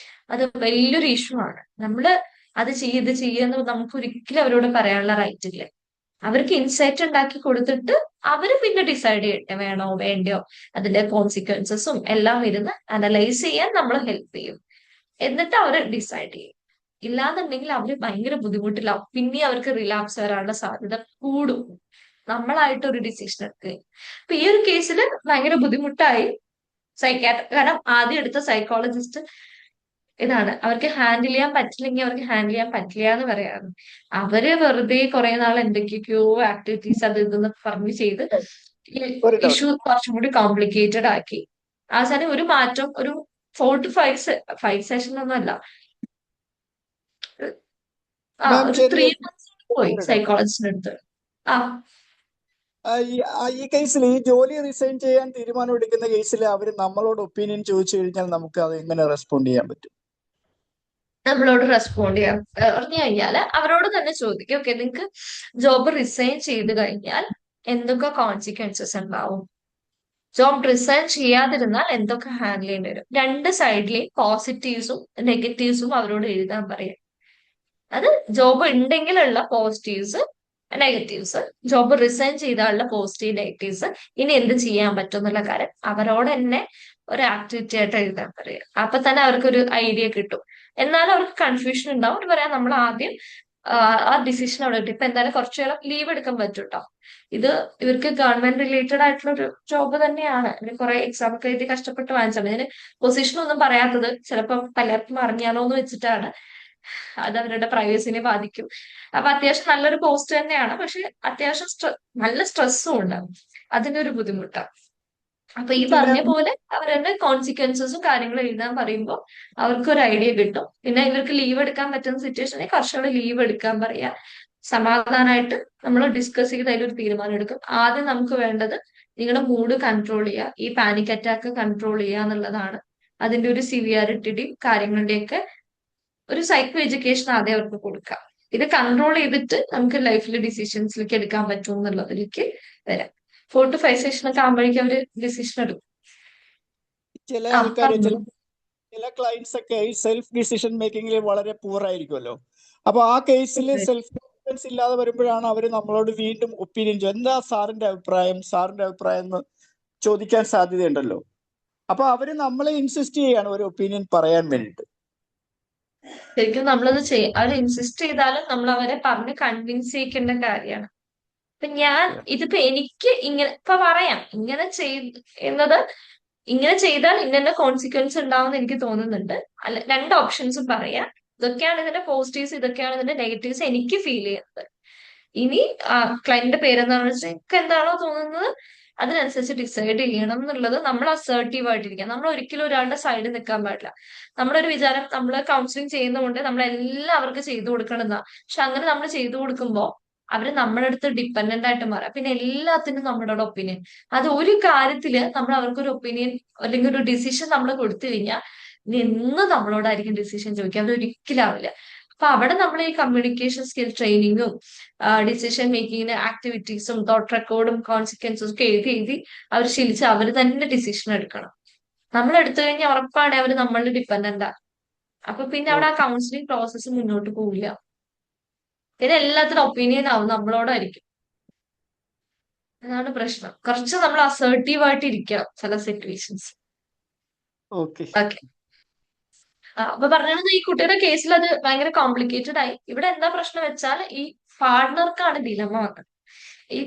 അത് വലിയൊരു ഇഷ്യൂ ആണ്. നമ്മള് അത് ഇത് ചെയ്യുന്ന നമുക്ക് ഒരിക്കലും അവരോട് പറയാനുള്ള റൈറ്റ് ഇല്ല. അവർക്ക് ഇൻസൈറ്റ് ഉണ്ടാക്കി കൊടുത്തിട്ട് അവര് പിന്നെ ഡിസൈഡ് ചെയ്യട്ടെ വേണോ വേണ്ടയോ, അതിന്റെ കോൺസിക്വൻസസും എല്ലാം ഇരുന്ന് അനലൈസ് ചെയ്യാൻ നമ്മൾ ഹെൽപ്പ് ചെയ്യും. എന്നിട്ട് അവര് ഡിസൈഡ് ചെയ്യും. ഇല്ലാന്നുണ്ടെങ്കിൽ അവര് ഭയങ്കര ബുദ്ധിമുട്ടിലാവും, പിന്നെ അവർക്ക് റിലാപ്സ് വരാനുള്ള സാധ്യത കൂടും നമ്മളായിട്ട് ഒരു ഡിസിഷൻ എടുക്കുക. അപ്പൊ ഈ ഒരു കേസിൽ ഭയങ്കര ബുദ്ധിമുട്ടായി കാരണം ആദ്യം എടുത്ത സൈക്കോളജിസ്റ്റ് ഇതാണ്, അവർക്ക് ഹാൻഡിൽ ചെയ്യാൻ പറ്റില്ലെങ്കിൽ അവർക്ക് ഹാൻഡിൽ ചെയ്യാൻ പറ്റില്ല എന്ന് പറയാറ്. അവര് വെറുതെ കുറെ നാൾ എന്തൊക്കെയൊക്കെയോ ആക്ടിവിറ്റീസ് അത് ഇതെന്ന് പറഞ്ഞ് ചെയ്ത് ഇഷ്യൂ കുറച്ചും കൂടി കോംപ്ലിക്കേറ്റഡ് ആക്കി. അവസാനം ഒരു മാറ്റം, ഒരു 4 to 5 സെഷൻ ഒന്നും അല്ല, ഒരു 3 months പോയി സൈക്കോളജിസ്റ്റിന്റെ അടുത്ത്.
ഈ കേസിൽ ഈ ജോലി റിസൈൻ ചെയ്യാൻ തീരുമാനം എടുക്കുന്ന കേസിൽ അവര് നമ്മളോട് ഒപ്പീനിയൻ ചോദിച്ചു കഴിഞ്ഞാൽ നമുക്ക് അത് എങ്ങനെ റെസ്പോണ്ട് ചെയ്യാൻ പറ്റും?
നമ്മളോട് റെസ്പോണ്ട് ചെയ്യാൻ പറഞ്ഞു കഴിഞ്ഞാല് അവരോട് തന്നെ ചോദിക്കും, ഓക്കെ നിങ്ങക്ക് ജോബ് റിസൈൻ ചെയ്ത് കഴിഞ്ഞാൽ എന്തൊക്കെ കോൺസിക്വൻസസ് ഉണ്ടാവും, ജോബ് റിസൈൻ ചെയ്യാതിരുന്നാൽ എന്തൊക്കെ ഹാൻഡിൽ ചെയ്യേണ്ടി വരും. രണ്ട് സൈഡിലെയും പോസിറ്റീവ്സും നെഗറ്റീവ്സും അവരോട് എഴുതാൻ പറയാം. അത് ജോബ് ഉണ്ടെങ്കിലുള്ള പോസിറ്റീവ്സ്, നെഗറ്റീവ്സ്, ജോബ് റിസൈൻ ചെയ്താലുള്ള പോസിറ്റീവ് നെഗറ്റീവ്സ്, ഇനി എന്ത് ചെയ്യാൻ പറ്റും എന്നുള്ള കാര്യം അവരോട് തന്നെ ഒരു ആക്ടിവിറ്റി ആയിട്ട് എഴുതാൻ പറയാം. അപ്പൊ തന്നെ അവർക്കൊരു ഐഡിയ കിട്ടും. എന്നാലും അവർക്ക് കൺഫ്യൂഷൻ ഉണ്ടാവും. അവർ പറയാം നമ്മൾ ആദ്യം ആ ഡിസിഷൻ അവിടെ ഇട്ടു. ഇപ്പൊ എന്തായാലും കുറച്ചു നേരം ലീവ് എടുക്കാൻ പറ്റും കേട്ടോ. ഇത് ഇവർക്ക് ഗവൺമെന്റ് റിലേറ്റഡ് ആയിട്ടുള്ള ഒരു ജോബ് തന്നെയാണ്. ഇവർ കുറെ എക്സാം ഒക്കെ എഴുതി കഷ്ടപ്പെട്ട് വാങ്ങിച്ചത്. ഇതിന് പൊസിഷൻ ഒന്നും പറയാത്തത് ചിലപ്പോൾ പലർക്കും അറിഞ്ഞാലോ എന്ന് വെച്ചിട്ടാണ്. അത് അവരുടെ പ്രൈവസിനെ ബാധിക്കും. അപ്പൊ അത്യാവശ്യം നല്ലൊരു പോസ്റ്റ് തന്നെയാണ്, പക്ഷെ അത്യാവശ്യം നല്ല സ്ട്രെസ്സും ഉണ്ടാവും, അതിന്റെ ഒരു ബുദ്ധിമുട്ടാണ്. അപ്പൊ ഈ പറഞ്ഞ പോലെ അവരുടെ കോൺസിക്വൻസസും കാര്യങ്ങളും എഴുതാൻ പറയുമ്പോൾ അവർക്കൊരു ഐഡിയ കിട്ടും. പിന്നെ ഇവർക്ക് ലീവ് എടുക്കാൻ പറ്റുന്ന സിറ്റുവേഷനിൽ കുറച്ചുകൂടെ ലീവ് എടുക്കാൻ പറയാ. സമാധാനമായിട്ട് നമ്മൾ ഡിസ്കസ് ചെയ്ത് അതിലൊരു തീരുമാനം എടുക്കും. ആദ്യം നമുക്ക് വേണ്ടത് നിങ്ങളുടെ മൂഡ് കൺട്രോൾ ചെയ്യുക, ഈ പാനിക് അറ്റാക്ക് കൺട്രോൾ ചെയ്യുക എന്നുള്ളതാണ്. അതിന്റെ ഒരു സിവിയറിറ്റിയുടെയും കാര്യങ്ങളുടെയൊക്കെ ഒരു സൈക്കോ എഡ്യൂക്കേഷൻ ആദ്യം അവർക്ക് കൊടുക്കാം. ഇത് കൺട്രോൾ ചെയ്തിട്ട് നമുക്ക് ലൈഫിൽ ഡിസിഷൻസിലേക്ക് എടുക്കാൻ പറ്റും എന്നുള്ളതിലേക്ക് വരാം. 4 to 5 സെഷൻ ഒക്കെ ആകുമ്പോഴേക്കും അവര് ഡിസിഷൻ എടുക്കും.
ചില ആൾക്കാർ ചില ക്ലയൻസ് ഒക്കെ ഈ സെൽഫ് ഡിസിഷൻ മേക്കിങ്ങിൽ വളരെ പൂർ ആയിരിക്കുമല്ലോ. അപ്പൊ ആ കേസിൽ സെൽഫ് കോൺഫിഡൻസ് ഇല്ലാതെ വരുമ്പോഴാണ് അവർ നമ്മളോട് വീണ്ടും ഒപ്പീനിയൻ എന്താ സാറിന്റെ അഭിപ്രായം എന്ന് ചോദിക്കാൻ സാധ്യതയുണ്ടല്ലോ. അപ്പൊ അവര് നമ്മളെ ഇൻസിസ്റ്റ് ചെയ്യാണ് ഒരു ഒപ്പീനിയൻ പറയാൻ വേണ്ടിട്ട്.
ശരിക്കും നമ്മളത് അവർ ഇൻസിസ്റ്റ് ചെയ്താലും നമ്മൾ അവരെ പറഞ്ഞ് കൺവിൻസ് ചെയ്യിക്കേണ്ട കാര്യമാണ്. ഇതിപ്പോ എനിക്ക് ഇങ്ങനെ ഇപ്പൊ പറയാം, ഇങ്ങനെ ചെയ്താൽ ഇന്നെ കോൺസിക്വൻസ് ഉണ്ടാവും എനിക്ക് തോന്നുന്നുണ്ട്. അല്ല, 2 ഓപ്ഷൻസും പറയാം. ഇതൊക്കെയാണ് ഇതിന്റെ പോസിറ്റീവ്സ്, ഇതൊക്കെയാണ് ഇതിന്റെ നെഗറ്റീവ്സ് എനിക്ക് ഫീൽ ചെയ്യുന്നത്. ഇനി ക്ലയന്റിന്റെ പേരെന്താണെന്ന് വെച്ചാൽ എനിക്ക് എന്താണോ തോന്നുന്നത് അതിനനുസരിച്ച് ഡിസൈഡ് ചെയ്യണം എന്നുള്ളത് നമ്മൾ അസേർട്ടീവ് ആയിട്ടിരിക്കാം. നമ്മൾ ഒരിക്കലും ഒരാളുടെ സൈഡിൽ നിൽക്കാൻ പാടില്ല. നമ്മുടെ ഒരു വിചാരം നമ്മൾ കൗൺസിലിംഗ് ചെയ്യുന്നതുകൊണ്ട് നമ്മൾ എല്ലാവർക്കും ചെയ്തു കൊടുക്കണമെന്നാ. പക്ഷെ അങ്ങനെ നമ്മൾ ചെയ്തു കൊടുക്കുമ്പോൾ അവര് നമ്മുടെ അടുത്ത് ഡിപ്പെൻഡന്റ് ആയിട്ട് മാറാം. പിന്നെ എല്ലാത്തിനും നമ്മുടെ ഒപ്പീനിയൻ, അത് ഒരു കാര്യത്തില് നമ്മൾ അവർക്കൊരു ഒപ്പീനിയൻ അല്ലെങ്കിൽ ഒരു ഡിസിഷൻ നമ്മൾ കൊടുത്തു കഴിഞ്ഞാൽ എന്ന് നമ്മളോടായിരിക്കും ഡിസിഷൻ ചോദിക്കുക. അത് ഒരിക്കലും ആവില്ല. അപ്പൊ അവിടെ നമ്മൾ ഈ കമ്മ്യൂണിക്കേഷൻ സ്കിൽ ട്രെയിനിങ്ങും ഡിസിഷൻ മേക്കിങ്ങിന് ആക്ടിവിറ്റീസും തോട്ട് റെക്കോർഡും കോൺസിക്വൻസും ഒക്കെ എഴുതി അവർ ശീലിച്ച് അവർ തന്നെ ഡിസിഷൻ എടുക്കണം. നമ്മൾ എടുത്തു കഴിഞ്ഞാൽ ഉറപ്പാണ് അവർ നമ്മളിൽ ഡിപ്പെൻഡന്റാ. അപ്പൊ പിന്നെ അവിടെ ആ കൗൺസിലിംഗ് പ്രോസസ്സ് മുന്നോട്ട് പോവില്ല. പിന്നെ എല്ലാത്തിനും ഒപ്പീനിയൻ ആവും നമ്മളോടായിരിക്കും. അതാണ് പ്രശ്നം. കുറച്ച് നമ്മൾ അസേർട്ടീവ് ആയിട്ട് ഇരിക്കണം ചില സിറ്റുവേഷൻസ്.
ഓക്കെ.
അപ്പൊ പറഞ്ഞത് ഈ കുട്ടിയുടെ കേസിൽ അത് ഭയങ്കര കോംപ്ലിക്കേറ്റഡ് ആയി. ഇവിടെ എന്താ പ്രശ്നം വെച്ചാൽ ഈ പാർട്ട്ണർക്കാണ് ഡിലമ വന്നത്. ഈ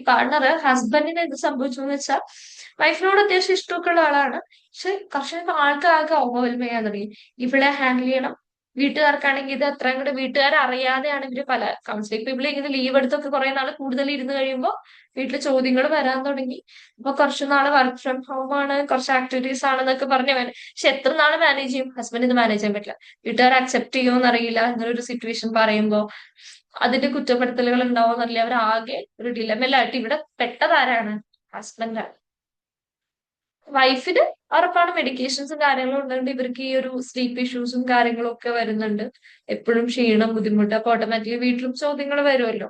ഹസ്ബൻഡിന് എന്ത് സംഭവിച്ചു എന്ന് വെച്ചാൽ വൈഫിനോട് അത്യാവശ്യം ഇഷ്ടമൊക്കെ ഉള്ള ആളാണ്. പക്ഷെ കർഷക ആൾക്കാർക്ക് ഓവർവെൽം ചെയ്യാൻ തുടങ്ങി. ഇവിടെ ഹാൻഡിൽ ചെയ്യണം. വീട്ടുകാർക്കാണെങ്കിൽ ഇത് അത്രയും കൂടെ വീട്ടുകാർ അറിയാതെയാണ് ഇവര് പല കൗൺസിലിംഗ്. ഇപ്പൊ ഇവിടെ ഇങ്ങനെ ലീവ് എടുത്തൊക്കെ കുറെ നാൾ കൂടുതൽ ഇരുന്ന് കഴിയുമ്പോൾ വീട്ടിൽ ചോദ്യങ്ങൾ വരാൻ തുടങ്ങി. അപ്പൊ കുറച്ചു നാള് വർക്ക് ഫ്രം ഹോം ആണ്, കുറച്ച് ആക്ടിവിറ്റീസ് ആണെന്നൊക്കെ പറഞ്ഞ് പക്ഷെ എത്ര നാള് മാനേജ് ചെയ്യും? ഹസ്ബൻഡ് ഇത് മാനേജ് ചെയ്യാൻ പറ്റില്ല. വീട്ടുകാർ അക്സെപ്റ്റ് ചെയ്യുമോന്ന് അറിയില്ല. ഇങ്ങനെ ഒരു സിറ്റുവേഷൻ പറയുമ്പോൾ അതിന്റെ കുറ്റപ്പെടുത്തലുകൾ ഉണ്ടാവുമെന്നറിയില്ല. അവരാകെ ഒരു ഡിലമയിലായിട്ട് ഇവിടെ പെട്ടതാരാണ്? ഹസ്ബൻഡാണ്. വൈഫിന് ഉറപ്പാണ് മെഡിക്കേഷൻസും കാര്യങ്ങളും ഉള്ളതുകൊണ്ട് ഇവർക്ക് ഈ ഒരു സ്ലീപ്പ് ഇഷ്യൂസും കാര്യങ്ങളും ഒക്കെ വരുന്നുണ്ട്. എപ്പോഴും ക്ഷീണം, ബുദ്ധിമുട്ട്. അപ്പൊ ഓട്ടോമാറ്റിക്കലി വീട്ടിലും ചോദ്യങ്ങൾ വരുമല്ലോ.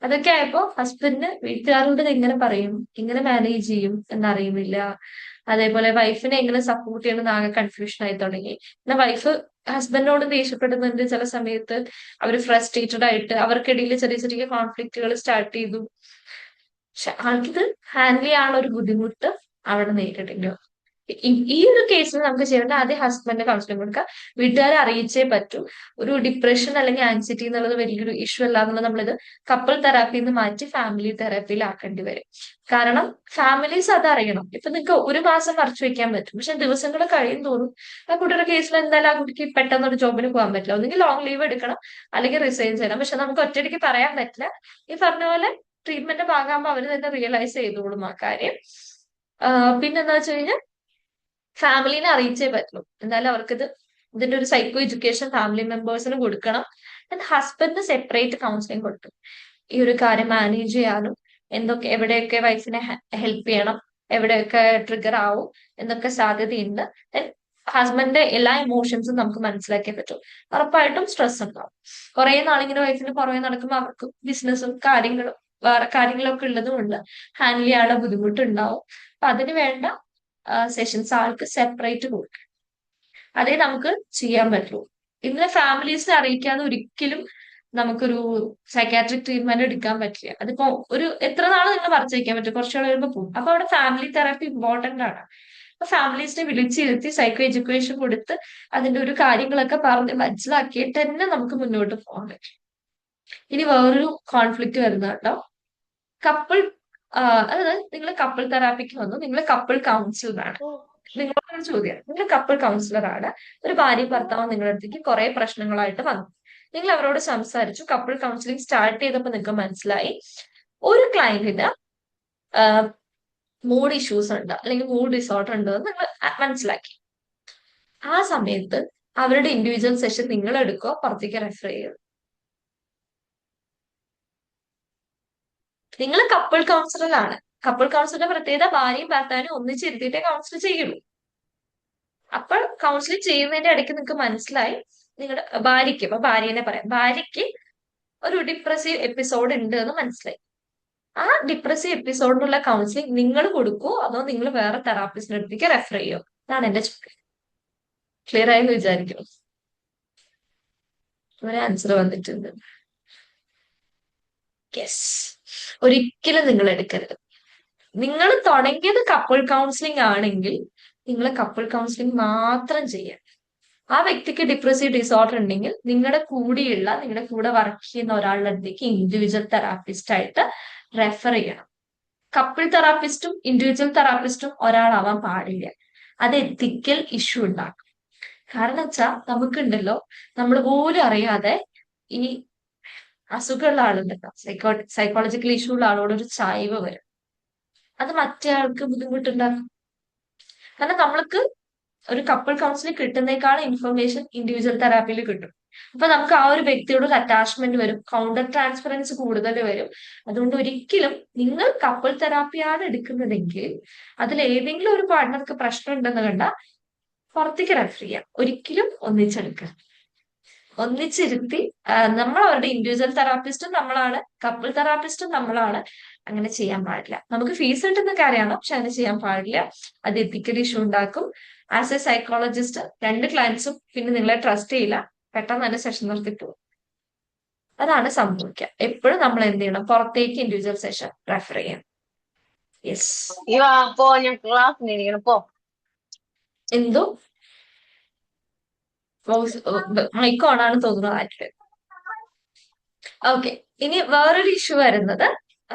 അതൊക്കെ ആയപ്പോ ഹസ്ബൻഡിന് വീട്ടുകാരോട് എങ്ങനെ പറയും, എങ്ങനെ മാനേജ് ചെയ്യും എന്നറിയുന്നില്ല. അതേപോലെ വൈഫിനെ എങ്ങനെ സപ്പോർട്ട് ചെയ്യണം ആകെ കൺഫ്യൂഷൻ ആയി തുടങ്ങി. പിന്നെ വൈഫ് ഹസ്ബൻഡിനോട് ദേഷ്യപ്പെടുന്നുണ്ട്. ചില സമയത്ത് അവർ ഫ്രസ്ട്രേറ്റഡ് ആയിട്ട് അവർക്കിടയിൽ ചെറിയ ചെറിയ കോൺഫ്ലിക്റ്റുകൾ സ്റ്റാർട്ട് ചെയ്തു. പക്ഷെ ആൾക്കിത് ഹാൻഡിൽ ചെയ്യാനുള്ള ഒരു ബുദ്ധിമുട്ട് അവിടെ നേരിട്ടില്ല. ഈ ഒരു കേസിൽ നമുക്ക് ചെയ്യേണ്ട ആദ്യം ഹസ്ബൻഡ് കൗൺസിലിംഗ് കൊടുക്കുക. വീട്ടുകാരെ അറിയിച്ചേ പറ്റൂ. ഒരു ഡിപ്രഷൻ അല്ലെങ്കിൽ ആൻസൈറ്റി എന്നുള്ളത് വലിയൊരു ഇഷ്യൂ അല്ല എന്നുള്ളത് നമ്മളിത് കപ്പിൾ തെറാപ്പിയിൽ നിന്ന് മാറ്റി ഫാമിലി തെറാപ്പിയിലാക്കേണ്ടി വരും. കാരണം ഫാമിലീസ് അതറിയണം. ഇപ്പൊ നിങ്ങൾക്ക് 1 മാസം മറച്ചു വെക്കാൻ പറ്റും. പക്ഷെ ദിവസങ്ങൾ കഴിയും തോറും ആ കുട്ടിയുടെ കേസിൽ എന്തായാലും ആ കുട്ടിക്ക് പെട്ടെന്ന് ഒരു ജോബിന് പോകാൻ പറ്റില്ല. ഒന്നെങ്കിൽ ലോങ് ലീവ് എടുക്കണം, അല്ലെങ്കിൽ റിസൈൻ ചെയ്യണം. പക്ഷെ നമുക്ക് ഒറ്റയടിക്ക് പറയാൻ പറ്റില്ല. ഈ പറഞ്ഞ പോലെ ട്രീറ്റ്മെന്റ് ഭാഗമാകുമ്പോൾ അവർ തന്നെ റിയലൈസ് ചെയ്തോളും ആ കാര്യം. പിന്നെന്താ വെച്ച് കഴിഞ്ഞാൽ ഫാമിലിനെ അറിയിച്ചേ പറ്റുള്ളൂ. എന്തായാലും അവർക്കിത് ഇതിന്റെ ഒരു സൈക്കോ എഡ്യൂക്കേഷൻ ഫാമിലി മെമ്പേഴ്സിന് കൊടുക്കണം. ആൻഡ് ഹസ്ബൻഡിന് സെപ്പറേറ്റ് കൗൺസിലിംഗ് കൊടുക്കും. ഈ ഒരു കാര്യം മാനേജ് ചെയ്യാനും എവിടെയൊക്കെ വൈഫിനെ ഹെൽപ്പ് ചെയ്യണം, എവിടെയൊക്കെ ട്രിഗർ ആവും, എന്തൊക്കെ സാധ്യതയുണ്ട്. ഹസ്ബൻഡിന്റെ എല്ലാ ഇമോഷൻസും നമുക്ക് മനസ്സിലാക്കിയേ പറ്റും. ഉറപ്പായിട്ടും സ്ട്രെസ് ഉണ്ടാവും. കുറെ നാളിങ്ങനെ വൈഫിന് പുറമെ നടക്കുമ്പോൾ അവർക്ക് ബിസിനസ്സും കാര്യങ്ങളും വേറെ കാര്യങ്ങളൊക്കെ ഉള്ളതും കൊണ്ട് ഹാൻഡിൽ ചെയ്യാനുള്ള ബുദ്ധിമുട്ടുണ്ടാവും. അപ്പൊ അതിന് വേണ്ട സെഷൻസ് ആൾക്ക് സെപ്പറേറ്റ് കൊടുക്കും. അതേ നമുക്ക് ചെയ്യാൻ പറ്റുള്ളൂ. ഇന്ന് ഫാമിലീസിനെ അറിയിക്കാതെ ഒരിക്കലും നമുക്കൊരു സൈക്കാട്രിക് ട്രീറ്റ്മെന്റ് എടുക്കാൻ പറ്റില്ല. അതിപ്പോ എത്ര നാൾ നിങ്ങൾ മറച്ചു വയ്ക്കാൻ പറ്റും? കുറച്ചുകൂടെ വരുമ്പോൾ പോകും. അപ്പൊ അവിടെ ഫാമിലി തെറാപ്പി ഇമ്പോർട്ടന്റ് ആണ്. അപ്പൊ ഫാമിലീസിനെ വിളിച്ചിരുത്തി സൈക്കോ എഡ്യൂക്കേഷൻ കൊടുത്ത് അതിന്റെ ഒരു കാര്യങ്ങളൊക്കെ പറഞ്ഞ് മനസ്സിലാക്കിയിട്ട് തന്നെ നമുക്ക് മുന്നോട്ട് പോകാൻ പറ്റും. ഇനി വേറൊരു കോൺഫ്ലിക്റ്റ് വരുന്ന കേട്ടോ, കപ്പിൾ അതായത് നിങ്ങൾ കപ്പിൾ തെറാപ്പിക്ക് വന്നു, നിങ്ങൾ കപ്പിൾ കൗൺസിലറാണ്. നിങ്ങളോടൊരു ചോദ്യം, നിങ്ങൾ കപ്പിൾ കൗൺസിലറാണ്. ഒരു ഭാര്യ ഭർത്താവ് നിങ്ങളുടെ അടുത്തേക്ക് കുറെ പ്രശ്നങ്ങളായിട്ട് വന്നു. നിങ്ങൾ അവരോട് സംസാരിച്ചു. കപ്പിൾ കൗൺസിലിംഗ് സ്റ്റാർട്ട് ചെയ്തപ്പോൾ നിങ്ങൾക്ക് മനസ്സിലായി ഒരു ക്ലയന്റിന് മൂഡ് ഇഷ്യൂസ് ഉണ്ട് അല്ലെങ്കിൽ മൂഡ് ഡിസോർഡർ ഉണ്ട് എന്ന് നിങ്ങൾ മനസ്സിലാക്കി. ആ സമയത്ത് അവരുടെ ഇൻഡിവിജ്വൽ സെഷൻ നിങ്ങൾ എടുക്കുക, പുറത്തേക്ക് റെഫർ ചെയ്യുക. നിങ്ങൾ കപ്പിൾ കൗൺസിലറാണ്. കപ്പിൾ കൗൺസിലറുടെ പ്രത്യേകത ഭാര്യയും ഭർത്താവിനും ഒന്നിച്ചിരുത്തിയിട്ടേ കൗൺസിൽ ചെയ്യുള്ളൂ. അപ്പോൾ കൗൺസിലിംഗ് ചെയ്യുന്നതിന്റെ ഇടയ്ക്ക് നിങ്ങൾക്ക് മനസ്സിലായി നിങ്ങളുടെ ഭാര്യയ്ക്ക്, അപ്പൊ ഭാര്യനെ പറയാം, ഭാര്യയ്ക്ക് ഒരു ഡിപ്രസീവ് എപ്പിസോഡ് ഉണ്ട് എന്ന് മനസ്സിലായി. ആ ഡിപ്രസീവ് എപ്പിസോഡിനുള്ള കൗൺസിലിംഗ് നിങ്ങൾ കൊടുക്കുവോ അതോ നിങ്ങൾ വേറെ തെറാപ്പിസ്റ്റിന്റെ അടുത്തേക്ക് റെഫർ ചെയ്യുമോ? ഇതാണ് എന്റെ ചോദ്യം. ക്ലിയർ ആയെന്ന് വിചാരിക്കുന്നു. ഒരു ആൻസർ വന്നിട്ടുണ്ട്. യെസ്. ഒരിക്കലും നിങ്ങൾ എടുക്കരുത്. നിങ്ങൾ തുടങ്ങിയത് കപ്പിൾ കൗൺസിലിംഗ് ആണെങ്കിൽ നിങ്ങൾ കപ്പിൾ കൗൺസിലിംഗ് മാത്രം ചെയ്യുക. ആ വ്യക്തിക്ക് ഡിപ്രസീവ് ഡിസോർഡർ ഉണ്ടെങ്കിൽ നിങ്ങളുടെ കൂടെ വർക്ക് ചെയ്യുന്ന ഒരാളുടെ അടുത്തേക്ക് ഇൻഡിവിജ്വൽ തെറാപ്പിസ്റ്റ് ആയിട്ട് റെഫർ ചെയ്യണം. കപ്പിൾ തെറാപ്പിസ്റ്റും ഇൻഡിവിജ്വൽ തെറാപ്പിസ്റ്റും ഒരാളാവാൻ പാടില്ല. അത് എത്തിക്കൽ ഇഷ്യൂ ഉണ്ടാക്കും. കാരണം വെച്ചാൽ നമുക്കുണ്ടല്ലോ, നമ്മൾ പോലും അറിയാതെ ഈ അസുഖമുള്ള ആളുണ്ടല്ലോ, സൈക്കോളജിക്കൽ ഇഷ്യൂ ഉള്ള ആളോട് ഒരു ചായ്വ് വരും. അത് മറ്റേ ആൾക്ക് ബുദ്ധിമുട്ടുണ്ടാക്കും. കാരണം നമ്മൾക്ക് ഒരു കപ്പിൾ കൗൺസിലിംഗ് കിട്ടുന്നേക്കാളും ഇൻഫർമേഷൻ ഇൻഡിവിജ്വൽ തെറാപ്പിയിൽ കിട്ടും. അപ്പൊ നമുക്ക് ആ ഒരു വ്യക്തിയോട് ഒരു അറ്റാച്ച്മെന്റ് വരും, കൗണ്ടർ ട്രാൻസ്ഫറൻസ് കൂടുതൽ വരും. അതുകൊണ്ട് ഒരിക്കലും നിങ്ങൾ കപ്പിൾ തെറാപ്പിയാണ് എടുക്കുന്നതെങ്കിൽ അതിൽ ഏതെങ്കിലും ഒരു പാർട്ട്ണർക്ക് പ്രശ്നം ഉണ്ടെന്ന് കണ്ടാൽ പുറത്തേക്ക് റെഫർ ചെയ്യാം. ഒരിക്കലും ഒന്നിച്ചെടുക്കുക. ഒന്നിച്ചിരുത്തി നമ്മൾ അവരുടെ ഇൻഡിവിജ്വൽ തെറാപ്പിസ്റ്റും നമ്മളാണ്, കപ്പിൾ തെറാപ്പിസ്റ്റും നമ്മളാണ്. അങ്ങനെ ചെയ്യാൻ പാടില്ല. നമുക്ക് ഫീസ് കിട്ടുന്ന കാര്യമാണ്, പക്ഷെ അങ്ങനെ ചെയ്യാൻ പാടില്ല. അത് എത്തിക്കൽ ഇഷ്യൂ ഉണ്ടാക്കും. ആസ് എ സൈക്കോളജിസ്റ്റ് 2 ക്ലയൻസും പിന്നെ നിങ്ങളെ ട്രസ്റ്റ് ചെയ്യില്ല, പെട്ടെന്ന് തന്നെ സെഷൻ നിർത്തിപ്പോകും. അതാണ് സംഭവിക്കുക. എപ്പോഴും നമ്മൾ എന്ത് ചെയ്യണം, പുറത്തേക്ക് ഇൻഡിവിജ്വൽ സെഷൻ റെഫർ ചെയ്യാം. യെസ്. എന്തോ മൈക്ക് ഓൺ ആണ് തോന്നുന്നത്. ഓക്കെ. ഇനി വേറൊരു ഇഷ്യൂ വരുന്നത്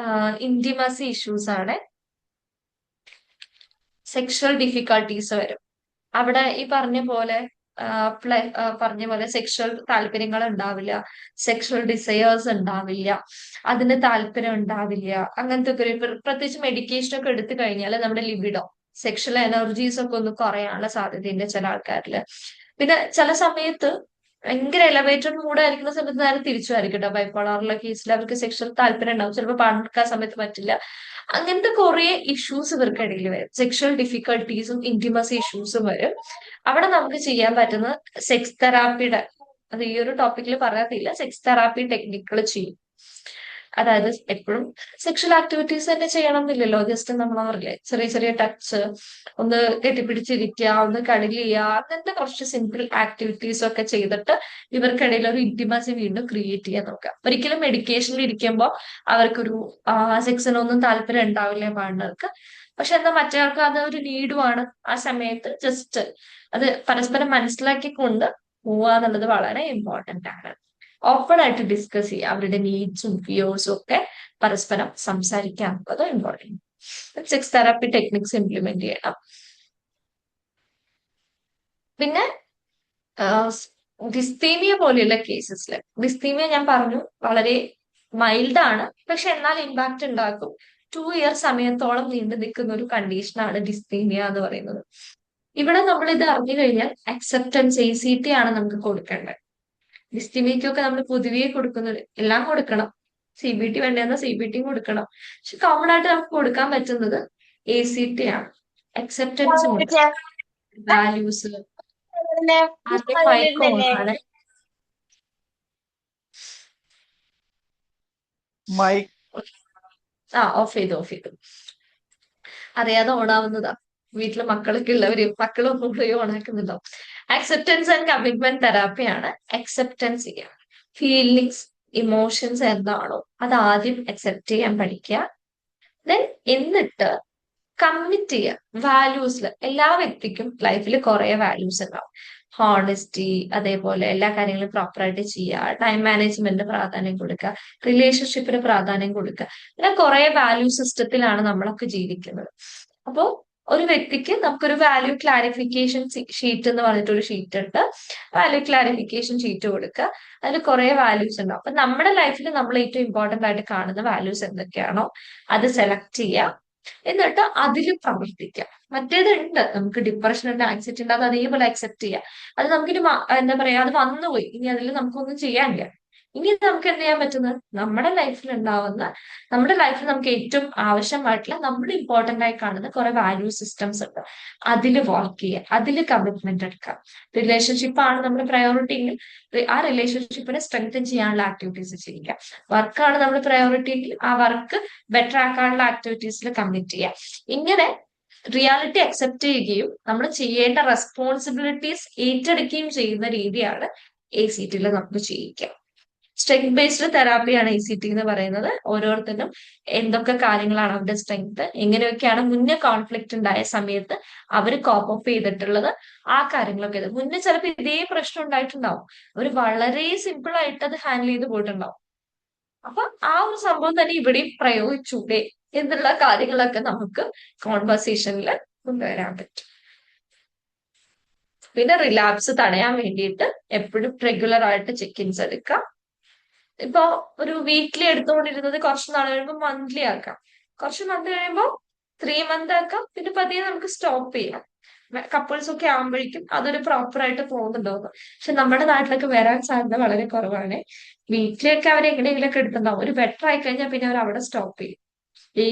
ഇന്റിമസി ഇഷ്യൂസ് ആണ്. സെക്ഷൽ ഡിഫിക്കൽട്ടീസ് വരും. അവിടെ ഈ പറഞ്ഞ പോലെ സെക്ഷൽ താല്പര്യങ്ങൾ ഉണ്ടാവില്ല, സെക്ഷൽ ഡിസയേഴ്സ് ഉണ്ടാവില്ല, അതിന് താല്പര്യം ഉണ്ടാവില്ല. അങ്ങനത്തെ ഒക്കെ പ്രത്യേകിച്ച് മെഡിക്കേഷൻ ഒക്കെ എടുത്തു കഴിഞ്ഞാൽ നമ്മുടെ ലിബിഡോ, സെക്ഷൽ എനർജീസ് ഒക്കെ ഒന്ന് കുറയാനുള്ള സാധ്യതയുണ്ട് ചില ആൾക്കാരില്. പിന്നെ ചില സമയത്ത് ഭയങ്കര എലവേറ്റഡ് മൂഡായിരിക്കുന്ന സമയത്ത് നേരെ തിരിച്ചുമായിരിക്കും കേട്ടോ. ബൈപ്പോളാറുള്ള കേസിൽ അവർക്ക് സെക്ഷൽ താല്പര്യം ഉണ്ടാവും, ചിലപ്പോൾ പാർട്ട്ണർക്ക് ആ സമയത്ത് പറ്റില്ല. അങ്ങനത്തെ കുറെ ഇഷ്യൂസ് ഇവർക്കിടയിൽ വരും. സെക്ഷൽ ഡിഫിക്കൽട്ടീസും ഇന്റിമസി ഇഷ്യൂസും വരും. അവിടെ നമുക്ക് ചെയ്യാൻ പറ്റുന്ന സെക്സ് തെറാപ്പിയുടെ, അത് ഈ ഒരു ടോപ്പിക്കിൽ പറയാത്തില്ല, സെക്സ് തെറാപ്പി ടെക്നിക്കുകൾ ചെയ്യും. അതായത് എപ്പോഴും സെക്ഷൽ ആക്ടിവിറ്റീസ് തന്നെ ചെയ്യണം എന്നില്ലല്ലോ. ജസ്റ്റ് നമ്മൾ പറയില്ലേ, ചെറിയ ചെറിയ ടച്ച്, ഒന്ന് കെട്ടിപ്പിടിച്ചിരിക്കുക, ഒന്ന് കടിൽ ചെയ്യുക, അങ്ങനത്തെ കുറച്ച് സിമ്പിൾ ആക്ടിവിറ്റീസ് ഒക്കെ ചെയ്തിട്ട് ഇവർക്കിടയിൽ ഒരു ഇന്റിമസി വീണ്ടും ക്രിയേറ്റ് ചെയ്യാൻ നോക്കുക. ഒരിക്കലും മെഡിക്കേഷനിൽ ഇരിക്കുമ്പോൾ അവർക്കൊരു സെക്സിനൊന്നും താല്പര്യം ഉണ്ടാവില്ല പാർട്ണർക്ക്. പക്ഷെ എന്താ മറ്റേയാൾക്ക് അത് ഒരു നീഡുമാണ്. ആ സമയത്ത് ജസ്റ്റ് അത് പരസ്പരം മനസ്സിലാക്കിക്കൊണ്ട് പോവുക എന്നുള്ളത് വളരെ ഇമ്പോർട്ടന്റ് ആണ്. ഓപ്പൺ ആയിട്ട് ഡിസ്കസ് ചെയ്യുക. അവരുടെ നീഡ്സും ഫിയേഴ്സും ഒക്കെ പരസ്പരം സംസാരിക്കുക എന്നുള്ളത് important. Sex therapy techniques implement ചെയ്യണം. പിന്നെ ഡിസ്തീമിയ പോലെയുള്ള കേസസിൽ, ഡിസ്തീമിയ ഞാൻ പറഞ്ഞു വളരെ മൈൽഡ് ആണ്, പക്ഷെ എന്നാൽ ഇമ്പാക്ട് ഉണ്ടാക്കും. 2 ഇയർ സമയത്തോളം നീണ്ടു നിൽക്കുന്ന ഒരു കണ്ടീഷനാണ് ഡിസ്തീമിയ എന്ന് പറയുന്നത്. ഇവിടെ നമ്മൾ ഇത് അറിഞ്ഞു കഴിഞ്ഞാൽ അക്സെപ്റ്റൻസ് ACT ആണ് നമുക്ക് കൊടുക്കേണ്ടത്. ഡിസ്തീമിയക്കൊക്കെ നമ്മൾ പൊതുവേ കൊടുക്കുന്നത് എല്ലാം കൊടുക്കണം. CBT വേണ്ടെന്ന CBTയും കൊടുക്കണം. പക്ഷെ കോമൺ ആയിട്ട് നമുക്ക് കൊടുക്കാൻ പറ്റുന്നത് ACT ആണ്. അക്സെപ്റ്റൻസ് വാല്യൂസ് ആണ്. ഓഫ് ചെയ്തു. അറിയാതെ ഓണാവുന്നതാ. വീട്ടില് മക്കളൊക്കെ ഉള്ളവര് മക്കളൊന്നും പോയി ഓണാക്കുന്നുണ്ടാവും. അക്സെപ്റ്റൻസ് ആൻഡ് കമ്മിറ്റ്മെന്റ് തെറാപ്പിയാണ്. അക്സെപ്റ്റൻസ് ചെയ്യാം. ഫീലിങ്സ്, ഇമോഷൻസ് എന്താണോ അത് ആദ്യം അക്സെപ്റ്റ് ചെയ്യാൻ പഠിക്കുക. ദെൻ എന്നിട്ട് കമ്മിറ്റ് ചെയ്യുക. വാല്യൂസിൽ എല്ലാ വ്യക്തിക്കും ലൈഫിൽ കുറെ വാല്യൂസ് ഉണ്ടാവും. ഹോണസ്റ്റി, അതേപോലെ എല്ലാ കാര്യങ്ങളും പ്രോപ്പറായിട്ട് ചെയ്യുക, ടൈം മാനേജ്മെന്റിന് പ്രാധാന്യം കൊടുക്കുക, റിലേഷൻഷിപ്പിന് പ്രാധാന്യം കൊടുക്കുക. അങ്ങനെ കുറെ വാല്യൂ സിസ്റ്റത്തിലാണ് നമ്മളൊക്കെ ജീവിക്കുന്നത്. അപ്പോ ഒരു വ്യക്തിക്ക് നമുക്കൊരു വാല്യൂ ക്ലാരിഫിക്കേഷൻ ഷീറ്റ് എന്ന് പറഞ്ഞിട്ടൊരു ഷീറ്റ് ഉണ്ട്. വാല്യൂ ക്ലാരിഫിക്കേഷൻ ഷീറ്റ് കൊടുക്കുക. അതിൽ കുറെ വാല്യൂസ് ഉണ്ടാവും. അപ്പൊ നമ്മുടെ ലൈഫിൽ നമ്മൾ ഏറ്റവും ഇമ്പോർട്ടന്റ് ആയിട്ട് കാണുന്ന വാല്യൂസ് എന്തൊക്കെയാണോ അത് സെലക്ട് ചെയ്യുക. എന്നിട്ട് അതിൽ പ്രവർത്തിക്കാം. മറ്റേതുണ്ട്, നമുക്ക് ഡിപ്രഷൻ ഉണ്ട്, ആൻസൈറ്റി ഉണ്ട്, അത് അതേപോലെ അക്സെപ്റ്റ് ചെയ്യാം. അത് നമുക്കിനി എന്താ പറയാ, അത് വന്നുപോയി, ഇനി അതിൽ നമുക്കൊന്നും ചെയ്യാനില്ല. ഇനി നമുക്ക് എന്ത് ചെയ്യാൻ പറ്റുന്നത്, നമ്മുടെ ലൈഫിൽ നമുക്ക് ഏറ്റവും ആവശ്യമായിട്ടുള്ള, നമ്മൾ ഇമ്പോർട്ടന്റ് ആയി കാണുന്ന കുറെ വാല്യൂ സിസ്റ്റംസ് ഉണ്ട്. അതിൽ വർക്ക് ചെയ്യുക, അതിൽ കമ്മിറ്റ്മെന്റ് എടുക്കുക. റിലേഷൻഷിപ്പ് ആണ് നമ്മുടെ പ്രയോറിറ്റി എങ്കിൽ ആ റിലേഷൻഷിപ്പിനെ സ്ട്രെങ്തൻ ചെയ്യാനുള്ള ആക്ടിവിറ്റീസ് ചെയ്യുക. വർക്കാണ് നമ്മുടെ പ്രയോറിറ്റി എങ്കിൽ ആ വർക്ക് ബെറ്റർ ആക്കാനുള്ള ആക്ടിവിറ്റീസിൽ കമ്മിറ്റ് ചെയ്യുക. ഇങ്ങനെ റിയാലിറ്റി അക്സെപ്റ്റ് ചെയ്യുകയും നമ്മൾ ചെയ്യേണ്ട റെസ്പോൺസിബിലിറ്റീസ് ഏറ്റെടുക്കുകയും ചെയ്യുന്ന രീതിയാണ് ACTയിൽ നമുക്ക് ചെയ്യിക്കുക. സ്ട്രെങ്ത് ബേസ്ഡ് തെറാപ്പിയാണ് ACT എന്ന് പറയുന്നത്. ഓരോരുത്തരും എന്തൊക്കെ കാര്യങ്ങളാണ് അവരുടെ സ്ട്രെങ്ത്, എങ്ങനെയൊക്കെയാണ് മുന്നേ കോൺഫ്ലിക്റ്റ് ഉണ്ടായ സമയത്ത് അവർ കോപ്പ് അപ്പ് ചെയ്തിട്ടുള്ളത്, ആ കാര്യങ്ങളൊക്കെ. മുന്നേ ചിലപ്പോൾ ഇതേ പ്രശ്നം ഉണ്ടായിട്ടുണ്ടാവും, അവർ വളരെ സിമ്പിൾ ആയിട്ട് അത് ഹാൻഡിൽ ചെയ്ത് പോയിട്ടുണ്ടാവും. അപ്പൊ ആ ഒരു സംഭവം തന്നെ ഇവിടെയും പ്രയോഗിച്ചൂടെ എന്നുള്ള കാര്യങ്ങളൊക്കെ നമുക്ക് കോൺവെർസേഷനിൽ കൊണ്ടുവരാൻ പറ്റും. പിന്നെ റിലാപ്സ് തടയാൻ വേണ്ടിയിട്ട് എപ്പോഴും റെഗുലർ ആയിട്ട് ചെക്കിൻസ് എടുക്കാം. ഇപ്പൊ ഒരു വീക്ക്ലി എടുത്തുകൊണ്ടിരുന്നത് കുറച്ച് നാൾ കഴിയുമ്പോൾ മന്ത്ലി ആക്കാം, കുറച്ച് മന്ത് കഴിയുമ്പോൾ 3 മന്ത് ആക്കാം, പിന്നെ പതിയെ നമുക്ക് സ്റ്റോപ്പ് ചെയ്യാം. കപ്പിൾസ് ഒക്കെ ആകുമ്പോഴേക്കും അതൊരു പ്രോപ്പർ ആയിട്ട് പോകുന്നുണ്ടാവും. പക്ഷെ നമ്മുടെ നാട്ടിലൊക്കെ വരാൻ സാധ്യത വളരെ കുറവാണ്. വീട്ടിലൊക്കെ ഒക്കെ അവർ എങ്ങനെയെങ്കിലുമൊക്കെ എടുത്തിട്ടുണ്ടാവും. ഒരു ബെറ്റർ ആയി കഴിഞ്ഞാൽ പിന്നെ അവർ അവിടെ സ്റ്റോപ്പ് ചെയ്യും. ഈ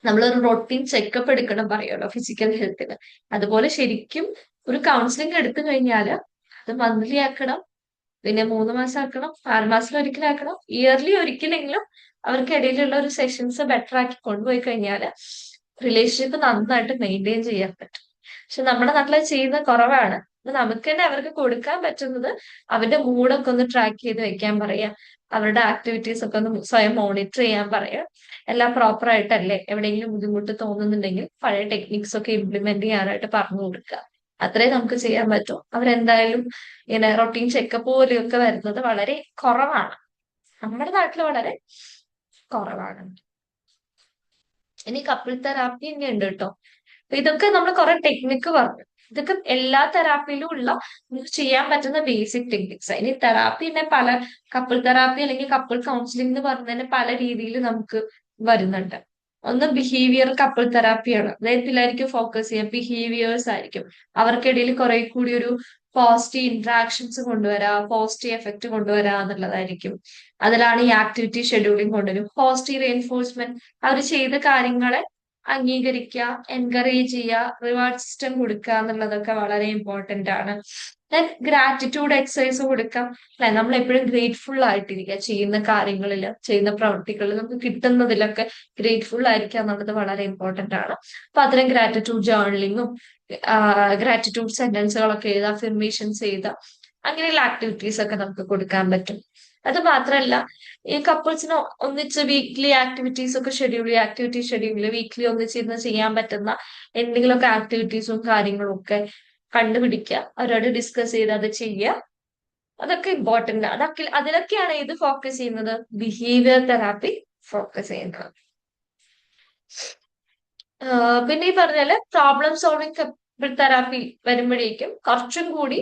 നമ്മളൊരു റൊട്ടീൻ ചെക്കപ്പ് എടുക്കണം പറയുമല്ലോ ഫിസിക്കൽ ഹെൽത്തിന്, അതുപോലെ ശരിക്കും ഒരു കൗൺസിലിംഗ് എടുത്തു കഴിഞ്ഞാൽ അത് മന്ത്ലി ആക്കണം, പിന്നെ 3 മാസം ആക്കണം, 6 മാസത്തിൽ ഒരിക്കലാക്കണം, ഇയർലി ഒരിക്കലെങ്കിലും അവർക്ക് ഇടയിലുള്ള ഒരു സെഷൻസ് ബെറ്റർ ആക്കി കൊണ്ടുപോയി കഴിഞ്ഞാൽ റിലേഷൻഷിപ്പ് നന്നായിട്ട് മെയിൻറ്റെയിൻ ചെയ്യാൻ പറ്റും. പക്ഷെ നമ്മുടെ നാട്ടിൽ ചെയ്യുന്ന കുറവാണ്. അപ്പൊ നമുക്ക് തന്നെ അവർക്ക് കൊടുക്കാൻ പറ്റുന്നത് അവരുടെ മൂഡൊക്കെ ഒന്ന് ട്രാക്ക് ചെയ്ത് വെക്കാൻ പറയാം, അവരുടെ ആക്ടിവിറ്റീസ് ഒക്കെ ഒന്ന് സ്വയം മോണിറ്റർ ചെയ്യാൻ പറയാം. എല്ലാം പ്രോപ്പർ ആയിട്ടല്ലേ, എവിടെയെങ്കിലും ബുദ്ധിമുട്ട് തോന്നുന്നുണ്ടെങ്കിൽ പഴയ ടെക്നിക്സ് ഒക്കെ ഇംപ്ലിമെന്റ് ചെയ്യാനായിട്ട് പറഞ്ഞു കൊടുക്കുക. അത്രേ നമുക്ക് ചെയ്യാൻ പറ്റൂ. അവരെന്തായാലും ഇങ്ങനെ റൊട്ടീൻ ചെക്കപ്പ് പോലെയൊക്കെ വരുന്നത് വളരെ കുറവാണ്, നമ്മുടെ നാട്ടിൽ വളരെ കുറവാണ്. ഇനി കപ്പിൾ തെറാപ്പി തന്നെ ഉണ്ട് കേട്ടോ. അപ്പൊ ഇതൊക്കെ നമ്മൾ കുറെ ടെക്നിക്ക് പറഞ്ഞു. ഇതൊക്കെ എല്ലാ തെറാപ്പിയിലും ഉള്ള നമുക്ക് ചെയ്യാൻ പറ്റുന്ന ബേസിക് ടെക്നിക്സ്. ഇനി തെറാപ്പി തന്നെ പല, കപ്പിൾ തെറാപ്പി അല്ലെങ്കിൽ കപ്പിൾ കൗൺസിലിംഗ് എന്ന് പറഞ്ഞതിന് പല രീതിയിൽ നമുക്ക് വരുന്നുണ്ട്. ഒന്ന് ബിഹേവിയർ കപ്പിൾ തെറാപ്പിയാണ്. അതായത് പിള്ളേർക്ക് ഫോക്കസ് ചെയ്യാം, ബിഹേവിയേഴ്സ് ആയിരിക്കും. അവർക്കിടയിൽ കുറെ കൂടി ഒരു പോസിറ്റീവ് ഇന്ററാക്ഷൻസ് കൊണ്ടുവരാ, പോസിറ്റീവ് എഫക്റ്റ് കൊണ്ടുവരാ എന്നുള്ളതായിരിക്കും. അതിലാണ് ഈ ആക്ടിവിറ്റി ഷെഡ്യൂളിംഗ് കൊണ്ടുവരും. പോസിറ്റീവ് റീഎൻഫോഴ്സ്മെന്റ്, അവർ ചെയ്ത കാര്യങ്ങളെ അംഗീകരിക്കുക, എൻകറേജ് ചെയ്യുക, റിവാർഡ് സിസ്റ്റം കൊടുക്കുക എന്നുള്ളതൊക്കെ വളരെ ഇമ്പോർട്ടന്റ് ആണ്. ദെൻ ഗ്രാറ്റിറ്റ്യൂഡ് എക്സസൈസ് കൊടുക്കാം. അല്ലെ, നമ്മൾ എപ്പോഴും ഗ്രേറ്റ്ഫുൾ ആയിട്ടിരിക്കുക, ചെയ്യുന്ന കാര്യങ്ങളിൽ, ചെയ്യുന്ന പ്രവൃത്തികളിൽ നമുക്ക് കിട്ടുന്നതിലൊക്കെ ഗ്രേറ്റ്ഫുൾ ആയിരിക്കുക എന്നുള്ളത് വളരെ ഇമ്പോർട്ടന്റ് ആണ്. അപ്പൊ അത്തരം ഗ്രാറ്റിറ്റ്യൂഡ് ജേർണലിങ്ങും ഗ്രാറ്റിറ്റ്യൂഡ് സെന്റൻസുകളൊക്കെ എഴുതുക, അഫിർമേഷൻസ് എഴുതുക, അങ്ങനെയുള്ള ആക്ടിവിറ്റീസ് ഒക്കെ നമുക്ക് കൊടുക്കാൻ പറ്റും. അത് മാത്രമല്ല, ഈ കപ്പിൾസിന് ഒന്നിച്ച് വീക്ക്ലി ആക്ടിവിറ്റീസ് ഒക്കെ ഷെഡ്യൂൾ ചെയ്യുക, ആക്ടിവിറ്റി ഷെഡ്യൂൾ വീക്ക്ലി ഒന്നിച്ചിരുന്ന് ചെയ്യാൻ പറ്റുന്ന എന്തെങ്കിലുമൊക്കെ ആക്ടിവിറ്റീസും കാര്യങ്ങളും ഒക്കെ കണ്ടുപിടിക്കുക, അവരോട് ഡിസ്കസ് ചെയ്ത് അത് ചെയ്യുക. അതൊക്കെ ഇമ്പോർട്ടന്റ് ആണ്. അതിലൊക്കെയാണ് ഇത് ഫോക്കസ് ചെയ്യുന്നത്, ബിഹേവിയർ തെറാപ്പി ഫോക്കസ് ചെയ്യുന്നത്. പിന്നെ ഈ പറഞ്ഞാല് പ്രോബ്ലം സോൾവിങ് കപ്പിൾ തെറാപ്പി വരുമ്പോഴേക്കും കുറച്ചും കൂടി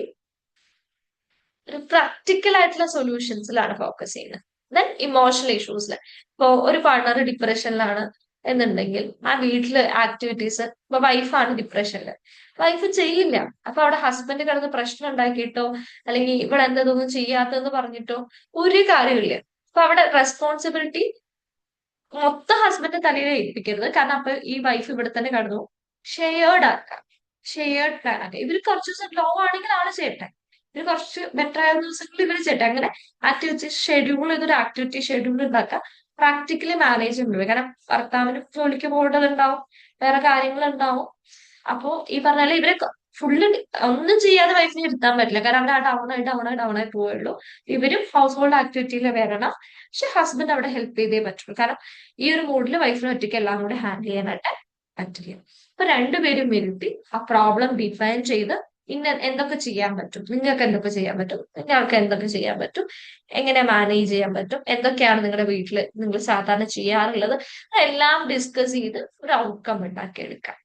ഒരു പ്രാക്ടിക്കൽ ആയിട്ടുള്ള സൊല്യൂഷൻസിലാണ് ഫോക്കസ് ചെയ്യുന്നത്. ദെൻ ഇമോഷണൽ ഇഷ്യൂസിൽ, ഇപ്പോ ഒരു പാർട്ണർ ഡിപ്രഷനിലാണ് എന്നുണ്ടെങ്കിൽ ആ വീട്ടില് ആക്ടിവിറ്റീസ്, ഇപ്പൊ വൈഫാണ് ഡിപ്രഷനില്, വൈഫ് ചെയ്യില്ല. അപ്പൊ അവിടെ ഹസ്ബൻഡ് കിടന്ന് പ്രശ്നം ഉണ്ടാക്കിയിട്ടോ അല്ലെങ്കിൽ ഇവിടെ എന്തൊന്നും ചെയ്യാത്തെന്ന് പറഞ്ഞിട്ടോ ഒരു കാര്യമില്ല. അപ്പൊ അവിടെ റെസ്പോൺസിബിലിറ്റി മൊത്തം ഹസ്ബൻഡ് തലയിൽ ഏൽപ്പിക്കരുത്. കാരണം അപ്പൊ ഈ വൈഫ് ഇവിടെ തന്നെ കടന്നു ഷെയർഡ് ആക്കാം, ഷെയർഡ് പ്ലാൻ ആക്കാം. ഇവര് കുറച്ച് ദിവസം ലോ ആണെങ്കിൽ ആള് ചെയ്യട്ടെ, ഇവര് കുറച്ച് ബെറ്റർ ആയ ദിവസങ്ങളിൽ ഇവര് ചെയ്യട്ടെ. അങ്ങനെ ആക്ടിവിറ്റി ഷെഡ്യൂൾ ചെയ്തൊരു ആക്ടിവിറ്റി ഷെഡ്യൂൾ ഉണ്ടാക്കാം, പ്രാക്ടിക്കലി മാനേജ് ചെയ്യുന്നത്. കാരണം ഭർത്താവിന് ജോലിക്ക് പോകേണ്ടതുണ്ടാവും, വേറെ കാര്യങ്ങളുണ്ടാവും. അപ്പോ ഈ പറഞ്ഞാല് ഇവര് ഫുള്ള് ഒന്നും ചെയ്യാതെ വൈഫിനെ ഇരുത്താൻ പറ്റില്ല. കാരണം അവർ ഡൗൺ ആയി പോവുള്ളൂ. ഇവരും ഹൗസ് ഹോൾഡ് ആക്ടിവിറ്റിയിൽ വരണം. പക്ഷെ ഹസ്ബൻഡ് അവിടെ ഹെൽപ്പ് ചെയ്തേ പറ്റുള്ളൂ. കാരണം ഈ ഒരു മൂഡിൽ വൈഫിനെ ഒറ്റയ്ക്ക് എല്ലാം കൂടെ ഹാൻഡിൽ ചെയ്യാനായിട്ട് പറ്റില്ല. അപ്പൊ രണ്ടുപേരും ഇരുത്തി ആ പ്രോബ്ലം ഡിഫൈൻ ചെയ്ത് എന്തൊക്കെ ചെയ്യാൻ പറ്റും, നിങ്ങൾക്ക് എന്തൊക്കെ ചെയ്യാൻ പറ്റും, നിങ്ങൾക്ക് എന്തൊക്കെ ചെയ്യാൻ പറ്റും, എങ്ങനെ മാനേജ് ചെയ്യാൻ പറ്റും, എന്തൊക്കെയാണ് നിങ്ങളുടെ വീട്ടിൽ നിങ്ങൾ സാധാരണ ചെയ്യാറുള്ളത്, എല്ലാം ഡിസ്കസ് ചെയ്ത് ഒരു ഔട്ട്കം ഉണ്ടാക്കിയെടുക്കാം.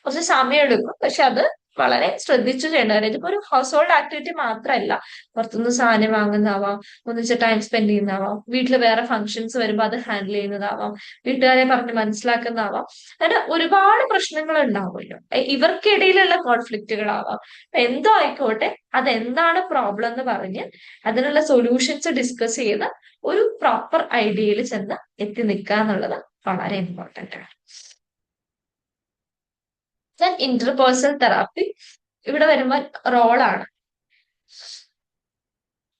കുറച്ച് സമയം എടുക്കും, പക്ഷെ അത് വളരെ ശ്രദ്ധിച്ചു ചെയ്യേണ്ട കാര്യം. ഇതിപ്പോ ഒരു ഹൗസ് ഹോൾഡ് ആക്ടിവിറ്റി മാത്രമല്ല, പുറത്തുനിന്ന് സാധനം വാങ്ങുന്നതാവാം, ഒന്നിച്ച് ടൈം സ്പെൻഡ് ചെയ്യുന്നതാവാം, വീട്ടിൽ വേറെ ഫംഗ്ഷൻസ് വരുമ്പോൾ അത് ഹാൻഡിൽ ചെയ്യുന്നതാവാം, വീട്ടുകാരെ പറഞ്ഞ് മനസ്സിലാക്കുന്നതാവാം. അങ്ങനെ ഒരുപാട് പ്രശ്നങ്ങൾ ഉണ്ടാവുമല്ലോ, ഇവർക്കിടയിലുള്ള കോൺഫ്ലിക്റ്റുകളാവാം. എന്തോ ആയിക്കോട്ടെ, അതെന്താണ് പ്രോബ്ലം എന്ന് പറഞ്ഞ് അതിനുള്ള സൊല്യൂഷൻസ് ഡിസ്കസ് ചെയ്ത് ഒരു പ്രോപ്പർ ഐഡിയയിൽ ചെന്ന് എത്തി നിൽക്കുക എന്നുള്ളത് വളരെ ഇമ്പോർട്ടന്റ് ആണ്. ഇന്റർപേഴ്സണൽ തെറാപ്പി ഇവിടെ വരുമ്പോൾ റോളാണ്.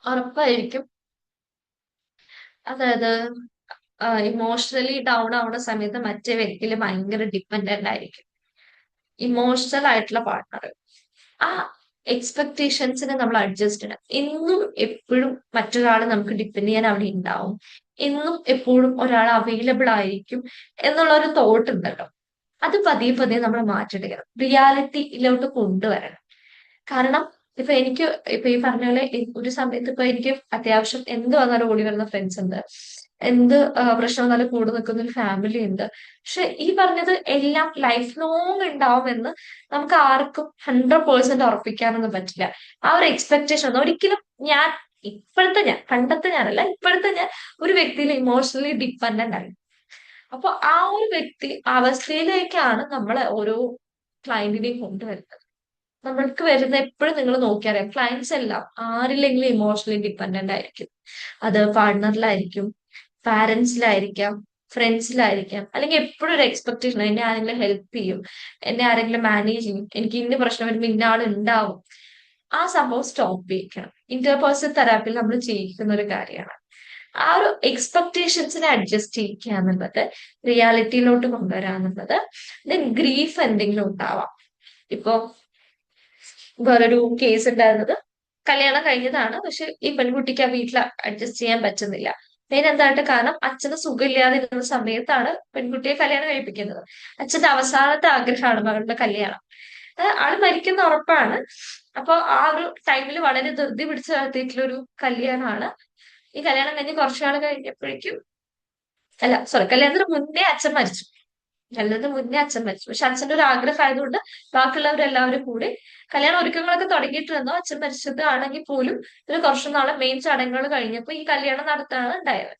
ഉറപ്പായിരിക്കും, അതായത് ഇമോഷണലി ഡൗൺ ആവുന്ന സമയത്ത് മറ്റേ വ്യക്തിയിൽ ഭയങ്കര ഡിപ്പെൻഡന്റ് ആയിരിക്കും. ഇമോഷണൽ ആയിട്ടുള്ള പാർട്ട്ണർ, ആ എക്സ്പെക്ടേഷൻസിനെ നമ്മൾ അഡ്ജസ്റ്റ് ചെയ്യണം. എന്നും എപ്പോഴും മറ്റൊരാൾ നമുക്ക് ഡിപ്പെൻഡ് ചെയ്യാൻ അവിടെ ഉണ്ടാവും, എന്നും എപ്പോഴും ഒരാൾ അവൈലബിൾ ആയിരിക്കും എന്നുള്ള ഒരു തോട്ട് ഉണ്ടല്ലോ, അത് പതിയെ പതിയെ നമ്മൾ മാറ്റിയെടുക്കണം, റിയാലിറ്റിയിലോട്ട് കൊണ്ടുവരണം. കാരണം ഇപ്പൊ ഈ പറഞ്ഞ പോലെ ഒരു സമയത്ത് ഇപ്പൊ എനിക്ക് അത്യാവശ്യം എന്ത് വന്നാലും ഓടി വരുന്ന ഫ്രണ്ട്സ് ഉണ്ട്, എന്ത് പ്രശ്നം വന്നാലും കൂടെ നിൽക്കുന്ന ഒരു ഫാമിലി ഉണ്ട്. പക്ഷെ ഈ പറഞ്ഞത് എല്ലാം ലൈഫ് ലോങ് ഉണ്ടാവുമെന്ന് നമുക്ക് ആർക്കും 100% ഉറപ്പിക്കാനൊന്നും പറ്റില്ല. ആ ഒരു എക്സ്പെക്ടേഷൻ ഒരിക്കലും പണ്ടത്തെ ഞാനല്ല, ഇപ്പോഴത്തെ ഞാൻ ഒരു വ്യക്തിയിൽ ഇമോഷണലി ഡിപ്പെൻഡന്റ് ആയി. അപ്പൊ ആ ഒരു അവസ്ഥയിലേക്കാണ് നമ്മളെ ഓരോ ക്ലയന്റിനെയും കൊണ്ടുവരുന്നത്. നമ്മൾക്ക് വരുന്ന എപ്പോഴും നിങ്ങൾ നോക്കിയറിയാം, ക്ലയൻസ് എല്ലാം ആരില്ലെങ്കിലും ഇമോഷണലി ഡിപ്പെൻഡന്റ് ആയിരിക്കും. അത് പാർട്ട്ണറിലായിരിക്കും, പാരന്റ്സിലായിരിക്കാം, ഫ്രണ്ട്സിലായിരിക്കാം, അല്ലെങ്കിൽ എപ്പോഴും ഒരു എക്സ്പെക്ടേഷൻ, എന്നെ ആരെങ്കിലും ഹെൽപ്പ് ചെയ്യും, എന്നെ ആരെങ്കിലും മാനേജ് ചെയ്യും, എനിക്ക് ഇന്ന പ്രശ്നം വരുമ്പോൾ ഇന്ന ആൾ ഉണ്ടാവും. ആ സംഭവം സ്റ്റോപ്പ് ചെയ്യിക്കണം. ഇന്റർപേഴ്സണൽ തെറാപ്പിയിൽ നമ്മൾ ചെയ്യിക്കുന്ന ഒരു കാര്യമാണ്. ആ ഒരു എക്സ്പെക്ടേഷൻസിനെ അഡ്ജസ്റ്റ് ചെയ്യിക്കുക എന്നുള്ളത്, റിയാലിറ്റിയിലോട്ട് കൊണ്ടുവരാന്നുള്ളത്. ദെൻ ഗ്രീഫ് എന്തെങ്കിലും ഉണ്ടാവാം. ഇപ്പൊ വേറൊരു കേസ് ഉണ്ടായിരുന്നത്, കല്യാണം കഴിഞ്ഞതാണ്, പക്ഷെ ഈ പെൺകുട്ടിക്ക് ആ വീട്ടിൽ അഡ്ജസ്റ്റ് ചെയ്യാൻ പറ്റുന്നില്ല. മെയിൻ എന്തായിട്ട് കാരണം അച്ഛന് സുഖമില്ലാതിരുന്ന സമയത്താണ് പെൺകുട്ടിയെ കല്യാണം കഴിപ്പിക്കുന്നത്. അച്ഛന്റെ അവസാനത്തെ ആഗ്രഹമാണ് മകളുടെ കല്യാണം. ആള് മരിക്കുന്ന ഉറപ്പാണ്. അപ്പൊ ആ ഒരു ടൈമിൽ വളരെ ധൃതി പിടിച്ച് നടത്തിയിട്ടുള്ള ഒരു കല്യാണമാണ്. ഈ കല്യാണം കഴിഞ്ഞ് കുറച്ചുനാൾ കഴിഞ്ഞപ്പോഴേക്കും, കല്യാണത്തിന് മുന്നേ അച്ഛൻ മരിച്ചു. പക്ഷെ അച്ഛന്റെ ഒരു ആഗ്രഹം ആയതുകൊണ്ട് ബാക്കിയുള്ളവരെല്ലാവരും കൂടി കല്യാണ ഒരുക്കങ്ങളൊക്കെ തുടങ്ങിയിട്ടിരുന്നു. അച്ഛൻ മരിച്ചത് ആണെങ്കിൽ പോലും ഒരു കുറച്ചു നാളെ മെയിൻ ചടങ്ങുകൾ കഴിഞ്ഞപ്പോ ഈ കല്യാണം നടത്താണ് ഉണ്ടായത്.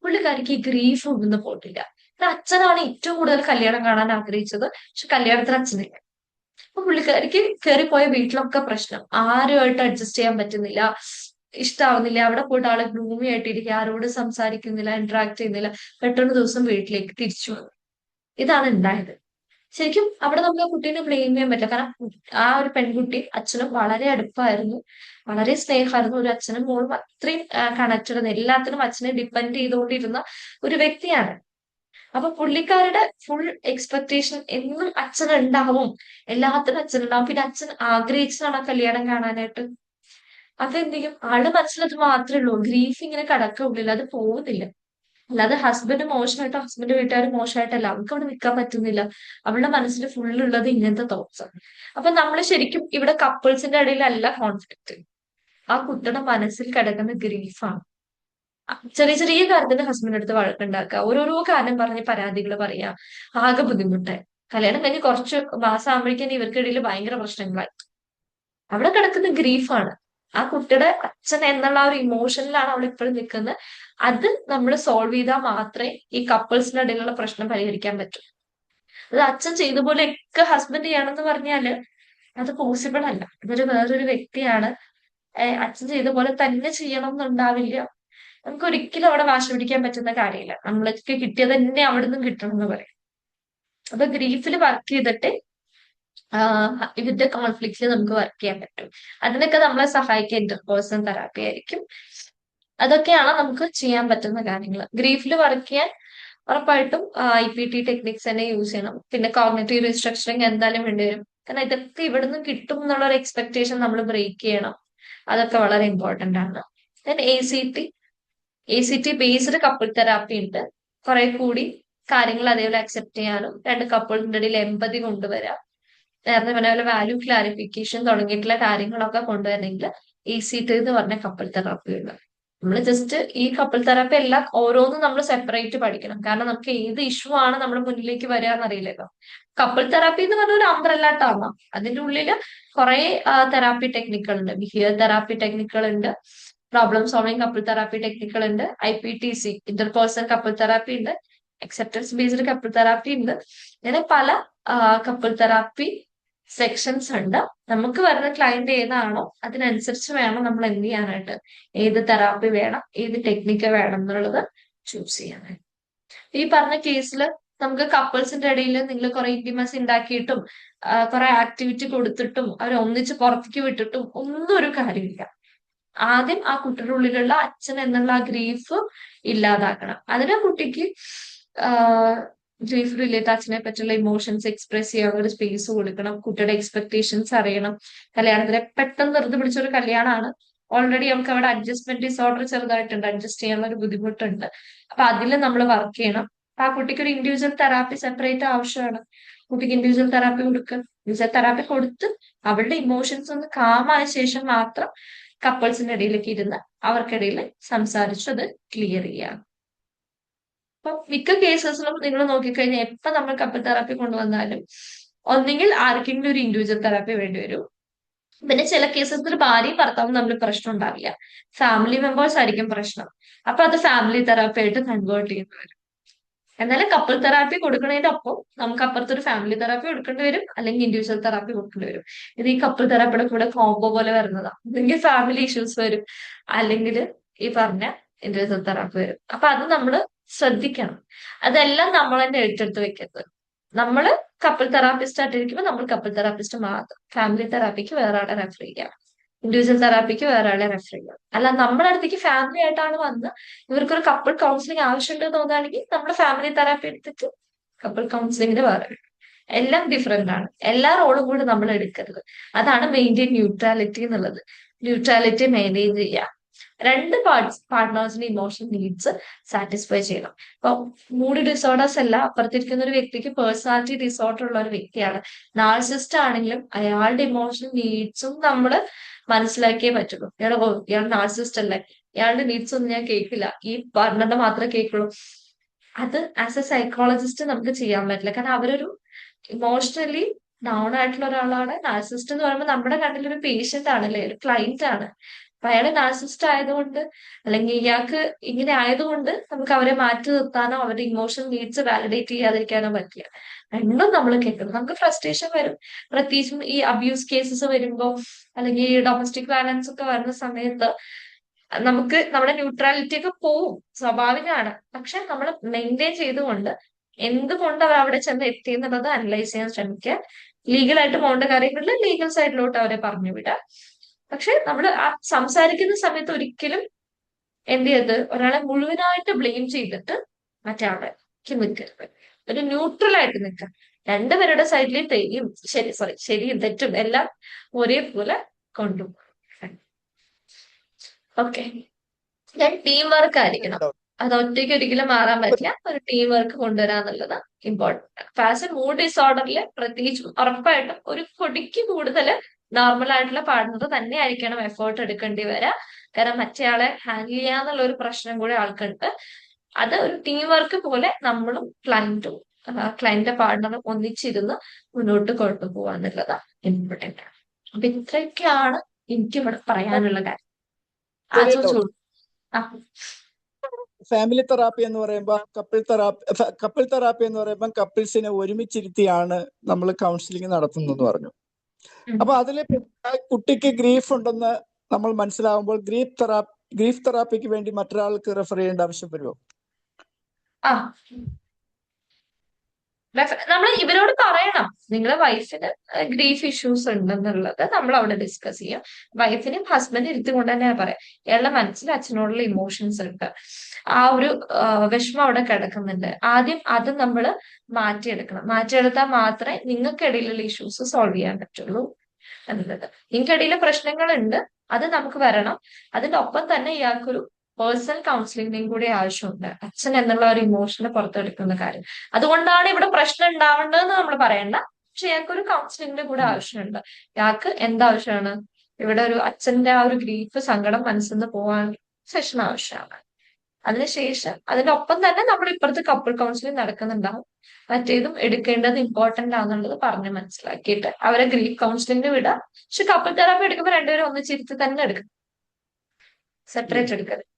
പുള്ളിക്കാരിക്ക് ഈ ഗ്രീഫ് ഒന്നും പോയിട്ടില്ല. അച്ഛനാണ് ഏറ്റവും കൂടുതൽ കല്യാണം കാണാൻ ആഗ്രഹിച്ചത്, പക്ഷെ കല്യാണത്തിന് അച്ഛനില്ല. അപ്പൊ പുള്ളിക്കാരിക്ക് കയറിപ്പോയ വീട്ടിലൊക്കെ പ്രശ്നം, ആരുമായിട്ട് അഡ്ജസ്റ്റ് ചെയ്യാൻ പറ്റുന്നില്ല, ഇഷ്ടാവുന്നില്ല, അവിടെ പോയിട്ട് ആളെ ഗ്ലൂമി ആയിട്ടിരിക്കുക, ആരോട് സംസാരിക്കുന്നില്ല, ഇന്ററാക്ട് ചെയ്യുന്നില്ല. പെട്ടെന്ന് ദിവസം വീട്ടിലേക്ക് തിരിച്ചു വന്നു. ഇതാണ് ഉണ്ടായത്. ശരിക്കും അവിടെ നമുക്ക് ആ കുട്ടീനെ ബ്ലെയിം ചെയ്യാൻ പറ്റില്ല. കാരണം ആ ഒരു പെൺകുട്ടി അച്ഛനും വളരെ അടുപ്പായിരുന്നു, വളരെ സ്നേഹമായിരുന്നു. ഒരു അച്ഛനും മോളും അത്രയും കണക്റ്റഡ്, എല്ലാത്തിനും അച്ഛനെ ഡിപ്പെൻഡ് ചെയ്തുകൊണ്ടിരുന്ന ഒരു വ്യക്തിയാണ്. അപ്പൊ പുള്ളിക്കാരുടെ ഫുൾ എക്സ്പെക്ടേഷൻ എന്നും അച്ഛനുണ്ടാവും, എല്ലാത്തിനും അച്ഛനുണ്ടാവും. പിന്നെ അച്ഛൻ ആഗ്രഹിച്ചതാണ് ആ കല്യാണം കാണാനായിട്ട്. അതെന്ത് ചെയ്യും, ആളുടെ മനസ്സിലത് മാത്രമേ ഉള്ളൂ, ഗ്രീഫ് ഇങ്ങനെ കടക്കുള്ളില്ല, അത് പോകുന്നില്ല. അല്ലാതെ ഹസ്ബൻഡ് മോശമായിട്ടോ ഹസ്ബൻഡ് വീട്ടുകാർ മോശമായിട്ടല്ല, അവൾക്ക് അവിടെ നിൽക്കാൻ പറ്റുന്നില്ല. അവളുടെ മനസ്സിൽ ഫുള്ളുള്ളത് ഇങ്ങനത്തെ തോട്ട്സ് ആണ്. അപ്പൊ നമ്മൾ ശരിക്കും ഇവിടെ കപ്പിൾസിന്റെ ഇടയിലല്ല കോൺഫ്ലിക്റ്റ്, ആ കുട്ടിയുടെ മനസ്സിൽ കിടക്കുന്ന ഗ്രീഫാണ്. ചെറിയ ചെറിയ കാര്യത്തിന് ഹസ്ബൻഡ് അടുത്ത് വഴക്കുണ്ടാക്കുക, ഓരോരോ കാര്യം പറഞ്ഞ് പരാതികൾ പറയാ, ആകെ ബുദ്ധിമുട്ടായി. കല്യാണം കഴിഞ്ഞ് കുറച്ച് മാസം ആകുമ്പോഴേക്കും ഇവർക്കിടയിൽ ഭയങ്കര പ്രശ്നങ്ങളായി. അവിടെ കിടക്കുന്ന ഗ്രീഫാണ്. ആ കുട്ടിയുടെ അച്ഛൻ എന്നുള്ള ആ ഒരു ഇമോഷനിലാണ് അവൾ ഇപ്പോഴും നിൽക്കുന്നത്. അത് നമ്മൾ സോൾവ് ചെയ്താൽ മാത്രമേ ഈ കപ്പിൾസിന്റെ ഇടയിലുള്ള പ്രശ്നം പരിഹരിക്കാൻ പറ്റൂ. അത് അച്ഛൻ ചെയ്ത പോലെയൊക്കെ ഹസ്ബൻഡ് ചെയ്യണമെന്ന് പറഞ്ഞാല് അത് പോസിബിൾ അല്ല. ഇതൊരു വേറൊരു വ്യക്തിയാണ്, അച്ഛൻ ചെയ്ത പോലെ തന്നെ ചെയ്യണം എന്നുണ്ടാവില്ല. നമുക്ക് ഒരിക്കലും അവിടെ വാശി പിടിക്കാൻ പറ്റുന്ന കാര്യമില്ല. നമ്മൾക്ക് കിട്ടിയത് തന്നെ അവിടെ നിന്നും കിട്ടണം എന്ന് പറയും. അപ്പൊ ഗ്രീഫിൽ വർക്ക് ചെയ്തിട്ട് ഇതിന്റെ കോൺഫ്ലിക്ട്സിൽ നമുക്ക് വർക്ക് ചെയ്യാൻ പറ്റും. അതിനൊക്കെ നമ്മളെ സഹായിക്കുക ഇന്റർപേഴ്സണൽ തെറാപ്പി ആയിരിക്കും. അതൊക്കെയാണ് നമുക്ക് ചെയ്യാൻ പറ്റുന്ന കാര്യങ്ങൾ. ഗ്രീഫിൽ വർക്ക് ചെയ്യാൻ ഉറപ്പായിട്ടും IPT ടെക്നിക്സ് തന്നെ യൂസ് ചെയ്യണം. പിന്നെ കോഗ്നിറ്റീവ് റീസ്ട്രക്ചറിങ് എന്തായാലും വേണ്ടിവരും. കാരണം ഇതൊക്കെ ഇവിടെ നിന്ന് കിട്ടും എന്നുള്ള ഒരു എക്സ്പെക്ടേഷൻ നമ്മൾ ബ്രേക്ക് ചെയ്യണം. അതൊക്കെ വളരെ ഇമ്പോർട്ടന്റ് ആണ്. Then ACT based couple therapy ഉണ്ട്. കുറെ കൂടി കാര്യങ്ങൾ അതേപോലെ അക്സെപ്റ്റ് ചെയ്യാനും രണ്ട് കപ്പിളിന്റെ ഇടയിൽ എമ്പതി കൊണ്ടുവരാം. നേരത്തെ പറഞ്ഞ പോലെ വാല്യൂ ക്ലാരിഫിക്കേഷൻ തുടങ്ങിയിട്ടുള്ള കാര്യങ്ങളൊക്കെ കൊണ്ടുവരണമെങ്കിൽ ACT എന്ന് പറഞ്ഞ കപ്പിൾ തെറാപ്പി ഉണ്ട്. നമ്മൾ ജസ്റ്റ് ഈ കപ്പിൾ തെറാപ്പി എല്ലാം ഓരോന്നും നമ്മൾ സെപ്പറേറ്റ് പഠിക്കണം. കാരണം നമുക്ക് ഏത് ഇഷ്യൂ ആണ് നമ്മുടെ മുന്നിലേക്ക് വരിക എന്നറിയില്ലല്ലോ. കപ്പിൾ തെറാപ്പി എന്ന് പറഞ്ഞ ഒരു അംബ്രല്ല ടേമാണ്. അതിന്റെ ഉള്ളിൽ കുറെ തെറാപ്പി ടെക്നിക്കുകൾ ഉണ്ട്. ബിഹേവിയർ തെറാപ്പി ടെക്നിക്കുകൾ ഉണ്ട്, പ്രോബ്ലം സോൾവിങ് കപ്പിൾ തെറാപ്പി ടെക്നിക്കുകൾ ഉണ്ട്, IPTC ഇന്റർപേഴ്സണൽ കപ്പിൾ തെറാപ്പി ഉണ്ട്, അക്സെപ്റ്റൻസ് ബേസ്ഡ് കപ്പിൾ തെറാപ്പി ഉണ്ട്. ഇങ്ങനെ പല കപ്പിൾ തെറാപ്പി സെക്ഷൻസ് ഉണ്ട്. നമുക്ക് വരുന്ന ക്ലയന്റ് ഏതാണോ അതിനനുസരിച്ച് വേണം നമ്മൾ എന്ത് ചെയ്യാനായിട്ട്, ഏത് തെറാപ്പി വേണം, ഏത് ടെക്നിക്ക് വേണം എന്നുള്ളത് ചൂസ് ചെയ്യാനായിട്ട്. ഈ പറഞ്ഞ കേസിൽ നമുക്ക് കപ്പിൾസിന്റെ ഇടയിൽ നിങ്ങൾ കുറെ ഇന്റിമസി ഉണ്ടാക്കിയിട്ടും കുറെ ആക്ടിവിറ്റി കൊടുത്തിട്ടും അവരെ ഒന്നിച്ച് പുറത്തേക്ക് വിട്ടിട്ടും ഒന്നും ഒരു കാര്യമില്ല. ആദ്യം ആ കുട്ടിയുടെ ഉള്ളിലുള്ള അച്ഛൻ എന്നുള്ള ആ ഗ്രീഫ് ഇല്ലാതാക്കണം. അതിന് കുട്ടിക്ക് ഗ്രീഫ് റിലേറ്റ് അച്ഛനെ പറ്റിയുള്ള ഇമോഷൻസ് എക്സ്പ്രസ് ചെയ്യാനുള്ള ഒരു സ്പേസ് കൊടുക്കണം. കുട്ടിയുടെ എക്സ്പെക്ടേഷൻസ് അറിയണം. കല്യാണത്തിന് പെട്ടെന്ന് ധൃതി പിടിച്ചൊരു കല്യാണമാണ്. ഓൾറെഡി നമുക്ക് അവിടെ അഡ്ജസ്റ്റ്മെന്റ് ഡിസോർഡർ ചെറുതായിട്ടുണ്ട്, അഡ്ജസ്റ്റ് ചെയ്യാനുള്ള ഒരു ബുദ്ധിമുട്ടുണ്ട്. അപ്പൊ അതിൽ നമ്മൾ വർക്ക് ചെയ്യണം. അപ്പൊ ആ കുട്ടിക്ക് ഒരു ഇൻഡിവിജ്വൽ തെറാപ്പി സെപ്പറേറ്റ് ആവശ്യമാണ്. കുട്ടിക്ക് ഇൻഡിവിജ്വൽ തെറാപ്പി കൊടുക്കുക. ഇൻഡിവിജ്വൽ തെറാപ്പി കൊടുത്ത് അവളുടെ ഇമോഷൻസ് ഒന്ന് കാമായ ശേഷം മാത്രം കപ്പിൾസിന്റെ ഇടയിലേക്ക് ഇരുന്ന് അവർക്കിടയിൽ സംസാരിച്ചു അത് ക്ലിയർ ചെയ്യാം. അപ്പൊ മിക്ക കേസസിലും നിങ്ങൾ നോക്കിക്കഴിഞ്ഞാൽ എപ്പൊ നമ്മൾ കപ്പിൾ തെറാപ്പി കൊണ്ടുവന്നാലും ഒന്നെങ്കിൽ ആർക്കെങ്കിലും ഒരു ഇൻഡിവിജ്വൽ തെറാപ്പി വേണ്ടി വരും. പിന്നെ ചില കേസസിൽ ഭാര്യയും ഭർത്താവും തമ്മിൽ പ്രശ്നം ഉണ്ടാവില്ല, ഫാമിലി മെമ്പേഴ്സ് ആയിരിക്കും പ്രശ്നം. അപ്പൊ അത് ഫാമിലി തെറാപ്പി ആയിട്ട് കൺവേർട്ട് ചെയ്യുന്നു വരും. എന്നാലും കപ്പിൾ തെറാപ്പി കൊടുക്കുന്നതിന്റെ ഒപ്പം നമുക്ക് അപ്പുറത്തൊരു ഫാമിലി തെറാപ്പി കൊടുക്കേണ്ടി വരും, അല്ലെങ്കിൽ ഇൻഡിവിജ്വൽ തെറാപ്പി കൊടുക്കേണ്ടി വരും. ഇത് ഈ കപ്പിൾ തെറാപ്പിയുടെ കൂടെ കോംബോ പോലെ വരുന്നതാണ്. അല്ലെങ്കിൽ ഫാമിലി ഇഷ്യൂസ് വരും, അല്ലെങ്കിൽ ഈ പറഞ്ഞ ഇൻഡിവിജ്വൽ തെറാപ്പി വരും. അപ്പൊ അത് നമ്മൾ ശ്രദ്ധിക്കണം. അതെല്ലാം നമ്മൾ തന്നെ ഏറ്റെടുത്ത് വെക്കരുത്. നമ്മള് കപ്പിൾ തെറാപ്പിസ്റ്റ് ആയിട്ടിരിക്കുമ്പോൾ നമ്മൾ കപ്പിൾ തെറാപ്പിസ്റ്റ് മാത്രം, ഫാമിലി തെറാപ്പിക്ക് വേറെ ആളെ റെഫർ ചെയ്യാം, ഇൻഡിവിജ്വൽ തെറാപ്പിക്ക് വേറെ ആളെ റെഫർ ചെയ്യാം. അല്ല നമ്മുടെ അടുത്തേക്ക് ഫാമിലി ആയിട്ടാണ് വന്ന് ഇവർക്കൊരു കപ്പിൾ കൗൺസിലിംഗ് ആവശ്യമുണ്ടെന്ന് തോന്നുകയാണെങ്കിൽ നമ്മൾ ഫാമിലി തെറാപ്പി എടുത്തിട്ട് കപ്പിൾ കൗൺസിലിംഗിന് വേറെ. എല്ലാം ഡിഫറെന്റ് ആണ്. എല്ലാ റോളും കൂടി നമ്മൾ എടുക്കരുത്. അതാണ് മെയിൻറ്റെയിൻ ന്യൂട്രാലിറ്റി എന്നുള്ളത്. ന്യൂട്രാലിറ്റി മെയിൻറ്റെയിൻ ചെയ്യുക. രണ്ട് പാർട്ട്നേഴ്സിന്റെ ഇമോഷണൽ നീഡ്സ് സാറ്റിസ്ഫൈ ചെയ്യണം. ഇപ്പൊ മൂഡ് ഡിസോർഡേഴ്സ് അല്ല, അപ്പുറത്തിരിക്കുന്ന ഒരു വ്യക്തിക്ക് പേഴ്സണാലിറ്റി ഡിസോർഡർ ഉള്ള ഒരു വ്യക്തിയാണ്, നാർസിസ്റ്റ് ആണെങ്കിലും അയാളുടെ ഇമോഷണൽ നീഡ്സും നമ്മൾ മനസ്സിലാക്കിയേ പറ്റുള്ളൂ. ഇയാൾ നാർസിസ്റ്റ് അല്ലേ, ഇയാളുടെ നീഡ്സ് ഒന്നും ഞാൻ കേൾക്കില്ല, ഈ പാർട്ട്ണറിന്റെ മാത്രമേ കേൾക്കുള്ളൂ. അത് ആസ് എ സൈക്കോളജിസ്റ്റ് നമുക്ക് ചെയ്യാൻ പറ്റില്ല. കാരണം അവരൊരു ഇമോഷണലി ഡൗൺ ആയിട്ടുള്ള ഒരാളാണ്. നാർസിസ്റ്റ് എന്ന് പറയുമ്പോൾ നമ്മുടെ കണ്ണിൽ ഒരു പേഷ്യന്റ് ആണല്ലേ, ഒരു ക്ലൈന്റ് ആണ്. അപ്പൊ അയാള് നാർസിസ്റ്റ് ആയതുകൊണ്ട് അല്ലെങ്കിൽ ഇയാൾക്ക് ഇങ്ങനെ ആയതുകൊണ്ട് നമുക്ക് അവരെ മാറ്റി നിർത്താനോ അവരുടെ ഇമോഷണൽ നീഡ്സ് വാലിഡേറ്റ് ചെയ്യാതിരിക്കാനോ പറ്റില്ല. രണ്ടും നമ്മൾ കേൾക്കണം. നമുക്ക് ഫ്രസ്ട്രേഷൻ വരും, പ്രത്യേകിച്ചും ഈ അബ്യൂസ് കേസസ് വരുമ്പോ അല്ലെങ്കിൽ ഡൊമസ്റ്റിക് വയലൻസ് ഒക്കെ വരുന്ന സമയത്ത് നമുക്ക് നമ്മുടെ ന്യൂട്രാലിറ്റി ഒക്കെ പോവും, സ്വാഭാവികമാണ്. പക്ഷെ നമ്മൾ മെയിൻറ്റെയിൻ ചെയ്തുകൊണ്ട് എന്തുകൊണ്ട് അവർ അവിടെ ചെന്ന് എത്തി എന്നുള്ളത് അനലൈസ് ചെയ്യാൻ ശ്രമിക്കുക. ലീഗലായിട്ട് പോകേണ്ട കാര്യങ്ങളിൽ ലീഗൽ സൈഡിലോട്ട് അവരെ പറഞ്ഞു വിടുക. പക്ഷെ നമ്മൾ ആ സംസാരിക്കുന്ന സമയത്ത് ഒരിക്കലും എന്ത് ചെയ്ത് ഒരാളെ മുഴുവനായിട്ട് ബ്ലെയിം ചെയ്തിട്ട് മറ്റേ ആളെ നിൽക്കരുത്. ഒരു ന്യൂട്രൽ ആയിട്ട് നിൽക്കുക. രണ്ടുപേരുടെ സൈഡിൽ ശരിയും തെറ്റും എല്ലാം ഒരേപോലെ കൊണ്ടുപോകും. ഓക്കെ, ഞാൻ ടീം വർക്ക് ആയിരിക്കണം. അത് ഒറ്റയ്ക്ക് ഒരിക്കലും മാറാൻ പറ്റില്ല. ഒരു ടീം വർക്ക് കൊണ്ടുവരാന്നുള്ളത് ഇമ്പോർട്ടന്റ്. ആസ് എ മൂഡ് ഡിസോർഡറിൽ പ്രത്യേകിച്ചും ഉറപ്പായിട്ടും ഒരു കൊടിക്ക് കൂടുതൽ നോർമൽ ആയിട്ടുള്ള പാർട്ട്ണർ തന്നെ ആയിരിക്കണം എഫേർട്ട് എടുക്കേണ്ടി വരിക. കാരണം മറ്റേയാളെ ഹാൻഡിൽ ചെയ്യാന്നുള്ള ഒരു പ്രശ്നം കൂടെ ആൾക്കുണ്ട്. അത് ഒരു ടീം വർക്ക് പോലെ നമ്മളും ക്ലയന്റിന്റെ പാർട്ട്ണറും ഒന്നിച്ചിരുന്ന് മുന്നോട്ട് കൊണ്ടുപോകാന്നുള്ളത് ഇമ്പോർട്ടന്റ് ആണ്. അപ്പൊ ഇത്രയൊക്കെയാണ് എനിക്ക് ഇവിടെ പറയാനുള്ള കാര്യം.
ഫാമിലി തെറാപ്പി എന്ന് പറയുമ്പോൾ കപ്പിൾ തെറാപ്പി എന്ന് പറയുമ്പോൾ കപ്പിൾസിനെ ഒരുമിച്ചിരുത്തിയാണ് നമ്മൾ കൗൺസിലിംഗ് നടത്തുന്നത് പറഞ്ഞു. അപ്പൊ അതില് കുട്ടിക്ക് ഗ്രീഫ് ഉണ്ടെന്ന് നമ്മൾ മനസ്സിലാവുമ്പോൾ ഗ്രീഫ് തെറാപ്പിക്ക് വേണ്ടി മറ്റൊരാൾക്ക് റെഫർ ചെയ്യേണ്ട ആവശ്യം വരുമോ?
നമ്മൾ ഇവരോട് പറയണം, നിങ്ങളെ വൈഫിന് ഗ്രീഫ് ഇഷ്യൂസ് ഉണ്ടെന്നുള്ളത് നമ്മൾ അവിടെ ഡിസ്കസ് ചെയ്യും. വൈഫിനും ഹസ്ബൻഡ് ഇരുത്തിക്കൊണ്ട് തന്നെ പറയാം, ഇയാളുടെ മനസ്സിൽ അച്ഛനോടുള്ള ഇമോഷൻസ് ഉണ്ട്, ആ ഒരു വിഷമം അവിടെ കിടക്കുന്നുണ്ട്. ആദ്യം അത് നമ്മൾ മാറ്റിയെടുത്താൽ മാത്രമേ നിങ്ങൾക്കിടയിലുള്ള ഇഷ്യൂസ് സോൾവ് ചെയ്യാൻ പറ്റുള്ളൂ എന്നുള്ളത്. നിങ്ങൾക്കിടയിലെ പ്രശ്നങ്ങളുണ്ട്, അത് നമുക്ക് വരണം. അതിന്റെ ഒപ്പം തന്നെ ഇയാൾക്കൊരു പേഴ്സണൽ കൗൺസിലിംഗിനും കൂടി ആവശ്യമുണ്ട്, അച്ഛൻ എന്നുള്ള ഒരു ഇമോഷനെ പുറത്തെടുക്കുന്ന കാര്യം. അതുകൊണ്ടാണ് ഇവിടെ പ്രശ്നം ഉണ്ടാവേണ്ടതെന്ന് നമ്മൾ പറയണ്ട. പക്ഷെ ഇയാൾക്കൊരു കൗൺസിലിംഗിന്റെ കൂടെ ആവശ്യമുണ്ട്. ഇയാൾക്ക് എന്താവശ്യമാണ്? ഇവിടെ ഒരു അച്ഛന്റെ ആ ഒരു ഗ്രീഫ് സങ്കടം മനസ്സിൽ നിന്ന് പോകാൻ സെഷൻ ആവശ്യമാണ്. അതിനുശേഷം അതിന്റെ ഒപ്പം തന്നെ നമ്മൾ ഇപ്പുറത്ത് കപ്പിൾ കൗൺസിലിംഗ് നടക്കുന്നുണ്ടാവും. മറ്റേതും എടുക്കേണ്ടത് ഇമ്പോർട്ടന്റ് ആണെന്നുള്ളത് പറഞ്ഞ് മനസ്സിലാക്കിയിട്ട് അവരെ ഗ്രീഫ് കൗൺസിലിംഗിന് വിടാം. പക്ഷെ കപ്പിൾ തെറാപ്പി എടുക്കുമ്പോൾ രണ്ടുപേരും ഒന്നിച്ചിരുത്തി തന്നെ എടുക്കണം, സെപ്പറേറ്റ് എടുക്കരുത്.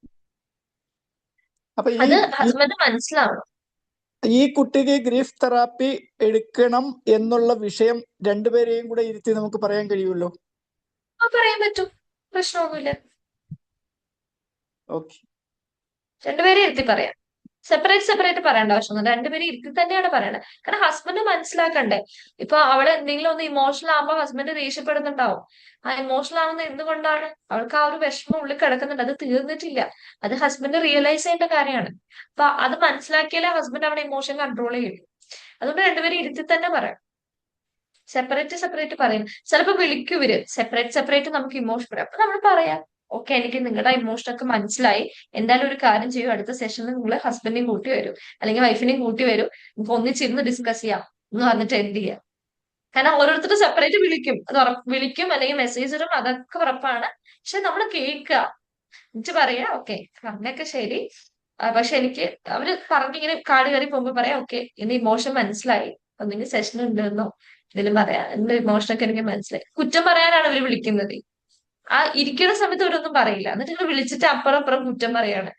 അത് ഹസ്ബൻഡ് മനസ്സിലാവണം.
ഈ കുട്ടിക്ക് ഗ്രീഫ് തെറാപ്പി എടുക്കണം എന്നുള്ള വിഷയം രണ്ടുപേരെയും കൂടെ ഇരുത്തി നമുക്ക് പറയാൻ കഴിയുമല്ലോ?
പറയാൻ പറ്റും, പ്രശ്നമൊന്നുമില്ല.
ഓക്കെ,
രണ്ടുപേരെ ഇരുത്തി പറയാം. സെപ്പറേറ്റ് പറയേണ്ട ആവശ്യമൊന്നും, രണ്ടുപേരും ഇരുത്തി തന്നെയാണ് പറയണത്. കാരണം ഹസ്ബൻഡ് മനസ്സിലാക്കണ്ടേ. ഇപ്പൊ അവള് എന്തെങ്കിലും ഒന്ന് ഇമോഷണൽ ആകുമ്പോ ഹസ്ബൻഡ് ദേഷ്യപ്പെടുന്നുണ്ടാവും. ആ ഇമോഷണൽ ആവുന്നത് എന്തുകൊണ്ടാണ്? അവൾക്ക് ആ ഒരു വിഷമം ഉള്ളിൽ കിടക്കുന്നുണ്ട്, അത് തീർന്നിട്ടില്ല. അത് ഹസ്ബൻഡ് റിയലൈസ് ചെയ്യേണ്ട കാര്യമാണ്. അപ്പൊ അത് മനസ്സിലാക്കിയാലേ ഹസ്ബൻഡ് അവിടെ ഇമോഷൻ കൺട്രോൾ ചെയ്യും. അതുകൊണ്ട് രണ്ടുപേരും ഇരുത്തി തന്നെ പറയാം. സെപ്പറേറ്റ് പറയും. ചിലപ്പോ വിളിക്കും ഇവര്, സെപ്പറേറ്റ് നമുക്ക് ഇമോഷൻ പറയാം. അപ്പൊ നമ്മൾ പറയാം, ഓക്കെ എനിക്ക് നിങ്ങളുടെ ഇമോഷൻ ഒക്കെ മനസ്സിലായി, എന്തായാലും ഒരു കാര്യം ചെയ്യും, അടുത്ത സെഷനിൽ നിങ്ങൾ ഹസ്ബൻഡിനെയും കൂട്ടി വരും അല്ലെങ്കിൽ വൈഫിനെയും കൂട്ടി വരും, നമുക്ക് ഒന്നിച്ചിരുന്ന് ഡിസ്കസ് ചെയ്യാം എന്ന് പറഞ്ഞിട്ട് എന്ത് ചെയ്യാം. കാരണം ഓരോരുത്തരും സെപ്പറേറ്റ് വിളിക്കും, അത് വിളിക്കും അല്ലെങ്കിൽ മെസ്സേജ് ഇടും, അതൊക്കെ ഉറപ്പാണ്. പക്ഷെ നമ്മൾ കേൾക്കുക, എന്നിട്ട് പറയാ ഓക്കെ അങ്ങനെയൊക്കെ ശരി, പക്ഷെ എനിക്ക് അവര് പറഞ്ഞിങ്ങനെ കാട് കയറി പോകുമ്പോ പറയാം, ഓക്കെ ഇന്ന് ഇമോഷൻ മനസ്സിലായി, ഒന്നെങ്കിൽ സെഷൻ ഉണ്ടെന്നോ ഇതിലും പറയാം, എന്റെ ഇമോഷനൊക്കെ എനിക്ക് മനസ്സിലായി. കുറ്റം പറയാനാണ് ഇവര് വിളിക്കുന്നത്. ആ ഇരിക്കുന്ന സമയത്ത് ഇവരൊന്നും പറയില്ല, എന്നിട്ട് ഇവര് വിളിച്ചിട്ട് അപ്പുറം കുറ്റം പറയാണ്.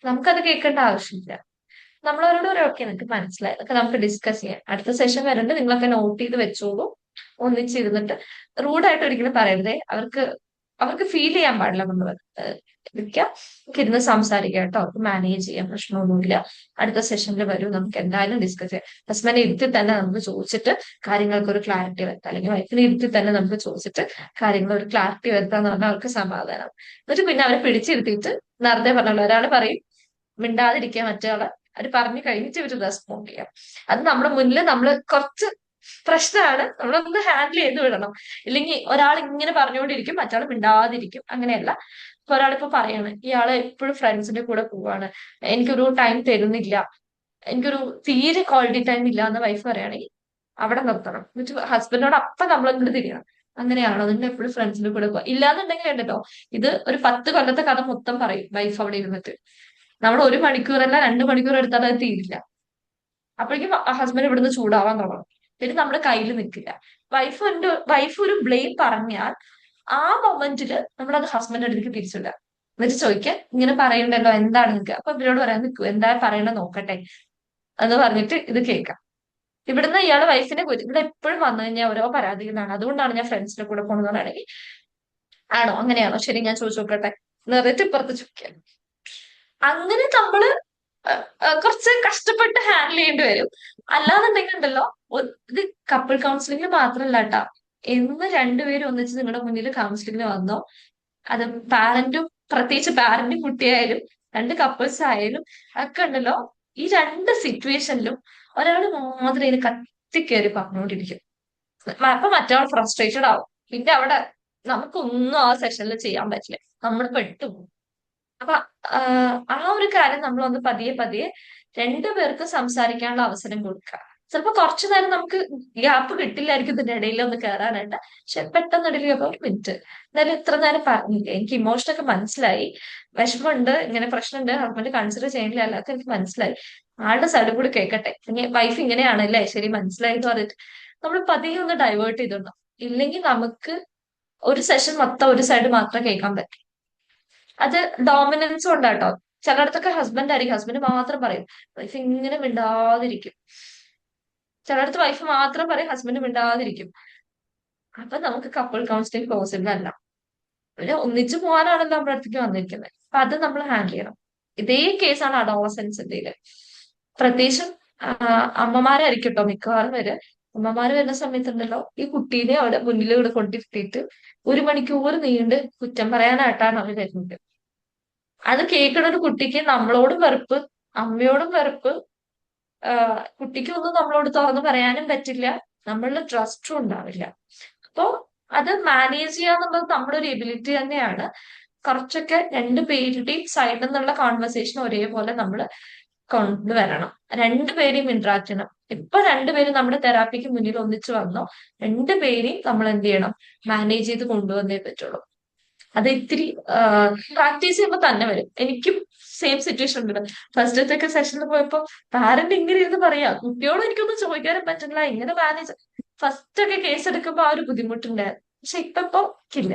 നമുക്കത് കേൾക്കേണ്ട ആവശ്യമില്ല. നമ്മളവരോട് പറയാം, ഓക്കെ നിങ്ങൾക്ക് മനസ്സിലായി, അതൊക്കെ നമുക്ക് ഡിസ്കസ് ചെയ്യാം, അടുത്ത സെഷൻ വരുന്നുണ്ട്, നിങ്ങളൊക്കെ നോട്ട് ചെയ്ത് വെച്ചോളൂ, ഒന്നിച്ചിരുന്നിട്ട് റൂഡായിട്ട് ഒരിക്കലും പറയരുതേ. അവർക്ക് ഫീൽ ചെയ്യാൻ പാടില്ല നമ്മൾ ഇരിക്കാം, ഇരുന്ന് സംസാരിക്കാം കേട്ടോ, അവർക്ക് മാനേജ് ചെയ്യാൻ പ്രശ്നമൊന്നുമില്ല, അടുത്ത സെഷനിൽ വരും, നമുക്ക് എന്തായാലും ഡിസ്കസ് ചെയ്യാം. ഹസ്ബൻഡിനെ ഇരുത്തി തന്നെ നമുക്ക് ചോദിച്ചിട്ട് കാര്യങ്ങൾക്ക് ഒരു ക്ലാരിറ്റി വരുത്താം, അല്ലെങ്കിൽ വൈഫിനെ ഇരുത്തി തന്നെ നമുക്ക് ചോദിച്ചിട്ട് കാര്യങ്ങൾ ഒരു ക്ലാരിറ്റി വരുത്താന്ന് പറഞ്ഞാൽ അവർക്ക് സമാധാനം. എന്നിട്ട് പിന്നെ അവരെ പിടിച്ചിരുത്തിയിട്ട് നേരത്തെ പറഞ്ഞല്ലോ, ഒരാൾ പറയും മിണ്ടാതിരിക്കാൻ, മറ്റേയാളെ അവർ പറഞ്ഞു കഴിഞ്ഞിട്ട് ഇവര് റെസ്പോണ്ട് ചെയ്യാം. അത് നമ്മുടെ മുന്നിൽ നമ്മൾ കുറച്ച് പ്രശ്നമാണ്, നമ്മളൊന്ന് ഹാൻഡിൽ ചെയ്ത് വിടണം. ഇല്ലെങ്കിൽ ഒരാൾ ഇങ്ങനെ പറഞ്ഞുകൊണ്ടിരിക്കും, മറ്റാൾ മിണ്ടാതിരിക്കും. അങ്ങനെയല്ല. ഇപ്പൊ ഒരാളിപ്പോ പറയാണ് ഇയാള് എപ്പോഴും ഫ്രണ്ട്സിന്റെ കൂടെ പോവാണ്, എനിക്കൊരു ടൈം തരുന്നില്ല, എനിക്കൊരു തീരെ ക്വാളിറ്റി ടൈം ഇല്ല എന്ന് വൈഫ് പറയുകയാണെങ്കിൽ അവിടെ നിർത്തണം. എന്നിട്ട് ഹസ്ബൻഡിനോട് അപ്പൊ നമ്മളെങ്ങോട്ട് തിരിയണം, അങ്ങനെയാണോ നിങ്ങൾ എപ്പോഴും ഫ്രണ്ട്സിന്റെ കൂടെ പോവാ? ഇല്ലാന്നുണ്ടെങ്കിൽ ഉണ്ടല്ലോ, ഇത് ഒരു 10 കൊല്ലത്തെ കഥ മൊത്തം പറയും വൈഫ് അവിടെ ഇരുന്നിട്ട്. നമ്മൾ 1 മണിക്കൂറല്ല 2 മണിക്കൂർ എടുത്താൽ അത് തീരില്ല. അപ്പോഴേക്കും ഹസ്ബൻഡ് ഇവിടുന്ന് ചൂടാവാൻ തുടങ്ങും, പിന്നെ നമ്മുടെ കയ്യിൽ നിൽക്കില്ല. വൈഫ് ഒരു ബ്ലെയിം പറഞ്ഞാൽ ആ മൊമെന്റില് നമ്മളത് ഹസ്ബൻഡിന്റെ അടുത്തേക്ക് തിരിച്ചിടുക, എന്നിട്ട് ചോദിക്കുക ഇങ്ങനെ പറയണ്ടല്ലോ എന്താണ് നിൽക്കുക. അപ്പൊ ഇവരോട് പറയാൻ നിൽക്കും, എന്താ പറയണത് നോക്കട്ടെ എന്ന് പറഞ്ഞിട്ട് ഇത് കേൾക്കാം. ഇവിടുന്ന് ഇയാള് വൈഫിനെ ഇവിടെ എപ്പോഴും വന്നു കഴിഞ്ഞാൽ ഓരോ പരാതികളാണ്, അതുകൊണ്ടാണ് ഞാൻ ഫ്രണ്ട്സിന്റെ കൂടെ പോകണമെന്നാണെങ്കിൽ, ആണോ അങ്ങനെയാണോ ശരി ഞാൻ ചോദിച്ചു നോക്കട്ടെ എന്നിട്ട് ഇപ്പുറത്ത് ചോദിക്കുക. അങ്ങനെ നമ്മള് കുറച്ച് കഷ്ടപ്പെട്ട് ഹാൻഡിൽ ചെയ്യേണ്ടി വരും. അല്ലാന്നുണ്ടെങ്കിൽ ഉണ്ടല്ലോ, ഇത് കപ്പിൾ കൗൺസിലിംഗിൽ മാത്രമല്ല കേട്ടാ, എന്ന് രണ്ടുപേരും ഒന്നിച്ച് നിങ്ങളുടെ മുന്നിൽ കൗൺസിലിംഗിന് വന്നോ, അത് പാരന്റും പ്രത്യേകിച്ച് പാരന്റും കുട്ടിയായാലും 2 കപ്പിൾസ് ആയാലും ഒക്കെ ഉണ്ടല്ലോ, ഈ 2 സിറ്റുവേഷനിലും ഒരാൾ മാത്രം ഇതിന് കത്തിക്കേറി പറഞ്ഞുകൊണ്ടിരിക്കും. അപ്പൊ മറ്റൊരാൾ ഫ്രസ്ട്രേറ്റഡ് ആവും, പിന്നെ അവിടെ നമുക്കൊന്നും ആ സെഷനിൽ ചെയ്യാൻ പറ്റില്ല, നമ്മൾ പെട്ടുപോകും. അപ്പൊ ആ ഒരു കാര്യം നമ്മളൊന്ന് പതിയെ 2 പേർക്ക് സംസാരിക്കാനുള്ള അവസരം കൊടുക്കുക. ചിലപ്പോ കുറച്ചു നേരം നമുക്ക് ഗ്യാപ്പ് കിട്ടില്ലായിരിക്കും ഇതിന്റെ ഇടയിൽ ഒന്ന് കയറാനായിട്ട്, പക്ഷെ പെട്ടെന്ന് ഇടയിൽ ഒരു മിനിറ്റ്, എന്നാലും ഇത്ര നേരം പറഞ്ഞില്ല, എനിക്ക് ഇമോഷനൊക്കെ മനസ്സിലായി, വിഷമമുണ്ട്, ഇങ്ങനെ പ്രശ്നമുണ്ട്, ഹസ്ബൻഡ് കൺസിഡർ ചെയ്യുന്നില്ല, അല്ലാത്ത എനിക്ക് മനസ്സിലായി, ആളുടെ സൈഡ് കൂടി കേൾക്കട്ടെ, ഇനി വൈഫ് ഇങ്ങനെയാണല്ലേ ശരി മനസ്സിലായി എന്ന് പറഞ്ഞിട്ട് നമ്മൾ പതിയെ ഒന്ന് ഡൈവേർട്ട് ചെയ്തിടണം. ഇല്ലെങ്കിൽ നമുക്ക് ഒരു സെഷൻ മൊത്തം ഒരു സൈഡ് മാത്രം കേൾക്കാൻ പറ്റും. അത് ഡോമിനൻസും ഉണ്ടാട്ടോ. ചിലയിടത്തൊക്കെ ഹസ്ബൻഡ് ആയിരിക്കും, ഹസ്ബൻഡ് മാത്രം പറയും, വൈഫ് ഇങ്ങനെ മിണ്ടാതിരിക്കും. ചിലയിടത്ത് വൈഫ് മാത്രം പറയും, ഹസ്ബൻഡ് മിണ്ടാതിരിക്കും. അപ്പൊ നമുക്ക് കപ്പിൾ കൗൺസിലിംഗ് പോസിബിൾ അല്ല. ഒരു ഒന്നിച്ചു പോകാനാണല്ലോ നമ്മുടെ അടുത്തേക്ക് വന്നിരിക്കുന്നത്. അപ്പൊ അത് നമ്മൾ ഹാൻഡിൽ ചെയ്യണം. ഇതേ കേസാണ് അഡോളസൻസിന്റെ. പ്രത്യേകിച്ചും അമ്മമാരായിരിക്കും കേട്ടോ മിക്കവാറും വരെ. അമ്മമാര് വരുന്ന സമയത്തുണ്ടല്ലോ, ഈ കുട്ടീനെ അവിടെ മുന്നിലൂടെ കൊണ്ടിരുത്തിയിട്ട് 1 മണിക്കൂർ നീണ്ട് കുറ്റം പറയാനായിട്ടാണ് അവർ വരുന്നത്. അത് കേൾക്കുന്ന ഒരു കുട്ടിക്ക് നമ്മളോടും വെറുപ്പ്, അമ്മയോടും വെറുപ്പ്, കുട്ടിക്കൊന്നും നമ്മളോട് തുറന്ന് പറയാനും പറ്റില്ല, നമ്മളുടെ ട്രസ്റ്റും ഉണ്ടാവില്ല. അപ്പോ അത് മാനേജ് ചെയ്യാന്നുള്ളത് നമ്മുടെ ഒരു എബിലിറ്റി തന്നെയാണ്. കുറച്ചൊക്കെ 2 പേരുടെയും സൈഡിൽ നിന്നുള്ള കോൺവെർസേഷൻ ഒരേപോലെ നമ്മൾ കൊണ്ടുവരണം. 2 പേരെയും ഇന്ററാക്ട് ചെയ്യണം. ഇപ്പൊ 2 പേരും നമ്മുടെ തെറാപ്പിക്ക് മുന്നിൽ ഒന്നിച്ചു വന്നോ, 2 പേരെയും നമ്മൾ എന്ത് ചെയ്യണം, മാനേജ് ചെയ്ത് കൊണ്ടുവന്നേ പറ്റുള്ളൂ. അത് ഇത്തിരി പ്രാക്ടീസ് ചെയ്യുമ്പോൾ തന്നെ വരും. എനിക്കും സെയിം സിറ്റുവേഷൻ ഉണ്ട്. ഫസ്റ്റത്തെ സെഷനിൽ പോയപ്പോ പാരന്റ് ഇങ്ങനെ ഇരുന്ന് പറയാ, കുട്ടിയോട് എനിക്കൊന്നും ചോദിക്കാനും പറ്റില്ല, ഇങ്ങനെ മാനേജ്. ഫസ്റ്റ് ഒക്കെ കേസ് എടുക്കുമ്പോ ആ ഒരു ബുദ്ധിമുട്ടുണ്ടായിരുന്നു, പക്ഷെ ഇപ്പൊ ഇല്ല.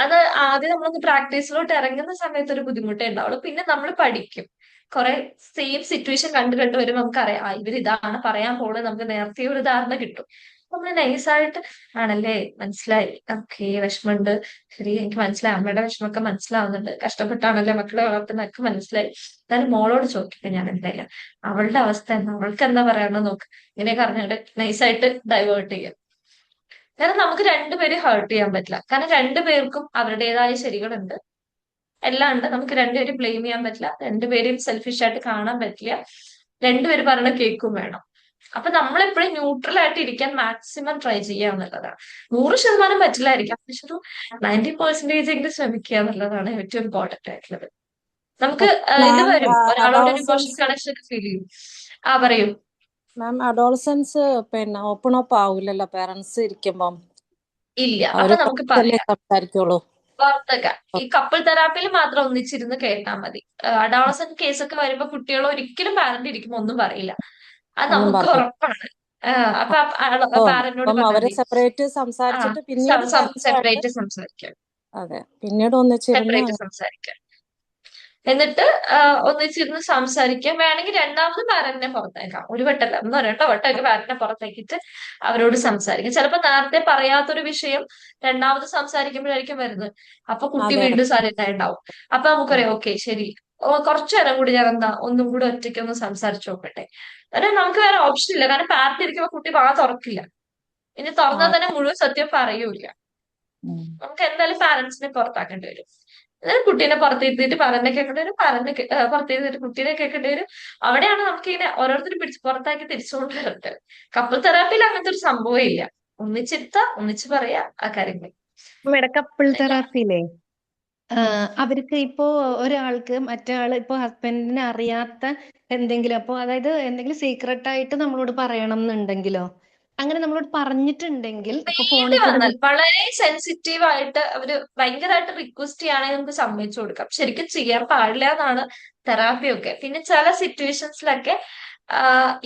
അത് ആദ്യം നമ്മളൊന്ന് പ്രാക്ടീസിലോട്ട് ഇറങ്ങുന്ന സമയത്ത് ഒരു ബുദ്ധിമുട്ടേ ഉണ്ടാവുള്ളൂ. പിന്നെ നമ്മൾ പഠിക്കും. കുറെ സെയിം സിറ്റുവേഷൻ കണ്ടു വരുമ്പോൾ നമുക്കറിയാം ഇവർ ഇതാണ് പറയാൻ പോകുന്നത്, നമുക്ക് നേരത്തെ ഒരു ധാരണ കിട്ടും. നമ്മള് നൈസായിട്ട് ആണല്ലേ, മനസ്സിലായി, ഓക്കെ, വിഷമമുണ്ട്, ശരി, എനിക്ക് മനസ്സിലായി, അമ്മയുടെ വിഷമമൊക്കെ മനസ്സിലാവുന്നുണ്ട്, കഷ്ടപ്പെട്ടാണല്ലേ മക്കളെ വളർത്തുന്നതൊക്കെ മനസ്സിലായി, എന്നാലും മോളോട് ചോദിക്കട്ടെ ഞാൻ എന്തായാലും, അവളുടെ അവസ്ഥ എന്താ, അവൾക്ക് എന്താ പറയാണെന്ന് നോക്ക്, ഇങ്ങനെയൊക്കെ അറിഞ്ഞിട്ട് നൈസായിട്ട് ഡൈവേർട്ട് ചെയ്യാം. കാരണം നമുക്ക് രണ്ടുപേരെ ഹേർട്ട് ചെയ്യാൻ പറ്റില്ല, കാരണം രണ്ടുപേർക്കും അവരുടേതായ ശരികളുണ്ട്, എല്ലാം ഉണ്ട്. നമുക്ക് രണ്ടുപേരും ബ്ലെയിം ചെയ്യാൻ പറ്റില്ല, രണ്ടുപേരെയും സെൽഫിഷ് ആയിട്ട് കാണാൻ പറ്റില്ല, രണ്ടുപേരും പറഞ്ഞ കേൾക്കും വേണം. അപ്പൊ നമ്മളെപ്പോഴും ന്യൂട്രൽ ആയിട്ട് ഇരിക്കാൻ മാക്സിമം ട്രൈ ചെയ്യുക എന്നുള്ളതാണ്. 100% പറ്റില്ലായിരിക്കാം, പക്ഷെ ഒരു 90% എങ്കിലും ശ്രമിക്കുക എന്നുള്ളതാണ് ഏറ്റവും ഇമ്പോർട്ടന്റ് ആയിട്ടുള്ളത്. നമുക്ക് ഇത്
മാം
വരും, ഒരാളോട് ഒരു ഇമോഷൻ
അഡോളസൻസ്
കണക്ഷൻ ഒക്കെ ഫീൽ ചെയ്യും. പറയൂ.
മാം അഡോളസൻസ് പിന്നെ ഓപ്പൺ അപ്പ് ആവില്ലല്ലോ പേരൻസ് ഇരിക്കുമ്പം,
ഇല്ല, അപ്പൊ
അവര്
നമുക്ക്
കുറച്ചല്ലേ
പറയാം,
സംസാരിക്കുള്ളൂ.
വാർത്തക ഈ കപ്പിൾ തെറാപ്പിയിൽ മാത്രം ഒന്നിച്ചിരുന്ന് കേട്ടാൽ മതി. അഡോളസന്റ് കേസൊക്കെ വരുമ്പോ കുട്ടികൾ ഒരിക്കലും പാരന്റ് ഇരിക്കുമ്പോ ഒന്നും പറയില്ല, അത്
ഒന്നും
നമുക്ക്
പറയും.
ഉറപ്പാണ്. അപ്പൊ
ഓ
പാരന്റിനോട്
അപ്പം
പറഞ്ഞാൽ
അവരെ
മതി,
സെപ്പറേറ്റ് സംസാരിച്ചിട്ട് പിന്നീട് പാരന്റ്സ് ആയിട്ട്
സെപ്പറേറ്റ് സംസാരിക്കാം,
അതെ പിന്നീട് ഒന്നിച്ചിരുന്ന്
സെപ്പറേറ്റ് സംസാരിക്കാം. എന്നിട്ട് ഒന്നിച്ചിരുന്ന് സംസാരിക്കാം. വേണമെങ്കിൽ രണ്ടാമത് പാരന്റിനെ പുറത്തേക്കാം, ഒരു വട്ടമല്ല, ഒന്നോ രണ്ടോ വട്ടമൊക്കെ പാരന്റിനെ പുറത്തേക്കിട്ട് അവരോട് സംസാരിക്കാം. ചിലപ്പോ നേരത്തെ പറയാത്തൊരു വിഷയം രണ്ടാമത് സംസാരിക്കുമ്പോഴായിരിക്കും വരുന്നത്, അപ്പൊ കുട്ടി
അതെ
വീണ്ടും സൈലന്റ് ആയിട്ടുണ്ടാവും. അപ്പൊ നമുക്കറിയാം, ഓക്കെ ശരി, കുറച്ചു നേരം കൂടി ഞാൻ എന്താ ഒന്നും കൂടി ഒറ്റയ്ക്ക് ഒന്ന് സംസാരിച്ചു നോക്കട്ടെ. കാരണം നമുക്ക് വേറെ ഓപ്ഷൻ ഇല്ല, കാരണം പാരന്റ് ഇരിക്കുമ്പോ കുട്ടി വാ തുറക്കില്ല, ഇനി തുറന്നാൽ തന്നെ മുഴുവൻ സത്യം പറയൂല. നമുക്ക് എന്തായാലും പാരന്റ്സിനെ പുറത്താക്കേണ്ടി വരും. അതായത് കുട്ടീനെ പുറത്തിരുത്തിയിട്ട് പാരന്റിനെ കേൾക്കേണ്ടി വരും, പുറത്തിരുത്തിട്ട് കുട്ടീനെ കേൾക്കേണ്ടി വരും. അവിടെയാണ് നമുക്ക് ഇങ്ങനെ ഓരോരുത്തരും പിടിച്ച് പുറത്താക്കി തിരിച്ചുകൊണ്ട് വരുന്നത്. കപ്പിൾ തെറാപ്പിയിൽ അങ്ങനത്തെ ഒരു സംഭവം ഇല്ല, ഒന്നിച്ചിരുത്താ, ഒന്നിച്ച് പറയാ ആ കാര്യങ്ങൾ.
മേഡം കപ്പിൾ തെറാപ്പിയിലെ അവർക്ക് ഇപ്പോ ഒരാൾക്ക് മറ്റേ ഇപ്പോ ഹസ്ബൻഡിന് അറിയാത്ത എന്തെങ്കിലും, അപ്പൊ അതായത് എന്തെങ്കിലും സീക്രട്ട് ആയിട്ട് നമ്മളോട് പറയണം എന്നുണ്ടെങ്കിലോ, അങ്ങനെ നമ്മളോട് പറഞ്ഞിട്ടുണ്ടെങ്കിൽ ഇപ്പൊ
വേണ്ടി
ഫോണിൽ കൂടെ
വന്നാൽ വളരെ സെൻസിറ്റീവ് ആയിട്ട് അവര് ഭയങ്കരമായിട്ട് റിക്വസ്റ്റ് ചെയ്യുകയാണെങ്കിൽ നമുക്ക് സമ്മതിച്ചു കൊടുക്കാം. ശരിക്കും ചെയ്യാൻ പാടില്ല എന്നാണ് തെറാപ്പി ഒക്കെ. പിന്നെ ചില സിറ്റുവേഷൻസിലൊക്കെ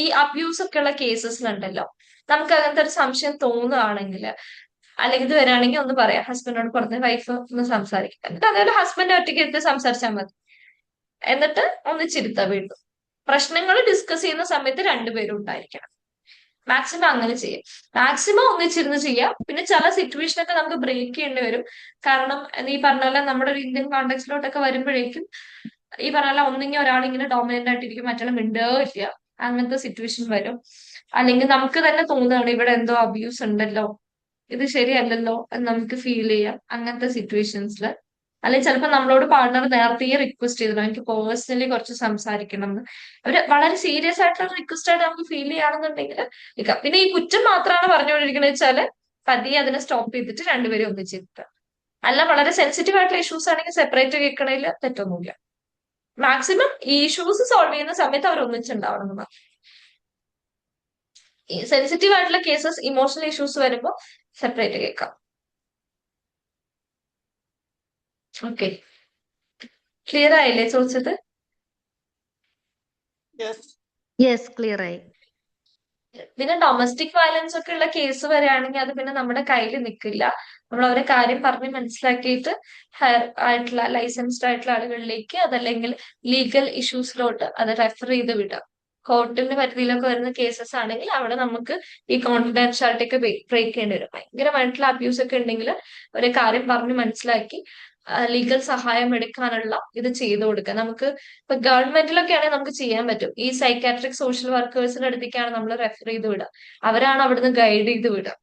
ഈ അബ്യൂസ് ഒക്കെ ഉള്ള കേസസിലുണ്ടല്ലോ, നമുക്ക് അങ്ങനത്തെ ഒരു സംശയം തോന്നുകയാണെങ്കിൽ, അല്ലെങ്കിൽ ഇത് വരികയാണെങ്കിൽ ഒന്ന് പറയാം, ഹസ്ബൻഡിനോട് പറഞ്ഞ് വൈഫ് ഒന്ന് സംസാരിക്കാം, എന്നിട്ട് അതേപോലെ ഹസ്ബൻഡ് ഒറ്റയ്ക്ക് എടുത്ത് സംസാരിച്ചാൽ മതി, എന്നിട്ട് ഒന്നിച്ചിരുത്താം. വീണ്ടും പ്രശ്നങ്ങൾ ഡിസ്കസ് ചെയ്യുന്ന സമയത്ത് രണ്ടുപേരും ഉണ്ടായിരിക്കണം. മാക്സിമം അങ്ങനെ ചെയ്യാം, മാക്സിമം ഒന്നിച്ചിരുന്ന് ചെയ്യാം. പിന്നെ ചില സിറ്റുവേഷനൊക്കെ നമുക്ക് ബ്രേക്ക് ചെയ്യേണ്ടി വരും, കാരണം നീ പറഞ്ഞ പോലെ നമ്മുടെ ഒരു ഇന്ത്യൻ കോണ്ടെക്സ്റ്റിലോട്ടൊക്കെ വരുമ്പോഴേക്കും ഈ പറഞ്ഞ പോലെ ഒന്നിങ്ങനെ ഒരാളിങ്ങനെ ഡോമിനന്റ് ആയിട്ടിരിക്കും, മറ്റുള്ള മിണ്ടുകയില്ല, അങ്ങനത്തെ സിറ്റുവേഷൻ വരും. അല്ലെങ്കിൽ നമുക്ക് തന്നെ തോന്നുകയാണ് ഇവിടെ എന്തോ അബ്യൂസ് ഉണ്ടല്ലോ, ഇത് ശരിയല്ലല്ലോ എന്ന് നമുക്ക് ഫീൽ ചെയ്യാം അങ്ങനത്തെ സിറ്റുവേഷൻസിൽ. അല്ലെങ്കിൽ ചിലപ്പോൾ നമ്മളോട് പാർട്ണർ നേരത്തെ റിക്വസ്റ്റ് ചെയ്തിട്ടുണ്ടോ എനിക്ക് പേഴ്സണലി കുറച്ച് സംസാരിക്കണം എന്ന്, അവര് വളരെ സീരിയസ് ആയിട്ടുള്ള റിക്വസ്റ്റ് ആയിട്ട് നമുക്ക് ഫീൽ ചെയ്യുകയാണെന്നുണ്ടെങ്കിൽ നിൽക്കാം. പിന്നെ ഈ കുറ്റം മാത്രമാണ് പറഞ്ഞുകൊണ്ടിരിക്കുന്നത് വെച്ചാൽ പതിയെ അതിനെ സ്റ്റോപ്പ് ചെയ്തിട്ട് രണ്ടുപേരും ഒന്നിച്ചിരുത്തുക. അല്ല വളരെ സെൻസിറ്റീവ് ആയിട്ടുള്ള ഇഷ്യൂസ് ആണെങ്കിൽ സെപ്പറേറ്റ് കേൾക്കണതിൽ തെറ്റൊന്നുമില്ല. മാക്സിമം ഈ ഇഷ്യൂസ് സോൾവ് ചെയ്യുന്ന സമയത്ത് അവർ ഒന്നിച്ചുണ്ടാവണം എന്ന്. ഈ സെൻസിറ്റീവ് ആയിട്ടുള്ള കേസസ്, ഇമോഷണൽ ഇഷ്യൂസ് വരുമ്പോൾ സെപ്പറേറ്റ് കേൾക്കാം. ഓക്കെ, ക്ലിയർ ആയില്ലേ ചോദിച്ചത്?
യെസ്, ക്ലിയർ ആയി.
പിന്നെ ഡൊമസ്റ്റിക് വയലൻസ് ഒക്കെ ഉള്ള കേസ് വരികയാണെങ്കിൽ അത് പിന്നെ നമ്മുടെ കയ്യിൽ നിൽക്കില്ല. നമ്മൾ അവരെ കാര്യം പറഞ്ഞ് മനസ്സിലാക്കിയിട്ട് ഹയർ ആയിട്ടുള്ള ലൈസൻസ്ഡ് ആയിട്ടുള്ള ആളുകളിലേക്ക്, അതല്ലെങ്കിൽ ലീഗൽ ഇഷ്യൂസിലോട്ട് അത് റെഫർ ചെയ്ത് വിടാം. കോർട്ടിന്റെ പരിധിയിലൊക്കെ വരുന്ന കേസസ് ആണെങ്കിൽ അവിടെ നമുക്ക് ഈ കോൺഫിഡൻഷ്യാലിറ്റി ഒക്കെ ബ്രേക്ക് ചെയ്യേണ്ടി വരും. ഭയങ്കരമായിട്ടുള്ള അബ്യൂസ് ഒക്കെ ഉണ്ടെങ്കിൽ ഒരു കാര്യം പറഞ്ഞ് മനസ്സിലാക്കി ലീഗൽ സഹായം എടുക്കാനുള്ള ഇത് ചെയ്തു കൊടുക്കുക. നമുക്ക് ഇപ്പൊ ഗവൺമെന്റിലൊക്കെ ആണെങ്കിൽ നമുക്ക് ചെയ്യാൻ പറ്റും. ഈ സൈക്കാട്രിക് സോഷ്യൽ വർക്കേഴ്സിന്റെ അടുത്തേക്കാണ് നമ്മൾ റെഫർ ചെയ്ത് വിടുക, അവരാണ് അവിടുന്ന് ഗൈഡ് ചെയ്ത് വിടുക.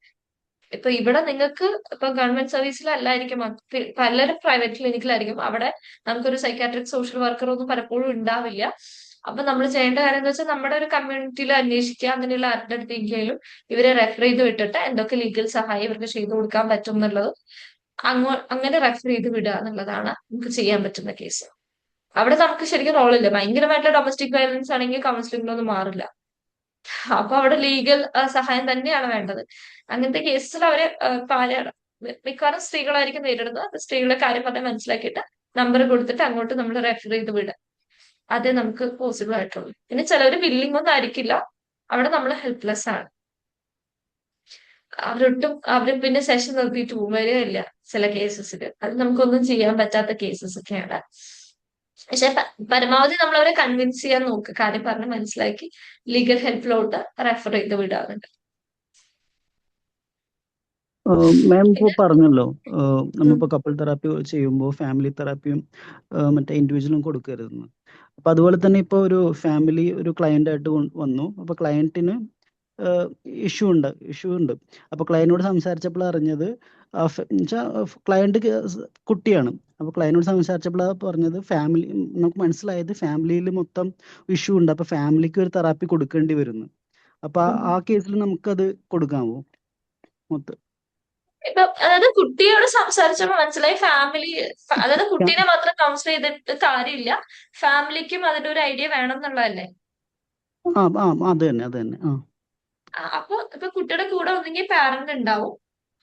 ഇപ്പൊ ഇവിടെ നിങ്ങൾക്ക് ഇപ്പൊ ഗവൺമെന്റ് സർവീസിലല്ലായിരിക്കും, പലരും പ്രൈവറ്റ് ക്ലിനിക്കിലായിരിക്കും, അവിടെ നമുക്കൊരു സൈക്കാട്രിക് സോഷ്യൽ വർക്കർ ഒന്നും പലപ്പോഴും ഉണ്ടാവില്ല. അപ്പൊ നമ്മൾ ചെയ്യേണ്ട കാര്യം എന്ന് വെച്ചാൽ നമ്മുടെ ഒരു കമ്മ്യൂണിറ്റിയിൽ അന്വേഷിക്കുക, അങ്ങനെയുള്ള ആരുടെ അടുത്തെങ്കിലും ഇവരെ റെഫർ ചെയ്ത് വിട്ടിട്ട് എന്തൊക്കെ ലീഗൽ സഹായം ഇവർക്ക് ചെയ്തു കൊടുക്കാൻ പറ്റും എന്നുള്ളത് അങ്ങനെ റെഫർ ചെയ്ത് വിടുക എന്നുള്ളതാണ് നമുക്ക് ചെയ്യാൻ പറ്റുന്ന കേസ്. അവിടെ നമുക്ക് ശരിക്കും റോളില്ല. ഭയങ്കരമായിട്ടുള്ള ഡൊമസ്റ്റിക് വയലൻസ് ആണെങ്കിൽ കൗൺസിലിംഗിലൊന്നും മാറില്ല. അപ്പൊ അവിടെ ലീഗൽ സഹായം തന്നെയാണ് വേണ്ടത്. അങ്ങനത്തെ കേസിൽ അവര് മിക്കവാറും സ്ത്രീകളായിരിക്കും നേരിടുന്നത്. സ്ത്രീകളെ കാര്യം പറഞ്ഞ് മനസ്സിലാക്കിയിട്ട് നമ്പർ കൊടുത്തിട്ട് അങ്ങോട്ട് നമ്മൾ റെഫർ ചെയ്ത് വിടുക, അതേ നമുക്ക് പോസിബിൾ ആയിട്ടുള്ളൂ. പിന്നെ ചിലവര് വില്ലിംഗ് ഒന്നും ആയിരിക്കില്ല, അവിടെ നമ്മൾ ഹെൽപ്ലെസ് ആണ്. അവര് പിന്നെ സെഷൻ നിർത്തിയിട്ട് വരികയില്ല ചില കേസസിൽ. അത് നമുക്കൊന്നും ചെയ്യാൻ പറ്റാത്ത കേസസ് ഒക്കെയാണ്. പക്ഷെ പരമാവധി നമ്മൾ അവരെ കൺവിൻസ് ചെയ്യാൻ നോക്കുക, കാര്യം പറഞ്ഞ് മനസ്സിലാക്കി ലീഗൽ ഹെൽപ്പിലോട്ട് റെഫർ ചെയ്ത് വിടാറുണ്ട്.
മാം ഇപ്പോൾ
പിന്നെ
പറഞ്ഞല്ലോ
ഉം,
നമ്മളിപ്പോൾ കപ്പിൾ തെറാപ്പി ചെയ്യുമ്പോൾ ഫാമിലി തെറാപ്പിയും മറ്റേ ഇൻഡിവിജ്വലും കൊടുക്കരുതെന്ന്. അപ്പൊ അതുപോലെ തന്നെ ഇപ്പോൾ ഒരു ഫാമിലി ഒരു ക്ലയന്റ് ആയിട്ട് വന്നു. അപ്പൊ ക്ലയന്റിന് ഇഷ്യൂ ഉണ്ട്. അപ്പൊ ക്ലയന്റിനോട് സംസാരിച്ചപ്പോൾ അറിഞ്ഞത് ക്ലയന്റ് കുട്ടിയാണ്. അപ്പൊ ക്ലയന്റിനോട് സംസാരിച്ചപ്പോൾ പറഞ്ഞത് ഫാമിലി, നമുക്ക് മനസ്സിലായത് ഫാമിലിയിൽ മൊത്തം ഇഷ്യൂ ഉണ്ട്. അപ്പൊ ഫാമിലിക്ക് ഒരു തെറാപ്പി കൊടുക്കേണ്ടി വരുന്നു. അപ്പൊ ആ കേസിൽ നമുക്കത് കൊടുക്കാമോ മൊത്തം?
ഇപ്പൊ അതായത് കുട്ടിയോട് സംസാരിച്ചപ്പോൾ മനസ്സിലായി ഫാമിലി, അതായത് കുട്ടീനെ മാത്രം കൗൺസിൽ ചെയ്തിട്ട് കാര്യമില്ല, ഫാമിലിക്കും അതിന്റെ ഒരു ഐഡിയ വേണം എന്നുള്ളതല്ലേ?
അത് തന്നെ.
അപ്പൊ ഇപ്പൊ കുട്ടിയുടെ കൂടെ ഒന്നെങ്കിൽ പാരന്റ് ഉണ്ടാവും,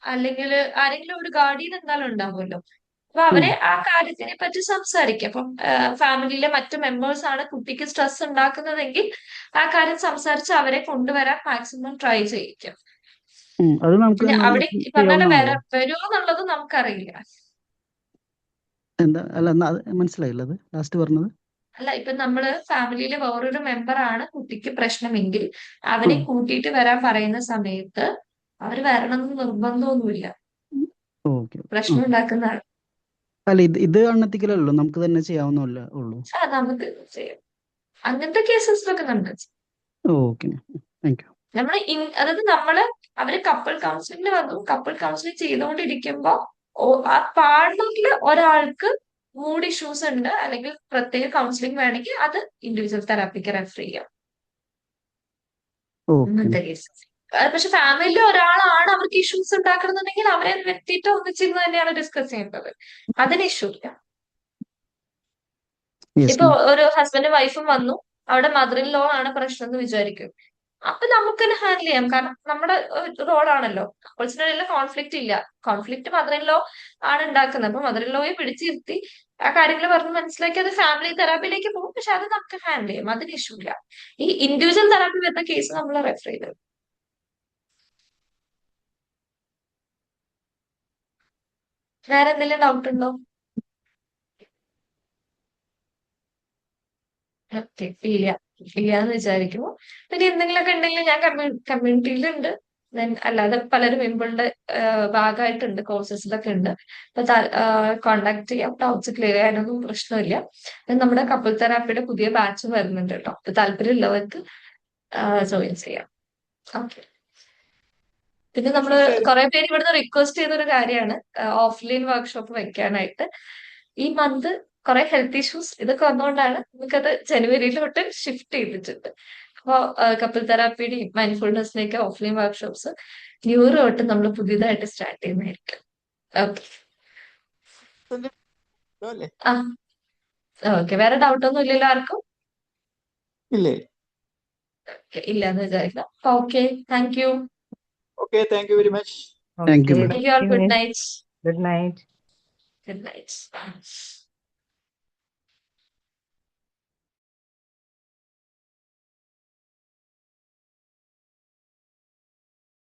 അല്ലെങ്കിൽ ആരെങ്കിലും ഒരു ഗാർഡിയൻ എന്തായാലും ഉണ്ടാവുമല്ലോ. അപ്പൊ അവരെ ആ കാര്യത്തിനെ പറ്റി സംസാരിക്കാം. അപ്പം ഫാമിലിയിലെ മറ്റു മെമ്പേഴ്സ് ആണ് കുട്ടിക്ക് സ്ട്രെസ് ഉണ്ടാക്കുന്നതെങ്കിൽ ആ കാര്യം സംസാരിച്ച് അവരെ കൊണ്ടുവരാൻ മാക്സിമം ട്രൈ ചെയ്യിക്കാം.
അത് നമുക്ക്
പിന്നെ അവിടെ ഈ പറഞ്ഞ പോലെ
ചെയ്യാവുന്നതാണോ?
വരുമോ എന്നുള്ളത് നമുക്കറിയില്ല.
എന്താ അല്ല അത് മനസ്സിലായില്ല, അത് ലാസ്റ്റ് പറഞ്ഞത്.
അല്ല, ഇപ്പൊ നമ്മള് ഫാമിലിയിലെ വേറൊരു മെമ്പർ ആണ് കുട്ടിക്ക് പ്രശ്നമെങ്കിൽ അവരെ കൂട്ടിയിട്ട് വരാൻ പറയുന്ന സമയത്ത് അവര് വരണമെന്ന് നിർബന്ധമൊന്നുമില്ല.
ഓക്കെ.
പ്രശ്നം ഉണ്ടാക്കുന്ന ആൾ.
അല്ല ഇത് അൺഎത്തിക്കലല്ലോ, നമുക്ക് തന്നെ ചെയ്യാവുന്നല്ലേ ഉള്ളൂ.
നമുക്ക് ചെയ്യാം. അങ്ങനത്തെ കേസസിലൊക്കെ നമുക്ക് ചെയ്യാം.
Okay, thank you.
അതായത് അവര് കപ്പിൾ കൗൺസിലിംഗിന് വന്നു, കപ്പിൾ കൗൺസിലിംഗ് ചെയ്തുകൊണ്ടിരിക്കുമ്പോ ആ പാർട്ണറിൽ ഒരാൾക്ക് മൂഡ് ഇഷ്യൂസ് ഉണ്ട് അല്ലെങ്കിൽ പ്രത്യേക കൗൺസിലിംഗ് വേണമെങ്കിൽ അത് ഇൻഡിവിജ്വൽ തെറാപ്പിക്ക് റെഫർ ചെയ്യാം. അങ്ങനത്തെ കേസസ്. പക്ഷെ ഫാമിലിയിൽ ഒരാളാണ് അവർക്ക് ഇഷ്യൂസ് ഉണ്ടാക്കണമെന്നുണ്ടെങ്കിൽ അവരെ വ്യക്തിയിട്ട് ഒന്നിച്ചിരുന്ന് തന്നെയാണ് ഡിസ്കസ് ചെയ്യേണ്ടത്. അതിന് ഇഷ്യൂ ഇല്ല. ഇപ്പൊ ഒരു ഹസ്ബൻഡും വൈഫും വന്നു, അവിടെ മദർ ഇൻ ലോ ആണ് പ്രശ്നം എന്ന് വിചാരിക്കും. അപ്പൊ നമുക്ക് തന്നെ ഹാൻഡിൽ ചെയ്യാം, കാരണം നമ്മുടെ റോളാണല്ലോ. കപ്പിൾസിനിടയിൽ കോൺഫ്ലിക്റ്റ് ഇല്ല, കോൺഫ്ലിക്റ്റ് മദർ ഇൻ ലോ ആണ് ഉണ്ടാക്കുന്നത്. അപ്പൊ മദർ ഇൻ ലോയെ പിടിച്ചിരുത്തി ആ കാര്യങ്ങൾ പറഞ്ഞ് മനസ്സിലാക്കി അത് ഫാമിലി തെറാപ്പിയിലേക്ക് പോകും. പക്ഷെ അത് നമുക്ക് ഹാൻഡിൽ ചെയ്യാം, അതിന് ഇഷ്യൂ ഇല്ല. ഈ ഇൻഡിവിജ്വൽ തെറാപ്പി വരുന്ന കേസ് നമ്മൾ റെഫർ ചെയ്തത്. വേറെ എന്തെങ്കിലും ഡൗട്ട് ഉണ്ടോ? ഇല്ലാന്ന് വിചാരിക്കുന്നു. പിന്നെ എന്തെങ്കിലുമൊക്കെ ഉണ്ടെങ്കിൽ ഞാൻ കമ്മ്യൂണിറ്റിയിലുണ്ട്. ദെൻ അല്ലാതെ പലരും വിമ്പിളിന്റെ ഭാഗമായിട്ടുണ്ട്, കോഴ്സസിലൊക്കെ ഉണ്ട്. അപ്പൊ കോണ്ടാക്ട് ചെയ്യാം, ഡൗട്ട്സ് ക്ലിയർ ചെയ്യാനൊന്നും പ്രശ്നമില്ല. നമ്മുടെ കപ്പിൾ തെറാപ്പിയുടെ പുതിയ ബാച്ച് വരുന്നുണ്ട് കേട്ടോ. അപ്പൊ താല്പര്യമുള്ളവർക്ക് ജോയിൻ ചെയ്യാം. ഓക്കെ. പിന്നെ നമ്മള് കുറെ പേര് ഇവിടുന്ന് റിക്വസ്റ്റ് ചെയ്തൊരു കാര്യമാണ് ഓഫ്ലൈൻ വർക്ക്ഷോപ്പ് വെക്കാനായിട്ട്. ഈ മന്ത് കുറെ ഹെൽത്ത് ഇഷ്യൂസ് ഇതൊക്കെ വന്നുകൊണ്ടാണ് നമുക്കത് ജനുവരിയിലോട്ട് ഷിഫ്റ്റ് ചെയ്തിട്ടുണ്ട്. അപ്പോ കപ്പിൾ തെറാപ്പിയുടെയും മൈൻഡ്ഫുൾനെസ്സിനെയൊക്കെ ഓഫ്ലൈൻ വർക്ക്ഷോപ്സ് ന്യൂ ഇയർ തൊട്ട് നമ്മൾ പുതിയതായിട്ട് സ്റ്റാർട്ട് ചെയ്യുന്നതായിരിക്കും. ഓക്കെ. ഓക്കെ, വേറെ ഡൗട്ട് ഒന്നും ഇല്ലല്ലോ ആർക്കും?
ഇല്ലേ?
ഇല്ലാന്ന് വിചാരിക്കാം. Okay, thank you.
Okay, thank you very much.
Thank you,
Thank you all. Good night.
Good night.
Good night.